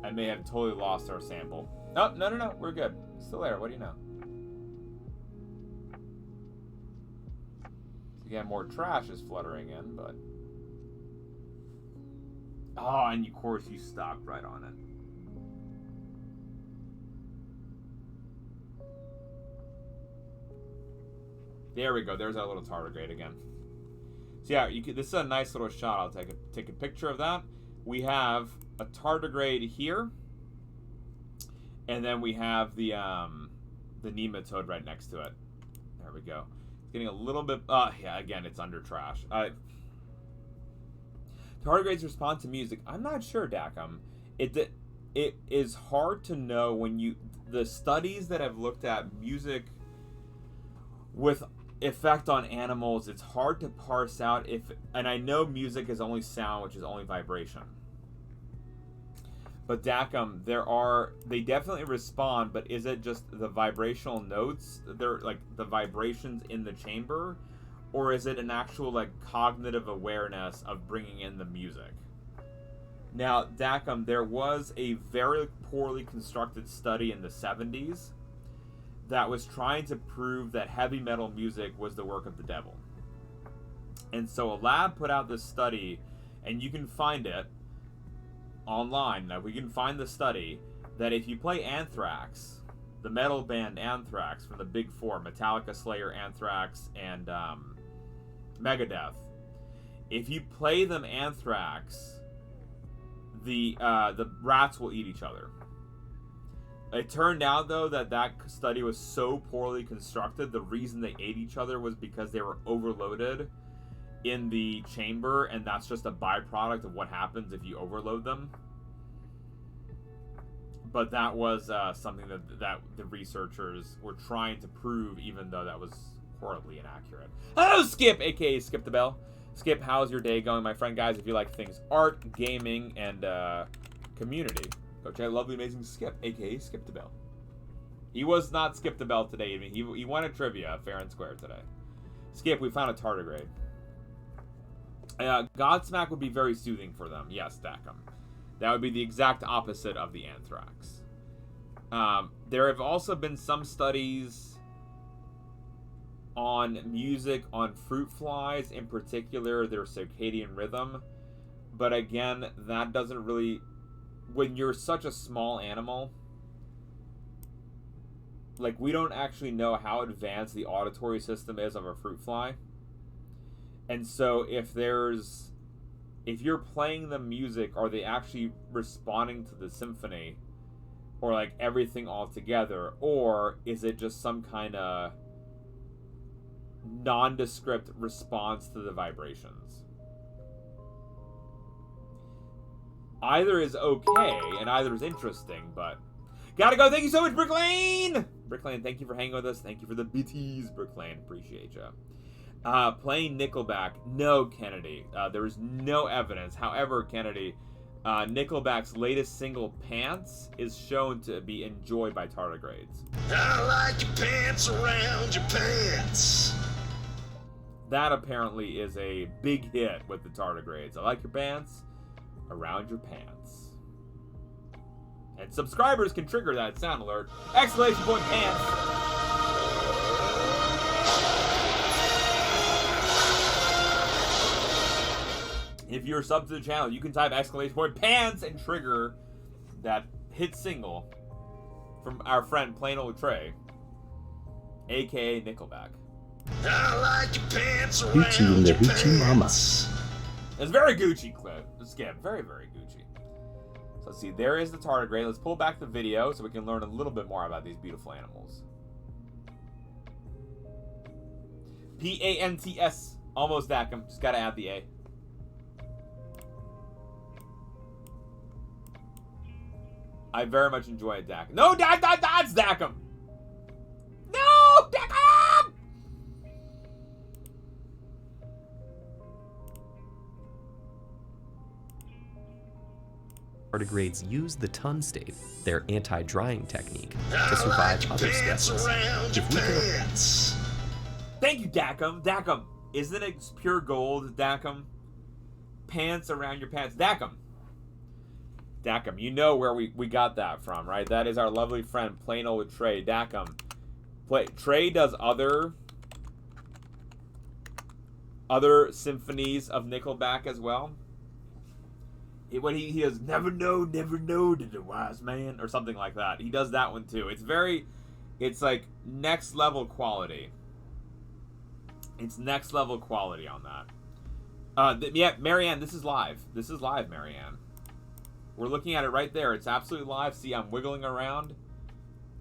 Speaker 1: I may have totally lost our sample. Oh, no. We're good. Still there. What do you know? Again, more trash is fluttering in, but... Oh, and of course you stopped right on it. There we go. There's our little tardigrade again. So yeah, this is a nice little shot. I'll take a picture of that. We have a tardigrade here, and then we have the nematode right next to it. There we go. It's getting a little bit. Yeah. Again, it's under trash. Tardigrades respond to music. I'm not sure, Dacum. It is hard to know when the studies that have looked at music with effect on animals. It's hard to parse out and I know music is only sound, which is only vibration. But Dacum, they definitely respond, but is it just the vibrational notes? They're like the vibrations in the chamber, or is it an actual like cognitive awareness of bringing in the music? Now, Dacum, there was a very poorly constructed study in the 70s that was trying to prove that heavy metal music was the work of the devil. And so a lab put out this study, and you can find it online. Now, we can find the study that if you play Anthrax, the metal band Anthrax from the Big Four, Metallica, Slayer, Anthrax, and Megadeth, if you play them Anthrax, the rats will eat each other. It turned out, though, that study was so poorly constructed, the reason they ate each other was because they were overloaded in the chamber, and that's just a byproduct of what happens if you overload them. But that was something that the researchers were trying to prove, even though that was horribly inaccurate. Hello, Skip, a.k.a. Skip the Bell. Skip, how's your day going, my friend? Guys, if you like things art, gaming, and community, go check out lovely, amazing Skip, a.k.a. Skip the Bell. He was not Skip the Bell today. I mean, he won a trivia fair and square today. Skip, we found a tardigrade. Godsmack would be very soothing for them. Yes, Dacum. That would be the exact opposite of the anthrax. There have also been some studies on music on fruit flies, in particular their circadian rhythm. But again, that doesn't really... When you're such a small animal, like, we don't actually know how advanced the auditory system is of a fruit fly. And so if you're playing the music, are they actually responding to the symphony, or like everything all together, or is it just some kind of nondescript response to the vibrations? Either is okay and either is interesting, but gotta go. Thank you so much, Bricklane. Bricklane, thank you for hanging with us. Thank you for the BTs, Bricklane. Appreciate you. Playing Nickelback. No, Kennedy. There is no evidence. However, Kennedy, Nickelback's latest single, Pants, is shown to be enjoyed by tardigrades.
Speaker 2: I like your pants around your pants.
Speaker 1: That apparently is a big hit with the tardigrades. I like your pants, around your pants. And subscribers can trigger that sound alert. Exclamation point pants. If you're sub to the channel, you can type exclamation point pants and trigger that hit single from our friend Plain Old Trey, a.k.a. Nickelback.
Speaker 2: I like your pants around
Speaker 5: Gucci in the
Speaker 2: your
Speaker 5: Gucci mama.
Speaker 2: pants.
Speaker 1: It's very Gucci clip. Yeah, very, very Gucci. So let's see, there is the tardigrade. Let's pull back the video so we can learn a little bit more about these beautiful animals. P-A-N-T-S. Almost Dacum. Just gotta add the A. I very much enjoy a Dacum. No, that's Dacum! No, Dacum!
Speaker 7: Tardigrades use the tun state, their anti-drying technique, to
Speaker 2: I
Speaker 7: survive
Speaker 2: like your
Speaker 7: other
Speaker 2: pants
Speaker 7: stresses.
Speaker 2: around your
Speaker 7: If we can
Speaker 2: pants.
Speaker 1: Thank you, Dacum. Dacum. Isn't it pure gold, Dacum? Pants around your pants. Dacum. Dacum. You know where we got that from, right? That is our lovely friend, Plain Old Trey. Dacum. Trey does other symphonies of Nickelback as well. When he does never know to the wise man, or something like that. He does that one too. It's like next level quality. It's next level quality on that. Yeah, Marianne, this is live. This is live, Marianne. We're looking at it right there. It's absolutely live. See, I'm wiggling around.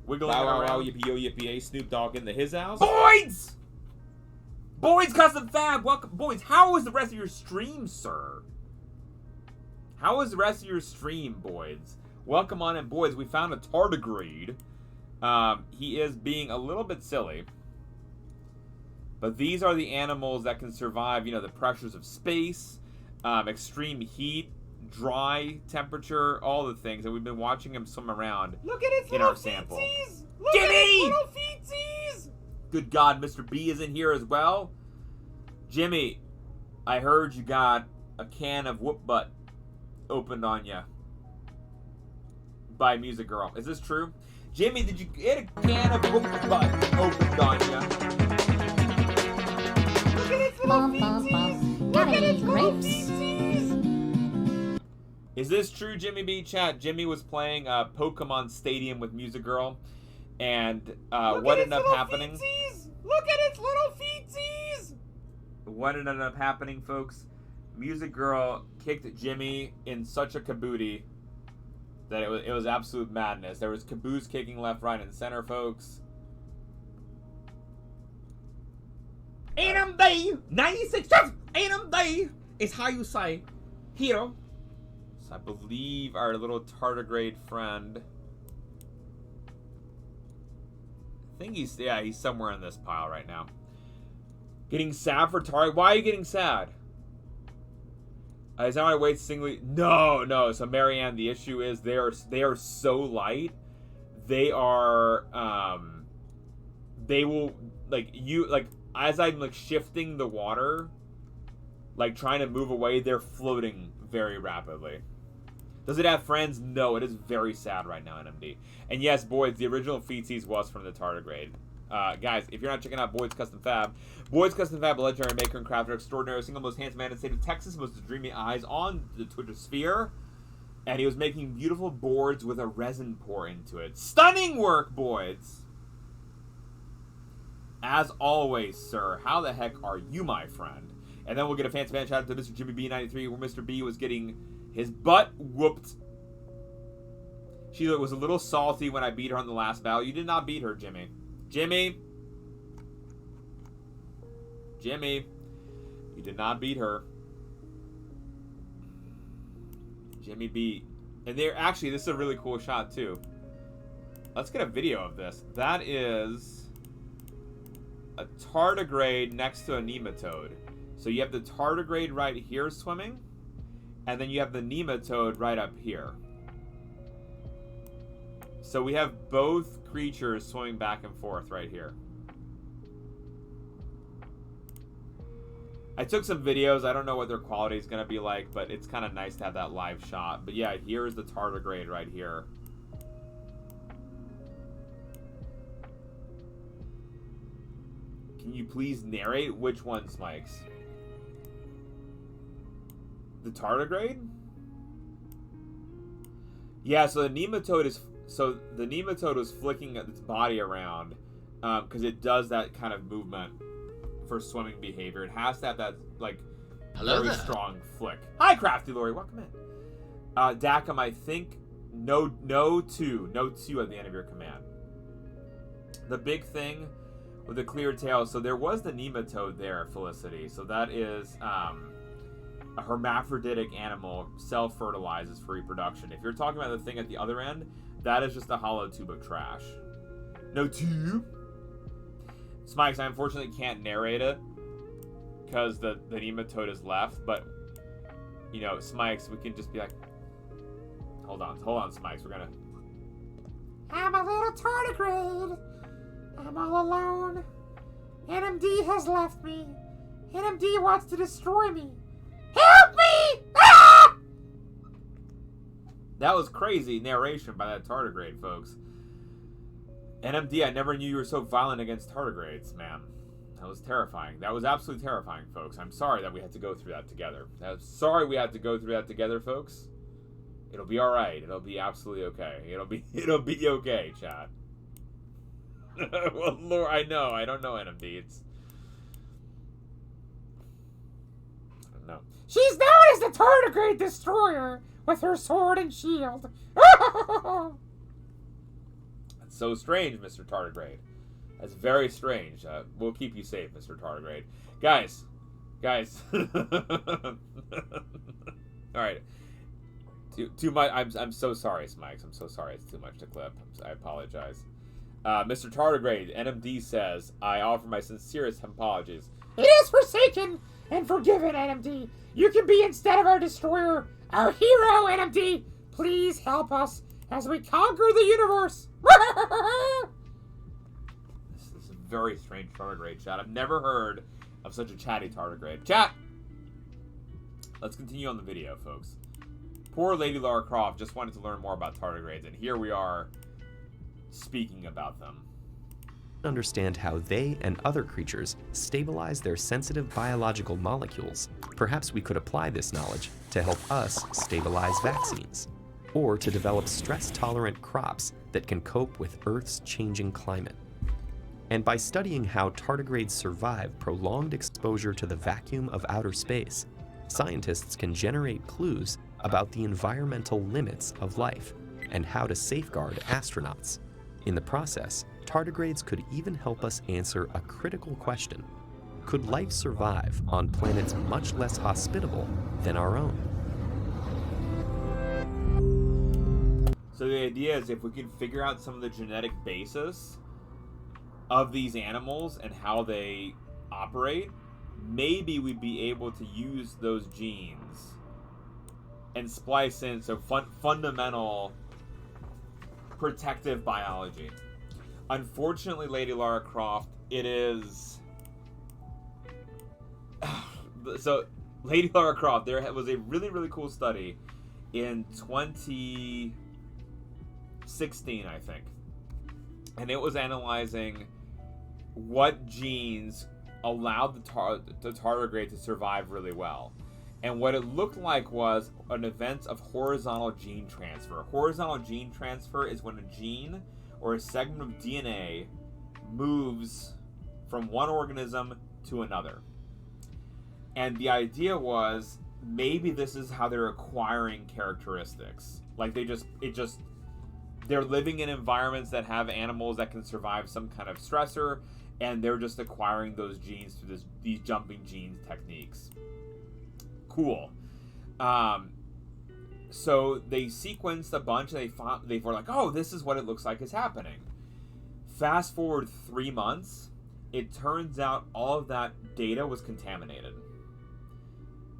Speaker 1: Wow, wow, yippee yo, yippee, Snoop Dogg in the his house. Boys! Boys Custom Fab, welcome. Boys, how was the rest of your stream, sir? How was the rest of your stream, boys? Welcome on in, boys. We found a tardigrade. He is being a little bit silly. But these are the animals that can survive, you know, the pressures of space, extreme heat, dry temperature, all the things. And we've been watching him swim around
Speaker 6: Look at its
Speaker 1: in
Speaker 6: little
Speaker 1: our sample.
Speaker 6: feetsies! Look
Speaker 1: Jimmy!
Speaker 6: at its little feetsies!
Speaker 1: Good God, Mr. B is in here as well. Jimmy, I heard you got a can of whoop butt opened on you by Music Girl. Is this true? Jimmy, did you get a can of whoop butt opened on you?
Speaker 6: Look at its little feetsies! Look at its little feetsies!
Speaker 1: Is this true, Jimmy B? Chat, Jimmy was playing Pokemon Stadium with Music Girl, and what ended up happening?
Speaker 6: Feetsies. Look at its little feetsies!
Speaker 1: What ended up happening, folks? Music Girl kicked Jimmy in such a kabooty that it was absolute madness. There was caboose kicking left, right, and center, folks.
Speaker 6: A.k.a. 96 A.k.a. is how you say hero.
Speaker 1: So I believe our little tardigrade friend, I think he's somewhere in this pile right now. Getting sad for tardigrade. Why are you getting sad? Is that my weight singly? No. So Marianne, the issue is they are so light. They are they will as I'm like shifting the water, like trying to move away, they're floating very rapidly. Does it have friends? No, it is very sad right now, NMD. And yes, boys, the original feetsies was from the tardigrade. Guys, if you're not checking out Boyd's Custom Fab, Boyd's Custom Fab, a legendary maker and crafter extraordinary, single most handsome man in the state of Texas, most dreamy eyes on the Twitter sphere. And he was making beautiful boards with a resin pour into it. Stunning work, Boyds! As always, sir, how the heck are you, my friend? And then we'll get a fancy fan shout out to Mr. Jimmy B93, where Mr. B was getting his butt whooped. She was a little salty when I beat her on the last battle. You did not beat her, Jimmy. Jimmy, you did not beat her. Jimmy B. And they're actually, this is a really cool shot too. Let's get a video of this. That is a tardigrade next to a nematode. So you have the tardigrade right here swimming, and then you have the nematode right up here. So we have both creatures swimming back and forth right here. I took some videos. I don't know what their quality is going to be like, but it's kind of nice to have that live shot. But yeah, here's the tardigrade right here. Can you please narrate which one, Smikes? The tardigrade? Yeah, so the nematode is flicking its body around because it does that kind of movement for swimming behavior. It has to have that like very strong flick. Hi, Crafty Lori, welcome in. Dakum, I think no two at the end of your command. The big thing with the clear tail. So there was the nematode there, Felicity. So that is a hermaphroditic animal, self-fertilizes for reproduction. If you're talking about the thing at the other end, that is just a hollow tube of trash. No tube. Smikes, I unfortunately can't narrate it because the nematode is left, but you know, Smikes, we can just be like, hold on, Smikes, we're gonna.
Speaker 8: I'm a little tardigrade. I'm all alone. NMD has left me. NMD wants to destroy me. Help me! Ah!
Speaker 1: That was crazy narration by that tardigrade, folks. NMD, I never knew you were so violent against tardigrades, man. That was terrifying. That was absolutely terrifying, folks. I'm sorry that we had to go through that together. Folks. It'll be alright. It'll be absolutely okay. It'll be okay, chat. Well, Lord, I don't know NMD. It's... I don't know.
Speaker 8: She's known as the Tardigrade Destroyer with her sword and shield.
Speaker 1: That's so strange, Mr. Tardigrade. That's very strange. We'll keep you safe, Mr. Tardigrade. Guys. All right. Too much. I'm so sorry, Smikes. I'm so sorry. It's too much to clip. I apologize. Mr. Tardigrade, NMD says, I offer my sincerest apologies.
Speaker 8: It is forsaken and forgiven, NMD. You can be, instead of our destroyer, our hero, NMD. Please help us as we conquer the universe.
Speaker 1: This is a very strange tardigrade, chat. I've never heard of such a chatty tardigrade. Chat! Let's continue on the video, folks. Poor Lady Lara Croft just wanted to learn more about tardigrades, and here we are speaking about them.
Speaker 7: Understand how they and other creatures stabilize their sensitive biological molecules. Perhaps we could apply this knowledge to help us stabilize vaccines, or to develop stress-tolerant crops that can cope with Earth's changing climate. And by studying how tardigrades survive prolonged exposure to the vacuum of outer space, scientists can generate clues about the environmental limits of life and how to safeguard astronauts. In the process, tardigrades could even help us answer a critical question. Could life survive on planets much less hospitable than our own?
Speaker 1: So the idea is if we can figure out some of the genetic basis of these animals and how they operate, maybe we'd be able to use those genes and splice in fundamental protective biology. Unfortunately, Lady Lara Croft, it is... So, Lady Lara Croft, there was a really, really cool study in 2016, I think. And it was analyzing what genes allowed the tardigrade to survive really well. And what it looked like was an event of horizontal gene transfer. Horizontal gene transfer is when a gene or a segment of DNA moves from one organism to another. And the idea was maybe this is how they're acquiring characteristics. Like they're living in environments that have animals that can survive some kind of stressor, and they're just acquiring those genes through these jumping genes techniques. Cool. So they sequenced a bunch, and they were like, oh, this is what it looks like is happening. Fast forward 3 months, it turns out all of that data was contaminated.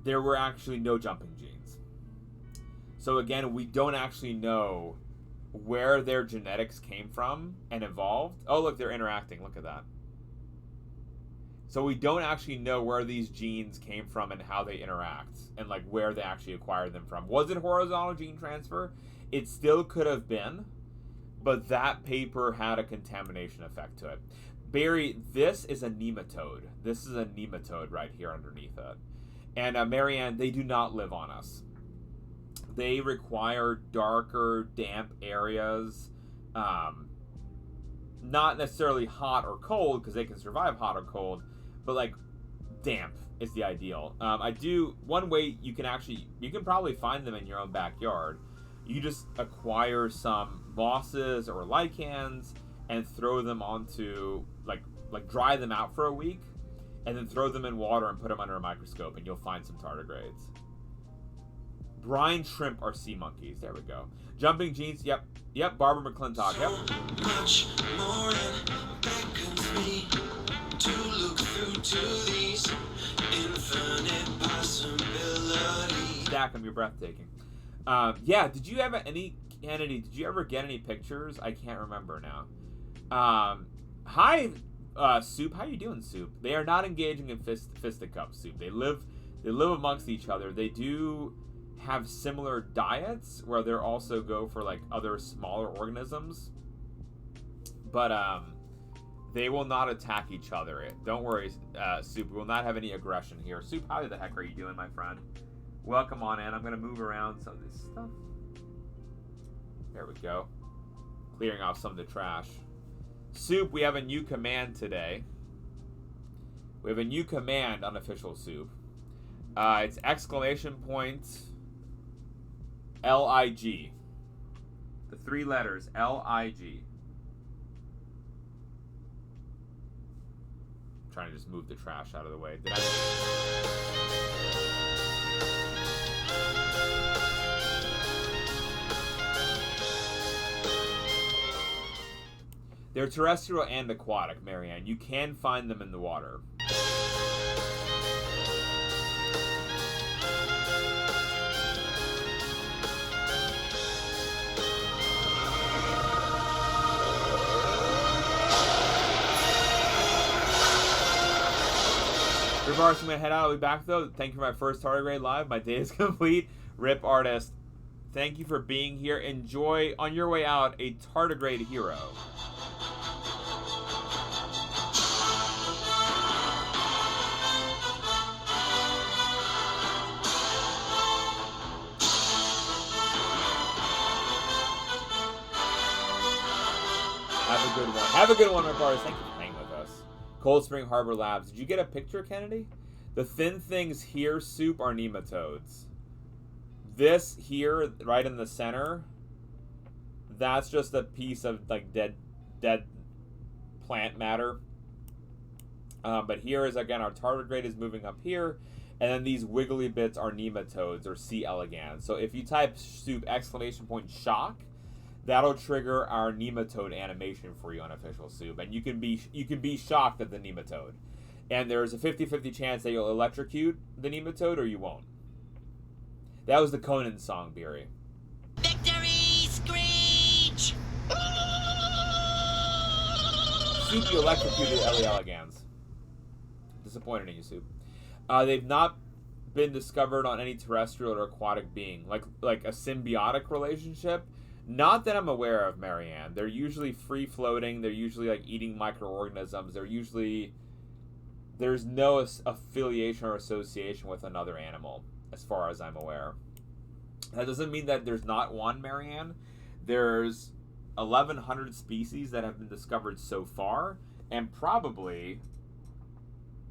Speaker 1: There were actually no jumping genes. So again, we don't actually know where their genetics came from and evolved. Oh, look, they're interacting. Look at that. So we don't actually know where these genes came from and how they interact and like where they actually acquired them from. Was it horizontal gene transfer? It still could have been, but that paper had a contamination effect to it. Barry, this is a nematode. This is a nematode right here underneath it. And Marianne, they do not live on us. They require darker, damp areas. Not necessarily hot or cold, because they can survive hot or cold, but like damp is the ideal. One way you can probably find them in your own backyard. You just acquire some mosses or lichens and throw them onto, like dry them out for a week, and then throw them in water and put them under a microscope, and you'll find some tardigrades. Brine shrimp are sea monkeys. There we go. Jumping jeans. Yep. Barbara McClintock. Yep. Much more beckons me to look through to these infinite possibilities. Stack them. You're breathtaking. Yeah. Did you ever get any pictures? I can't remember now. Hi, Soup. How you doing, Soup? They are not engaging in fisticuffs, Soup. They live amongst each other. They do have similar diets where they also go for like other smaller organisms, but they will not attack each other. Don't worry, Soup. We will not have any aggression here. Soup, how the heck are you doing, my friend? Welcome on in. I'm gonna move around some of this stuff. There we go. Clearing off some of the trash. Soup, we have a new command today. We have a new command on Official Soup. It's ! LIG. The 3 letters, LIG. I'm trying to just move the trash out of the way. Did I... They're terrestrial and aquatic, Marianne. You can find them in the water. I'm going to head out. I'll be back, though. Thank you for my first Tardigrade live. My day is complete. Rip Artist. Thank you for being here. Enjoy, on your way out, a Tardigrade hero. Have a good one. Have a good one, Rip Artist. Thank you for hanging with us. Cold Spring Harbor Labs. Did you get a picture, Kennedy? The thin things here, Soup, are nematodes. This here, right in the center, that's just a piece of like dead plant matter. But here is, again, our tardigrade is moving up here, and then these wiggly bits are nematodes or C. elegans. So if you type Soup !shock, that'll trigger our nematode animation for you on Official Soup, and you can be shocked at the nematode. And there's a 50-50 chance that you'll electrocute the nematode or you won't. That was the Conan song, Beery.
Speaker 4: Victory screech!
Speaker 1: Soup, you electrocuted L.A. elegans. Disappointed in you, Soup. They've not been discovered on any terrestrial or aquatic being. Like a symbiotic relationship. Not that I'm aware of, Marianne. They're usually free-floating. They're usually like eating microorganisms. There's no affiliation or association with another animal, as far as I'm aware. That doesn't mean that there's not one, Marianne. There's 1,100 species that have been discovered so far, and probably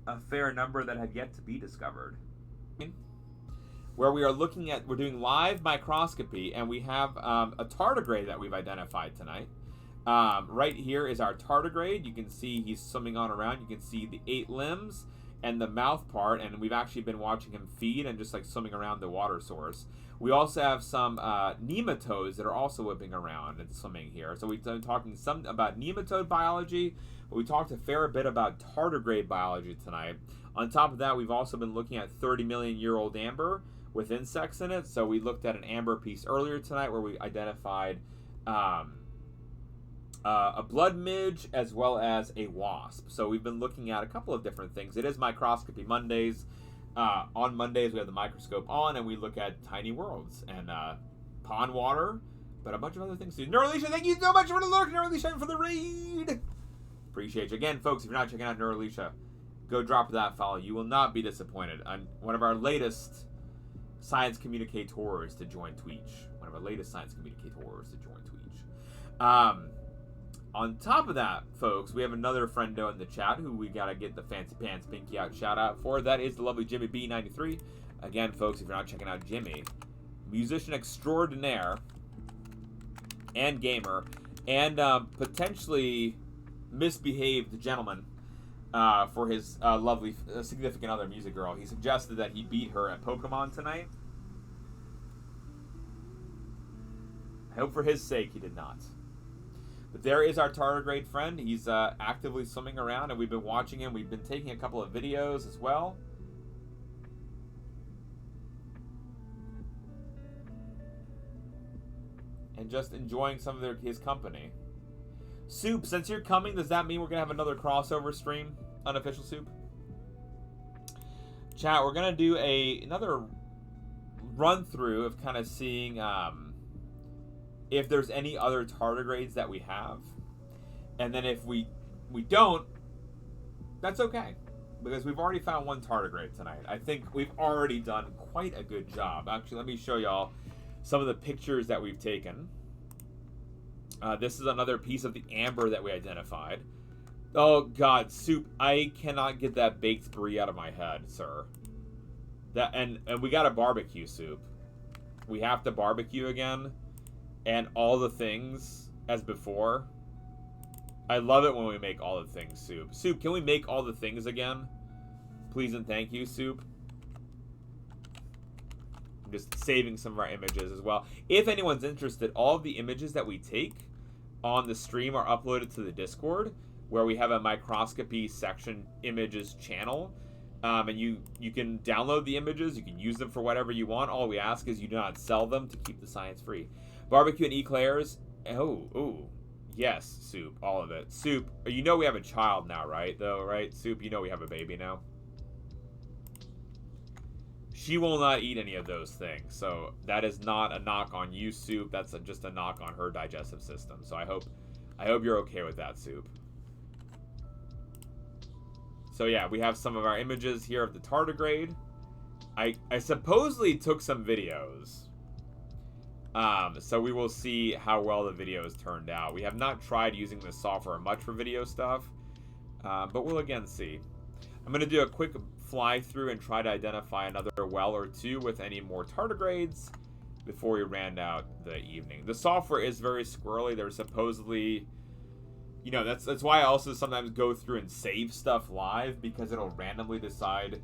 Speaker 1: a fair number that have yet to be discovered. Where we are looking at, we're doing live microscopy, and we have a tardigrade that we've identified tonight. Right here is our tardigrade. You can see he's swimming on around. You can see the 8 limbs and the mouth part, and we've actually been watching him feed and just like swimming around the water source. We also have some nematodes that are also whipping around and swimming here. So we've been talking some about nematode biology, but we talked a fair bit about tardigrade biology tonight. On top of that, we've also been looking at 30-million-year-old amber with insects in it. So we looked at an amber piece earlier tonight where we identified a blood midge, as well as a wasp. So we've been looking at a couple of different things. It is Microscopy Mondays. On Mondays, we have the microscope on, and we look at tiny worlds and pond water, but a bunch of other things too. Neuralicia, thank you so much for the lurk, Neuralicia, and for the raid. Appreciate you. Again, folks, if you're not checking out Neuralicia, go drop that follow. You will not be disappointed. On one of our latest science communicators to join Twitch. On top of that, folks, we have another friendo in the chat who we gotta get the fancy pants pinky out shout out for. That is the lovely Jimmy B93. Again, folks, if you're not checking out Jimmy, musician extraordinaire and gamer, and potentially misbehaved gentleman for his lovely significant other music girl. He suggested that he beat her at Pokemon tonight. I hope for his sake he did not. But there is our tardigrade friend. He's actively swimming around, and we've been watching him. We've been taking a couple of videos as well. And just enjoying some of his company. Soup, since you're coming, does that mean we're going to have another crossover stream? Unofficial Soup? Chat, we're going to do another run-through of kind of seeing if there's any other tardigrades that we have. And then if we don't, that's okay. Because we've already found one tardigrade tonight. I think we've already done quite a good job. Actually, let me show y'all some of the pictures that we've taken. This is another piece of the amber that we identified. Oh, God, Soup, I cannot get that baked brie out of my head, sir. And we got a barbecue, Soup. We have to barbecue again. And all the things as before. I love it when we make all the things, Soup. Soup, can we make all the things again? Please and thank you, Soup. I'm just saving some of our images as well. If anyone's interested, all of the images that we take on the stream are uploaded to the Discord, where we have a microscopy section images channel. And you can download the images. You can use them for whatever you want. All we ask is you do not sell them to keep the science free. Barbecue and eclairs. Oh, yes, Soup, all of it. Soup, you know we have a child now, right? Though, right? Soup, you know we have a baby now. She will not eat any of those things, so that is not a knock on you, Soup. That's just a knock on her digestive system. So I hope you're okay with that, Soup. So yeah, we have some of our images here of the tardigrade. I supposedly took some videos. So we will see how well the videos turned out. We have not tried using this software much for video stuff, but we'll again see. I'm going to do a quick fly through and try to identify another well or two with any more tardigrades before we round out the evening. The software is very squirrely. There's supposedly, you know, that's why I also sometimes go through and save stuff live, because it'll randomly decide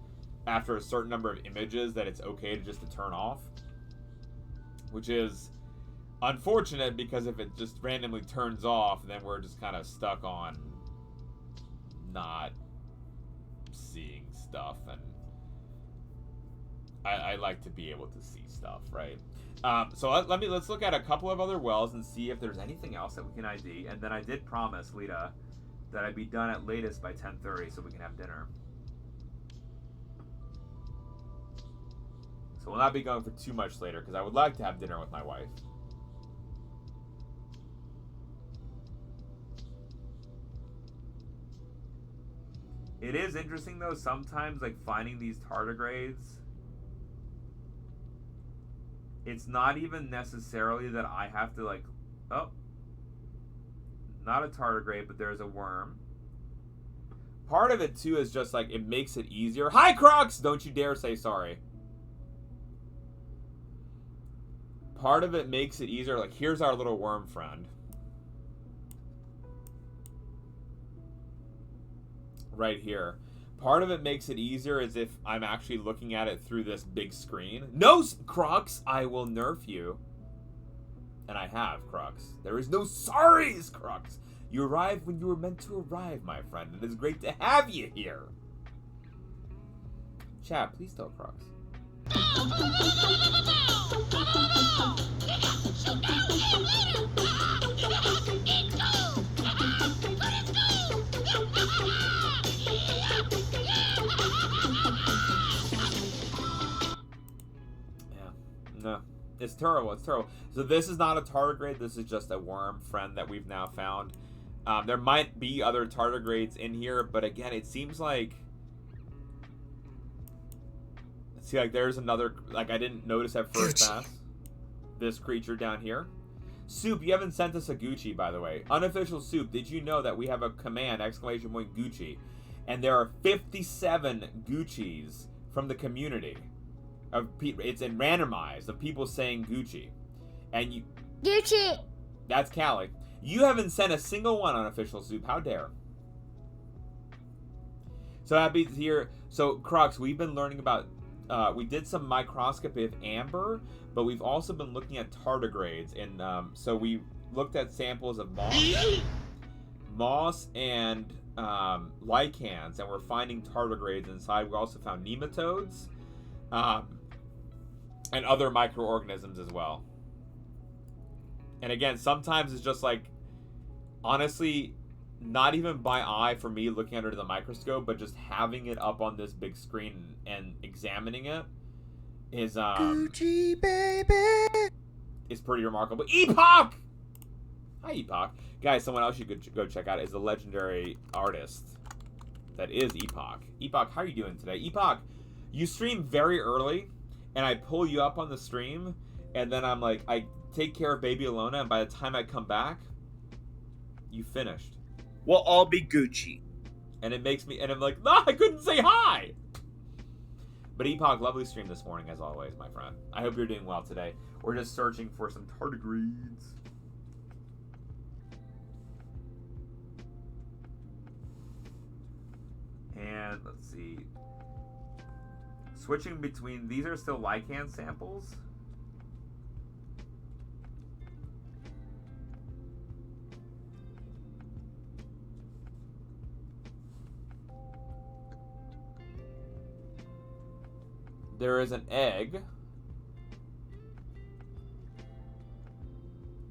Speaker 1: after a certain number of images that it's okay to turn off. Which is unfortunate, because if it just randomly turns off, then we're just kind of stuck on not seeing stuff, and I like to be able to see stuff, right? So let's look at a couple of other wells and see if there's anything else that we can ID. And then I did promise Lita that I'd be done at latest by 10:30 so we can have dinner. So we'll not be going for too much later, because I would like to have dinner with my wife. It is interesting, though, sometimes, like, finding these tardigrades, it's not even necessarily that I have to, like, oh, not a tardigrade, but there's a worm. Part of it, too, is just, like, it makes it easier. Hi, Crocs! Don't you dare say sorry. Part of it makes it easier. Like, here's our little worm friend. Right here. Part of it makes it easier as if I'm actually looking at it through this big screen. No, Crocs! I will nerf you. And I have, Crocs. There is no sorries, Crocs. You arrived when you were meant to arrive, my friend. It is great to have you here. Chat, please tell Crocs. It's terrible. It's terrible. So this is not a tardigrade. This is just a worm friend that we've now found. There might be other tardigrades in here, but again, it seems like... See, like, there's another... Like, I didn't notice at first pass. This creature down here. Soup, you haven't sent us a Gucci, by the way. Unofficial Soup, did you know that we have a command, ! Gucci, and there are 57 Guccis from the community. It's in randomized of people saying Gucci. And you...
Speaker 9: Gucci!
Speaker 1: That's Callie. You haven't sent a single one, Unofficial Soup. How dare. So happy to hear... So, Crux, we've been learning about... we did some microscopy of amber, but we've also been looking at tardigrades. And so we looked at samples of moss and lichens, and we're finding tardigrades inside. We also found nematodes and other microorganisms as well. And again, sometimes it's just like, honestly, not even by eye for me looking under the microscope, but just having it up on this big screen and examining it is Gucci, baby, is pretty remarkable. Epoch! Hi, Epoch. Guys, someone else you could go check out is the legendary artist that is Epoch. Epoch, how are you doing today? Epoch, you stream very early, and I pull you up on the stream, and then I'm like, I take care of baby Alona, and by the time I come back, you finished.
Speaker 10: We'll all be Gucci.
Speaker 1: And it makes me, and I'm like, no, I couldn't say hi! But Epoch, lovely stream this morning, as always, my friend. I hope you're doing well today. We're just searching for some tardigrades. And let's see. Switching between, these are still lichen samples. There is an egg.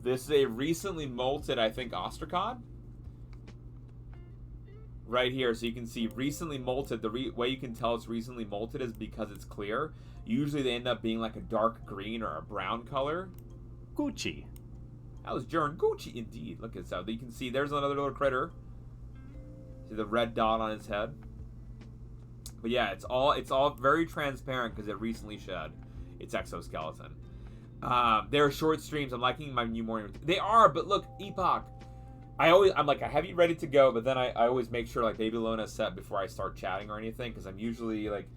Speaker 1: This is a recently molted, I think, ostracod. Right here, so you can see recently molted. The way you can tell it's recently molted is because it's clear. Usually they end up being like a dark green or a brown color.
Speaker 5: Gucci.
Speaker 1: That was Jern Gucci, indeed. Look at this out. You can see there's another little critter. See the red dot on its head. But yeah, it's all very transparent because it recently shed its exoskeleton. They're short streams. I'm liking my new morning. They are, but look, Epoch. I'm like, I have you ready to go, but then I always make sure like Baby Lona's set before I start chatting or anything, because I'm usually like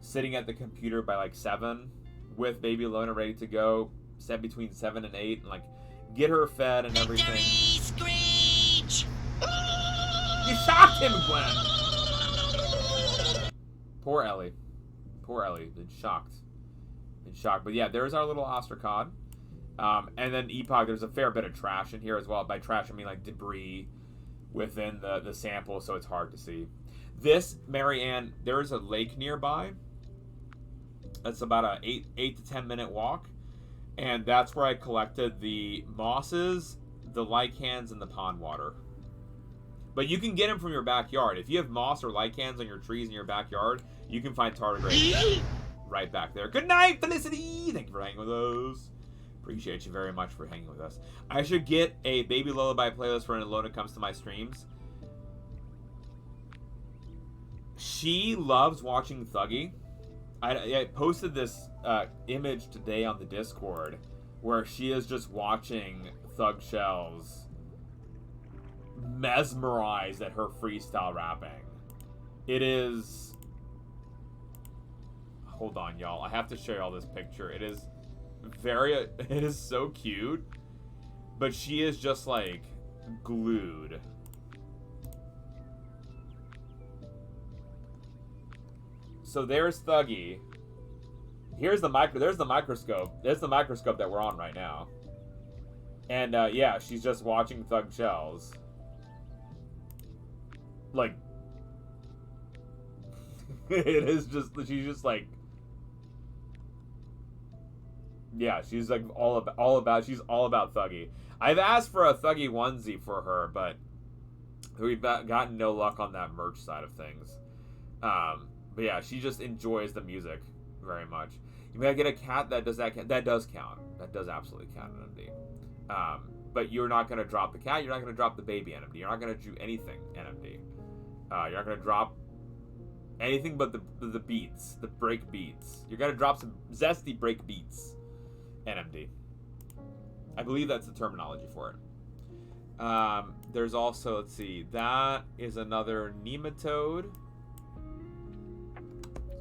Speaker 1: sitting at the computer by like 7 with Baby Lona ready to go, set between 7 and 8, and like get her fed and everything.
Speaker 9: Screech!
Speaker 1: You shocked him, Glenn. Poor Ellie. Poor Ellie. Been shocked. But yeah, there's our little ostracod. And then Epoch, there's a fair bit of trash in here as well. By trash, I mean like debris within the sample, so it's hard to see. This, Marianne, there's a lake nearby. That's about a 8 to 10 minute walk. And that's where I collected the mosses, the lichens, and the pond water. But you can get them from your backyard. If you have moss or lichens on your trees in your backyard, you can find tardigrade right back there. Good night, Felicity! Thank you for hanging with us. Appreciate you very much for hanging with us. I should get a Baby Lullaby playlist for when Alona comes to my streams. She loves watching Thuggy. I posted this image today on the Discord where she is just watching Thug Shells mesmerized at her freestyle rapping. It is... Hold on, y'all. I have to show y'all this picture. It is so cute. But she is just, like, glued. So there's Thuggy. There's the microscope. There's the microscope that we're on right now. And, yeah, she's just watching Thug Shells. Like... it is just... She's just, like... Yeah, she's, like, all about Thuggy. I've asked for a Thuggy onesie for her, but we've gotten no luck on that merch side of things. But yeah, she just enjoys the music very much. You gotta get a cat that does that. That does count. That does absolutely count NMD. But you're not gonna drop the cat. You're not gonna drop the baby NMD. You're not gonna do anything NMD. You're not gonna drop anything but the beats, the break beats. You're gonna drop some zesty break beats NMD. I believe that's the terminology for it. There's also, let's see, that is another nematode.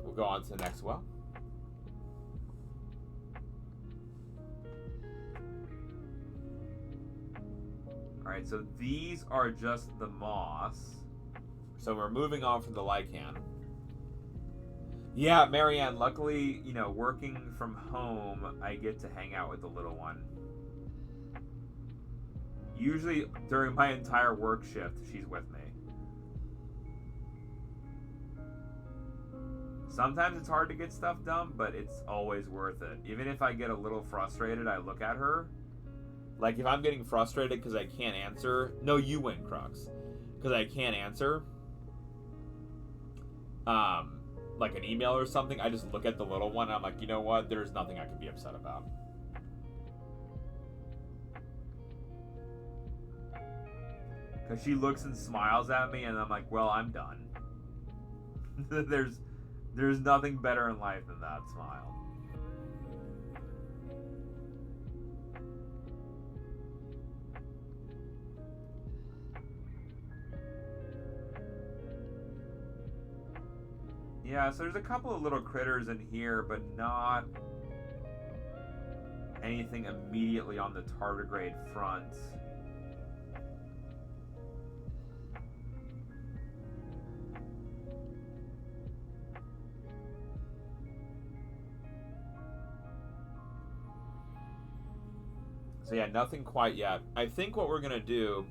Speaker 1: We'll go on to the next well. Alright, so these are just the moss. So we're moving on from the lichen. Yeah, Marianne, luckily, you know, working from home, I get to hang out with the little one. Usually, during my entire work shift, she's with me. Sometimes it's hard to get stuff done, but it's always worth it. Even if I get a little frustrated, I look at her. Like, if I'm getting frustrated because I can't answer... No, you win, Crux. Because I can't answer... like an email or something, I just look at the little one and I'm like, you know what? There's nothing I can be upset about. Because she looks and smiles at me and I'm like, well, I'm done. There's nothing better in life than that smile. Yeah, so there's a couple of little critters in here, but not anything immediately on the tardigrade front. So yeah, nothing quite yet. I think what we're gonna do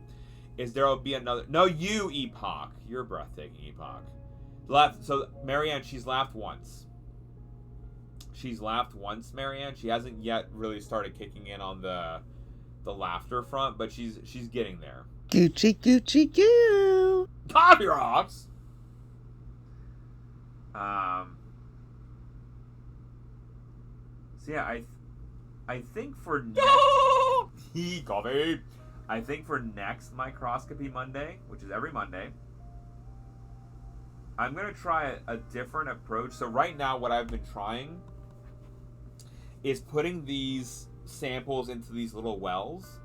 Speaker 1: is there will be another... No, you, Epoch. You're breathtaking, Epoch. So, Marianne, she's laughed once. She's laughed once, Marianne. She hasn't yet really started kicking in on the laughter front, but she's getting there.
Speaker 11: Gucci, Gucci, goo!
Speaker 1: Copyrocks! So yeah, I think for next... I think for next Microscopy Monday, which is every Monday, I'm going to try a different approach. So right now what I've been trying is putting these samples into these little wells.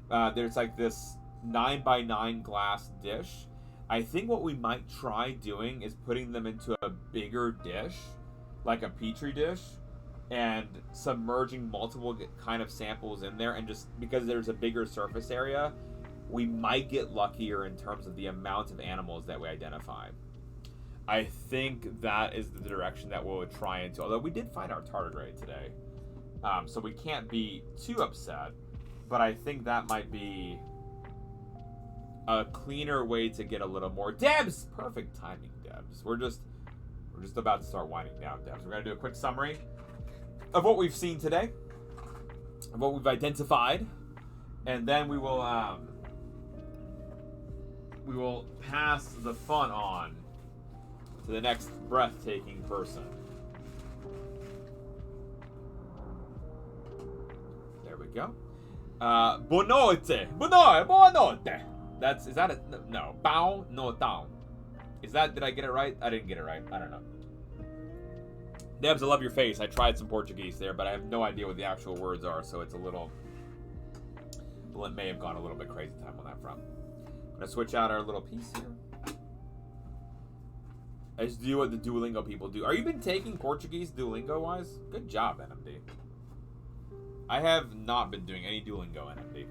Speaker 1: There's like this 9x9 glass dish. I think what we might try doing is putting them into a bigger dish, like a petri dish, and submerging multiple kind of samples in there. And just because there's a bigger surface area, we might get luckier in terms of the amount of animals that we identify. I think that is the direction that we'll try into. Although we did find our tardigrade today. So we can't be too upset. But I think that might be a cleaner way to get a little more. Debs! Perfect timing, Debs. We're just about to start winding down, Debs. We're going to do a quick summary of what we've seen today. Of what we've identified. And then we will pass the fun on to the next breathtaking person. There we go. Buonanotte. Buonanotte. Is that it? No. Bao no down. Did I get it right? I didn't get it right. I don't know. Debs, I love your face. I tried some Portuguese there, but I have no idea what the actual words are, so it's a little... Well, it may have gone a little bit crazy time on that front. I'm going to switch out our little piece here. I just do what the Duolingo people do. Are you been taking Portuguese Duolingo-wise? Good job, NMD. I have not been doing any Duolingo, NMD.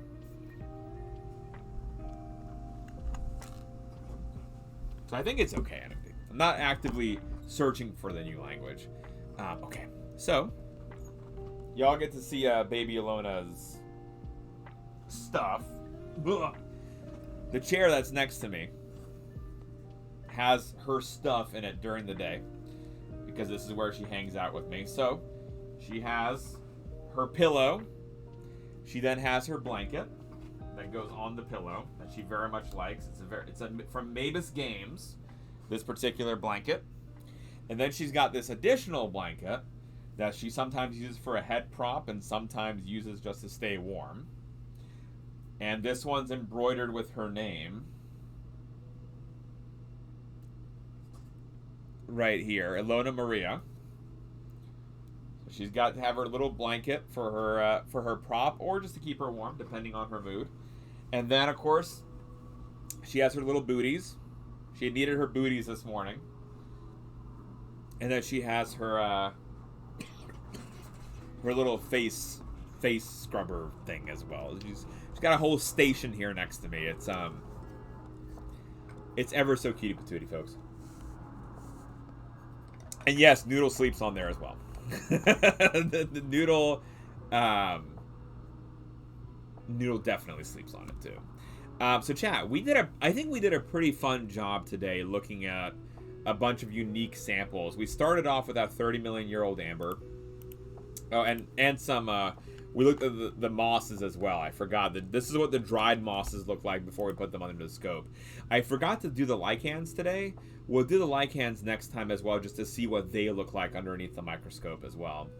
Speaker 1: So I think it's okay, NMD. I'm not actively searching for the new language. Okay, so y'all get to see Baby Alona's stuff. Ugh. The chair that's next to me has her stuff in it during the day because this is where she hangs out with me. So she has her pillow. She then has her blanket that goes on the pillow that she very much likes. It's from Mavis Games, this particular blanket. And then she's got this additional blanket that she sometimes uses for a head prop and sometimes uses just to stay warm. And this one's embroidered with her name. Right here, Ilona Maria. So she's got to have her little blanket for her prop, or just to keep her warm, depending on her mood. And then, of course, she has her little booties. She had needed her booties this morning. And then she has her her little face scrubber thing as well. She's got a whole station here next to me. It's ever so cutie patootie, folks. And yes, Noodle sleeps on there as well. the Noodle Noodle definitely sleeps on it too. So chat, I think we did a pretty fun job today looking at a bunch of unique samples. We started off with that 30 million year old amber. Oh, and some we looked at the mosses as well. I forgot that this is what the dried mosses look like before we put them under the scope. I forgot to do the lichens today. We'll do the lichens next time as well, just to see what they look like underneath the microscope as well.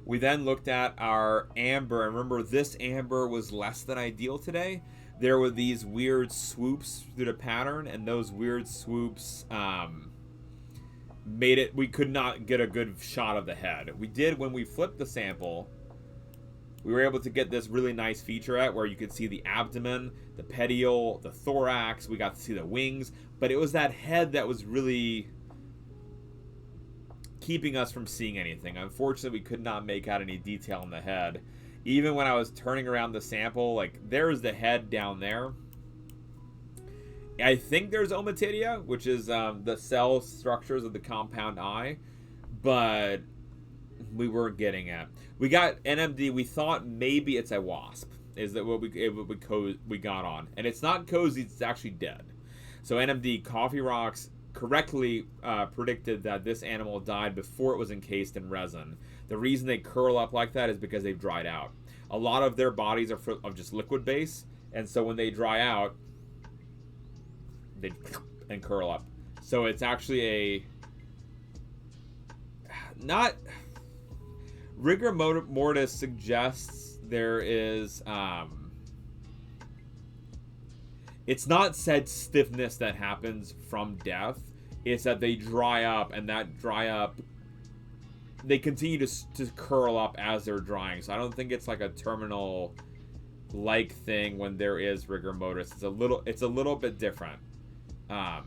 Speaker 1: We then looked at our amber, and remember this amber was less than ideal today. There were these weird swoops through the pattern, and those weird swoops made it, we could not get a good shot of the head. We did when we flipped the sample. We were able to get this really nice featurette where you could see the abdomen, the petiole, the thorax. We got to see the wings, but it was that head that was really keeping us from seeing anything. Unfortunately, we could not make out any detail on the head. Even when I was turning around the sample, like, there's the head down there. I think there's ommatidia, which is the cell structures of the compound eye, but we weren't getting it. We got NMD. We thought maybe it's a wasp. Is that what we got on? And it's not cozy. It's actually dead. So NMD Coffee Rocks correctly predicted that this animal died before it was encased in resin. The reason they curl up like that is because they've dried out. A lot of their bodies are of just liquid base, and so when they dry out, they and curl up. So it's actually a not rigor mortis suggests there is it's not said stiffness that happens from death. It's that they dry up, and that dry up, they continue to curl up as they're drying. So I don't think it's like a terminal like thing when there is rigor mortis. It's a little bit different. I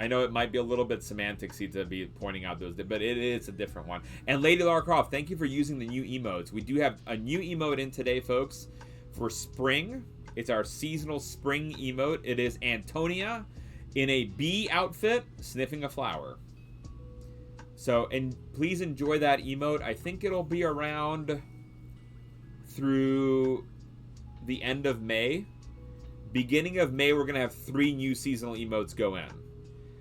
Speaker 1: know it might be a little bit semanticsy to be pointing out those, but it is a different one. And Lady Lara Croft, thank you for using the new emotes. We do have a new emote in today, folks, for spring. It's our seasonal spring emote. It is Antonia in a bee outfit sniffing a flower. So, and please enjoy that emote. I think it'll be around through the end of May. Beginning of May, we're going to have 3 new seasonal emotes go in.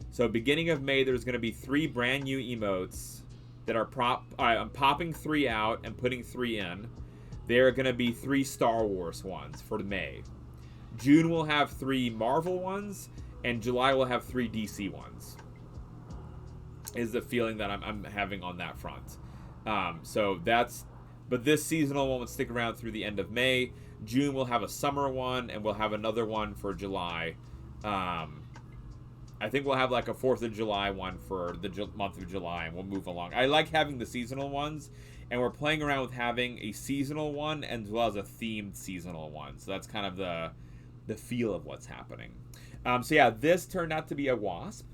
Speaker 1: So beginning of May, there's going to be 3 brand new emotes that are I'm popping 3 out and putting 3 in. There are going to be 3 Star Wars ones for May. June will have 3 Marvel ones, and July will have 3 DC ones. Is the feeling that I'm having on that front. So that's, but this seasonal one will stick around through the end of May. June we'll have a summer one, and we'll have another one for July. I think we'll have like a 4th of July one for the month of July, and we'll move along. I like having the seasonal ones, and we're playing around with having a seasonal one as well as a themed seasonal one. So that's kind of the feel of what's happening. So yeah, this turned out to be a wasp.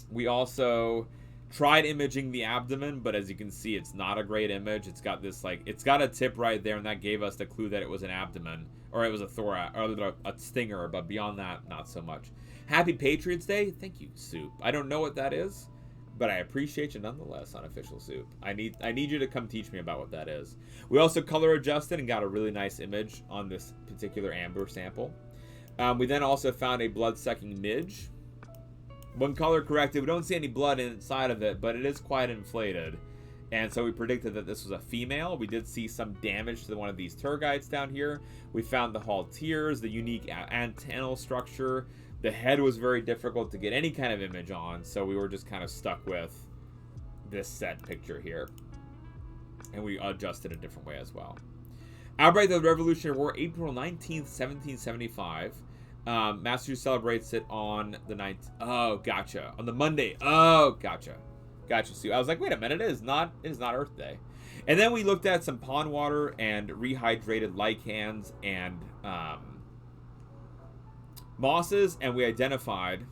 Speaker 1: We also tried imaging the abdomen, but as you can see, it's not a great image. It's got this, like, it's got a tip right there, and that gave us the clue that it was an abdomen, or it was a thorax, or a stinger, but beyond that, not so much. Happy Patriots Day. Thank you, Soup. I don't know what that is, but I appreciate you nonetheless, Unofficial Soup. I need you to come teach me about what that is. We also color adjusted and got a really nice image on this particular amber sample. We then also found a blood-sucking midge. When color corrected, we don't see any blood inside of it, but it is quite inflated. And so we predicted that this was a female. We did see some damage to one of these tergites down here. We found the halteres, the unique antennal structure. The head was very difficult to get any kind of image on, so we were just kind of stuck with this set picture here. And we adjusted a different way as well. Outbreak of the Revolutionary War, April 19th, 1775. Massachusetts celebrates it on the 9th. Oh, gotcha. On the Monday. Oh, gotcha. Gotcha. See, I was like, wait a minute, it is not Earth Day. And then we looked at some pond water and rehydrated lichens and mosses, and we identified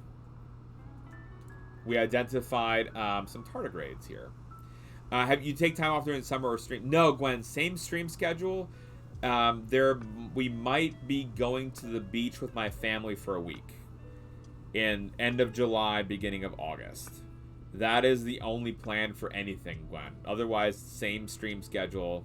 Speaker 1: some tardigrades here. Have you take time off during the summer or stream? No, Gwen, same stream schedule. We might be going to the beach with my family for a week in end of July, beginning of August. That is the only plan for anything, Gwen. Otherwise, same stream schedule.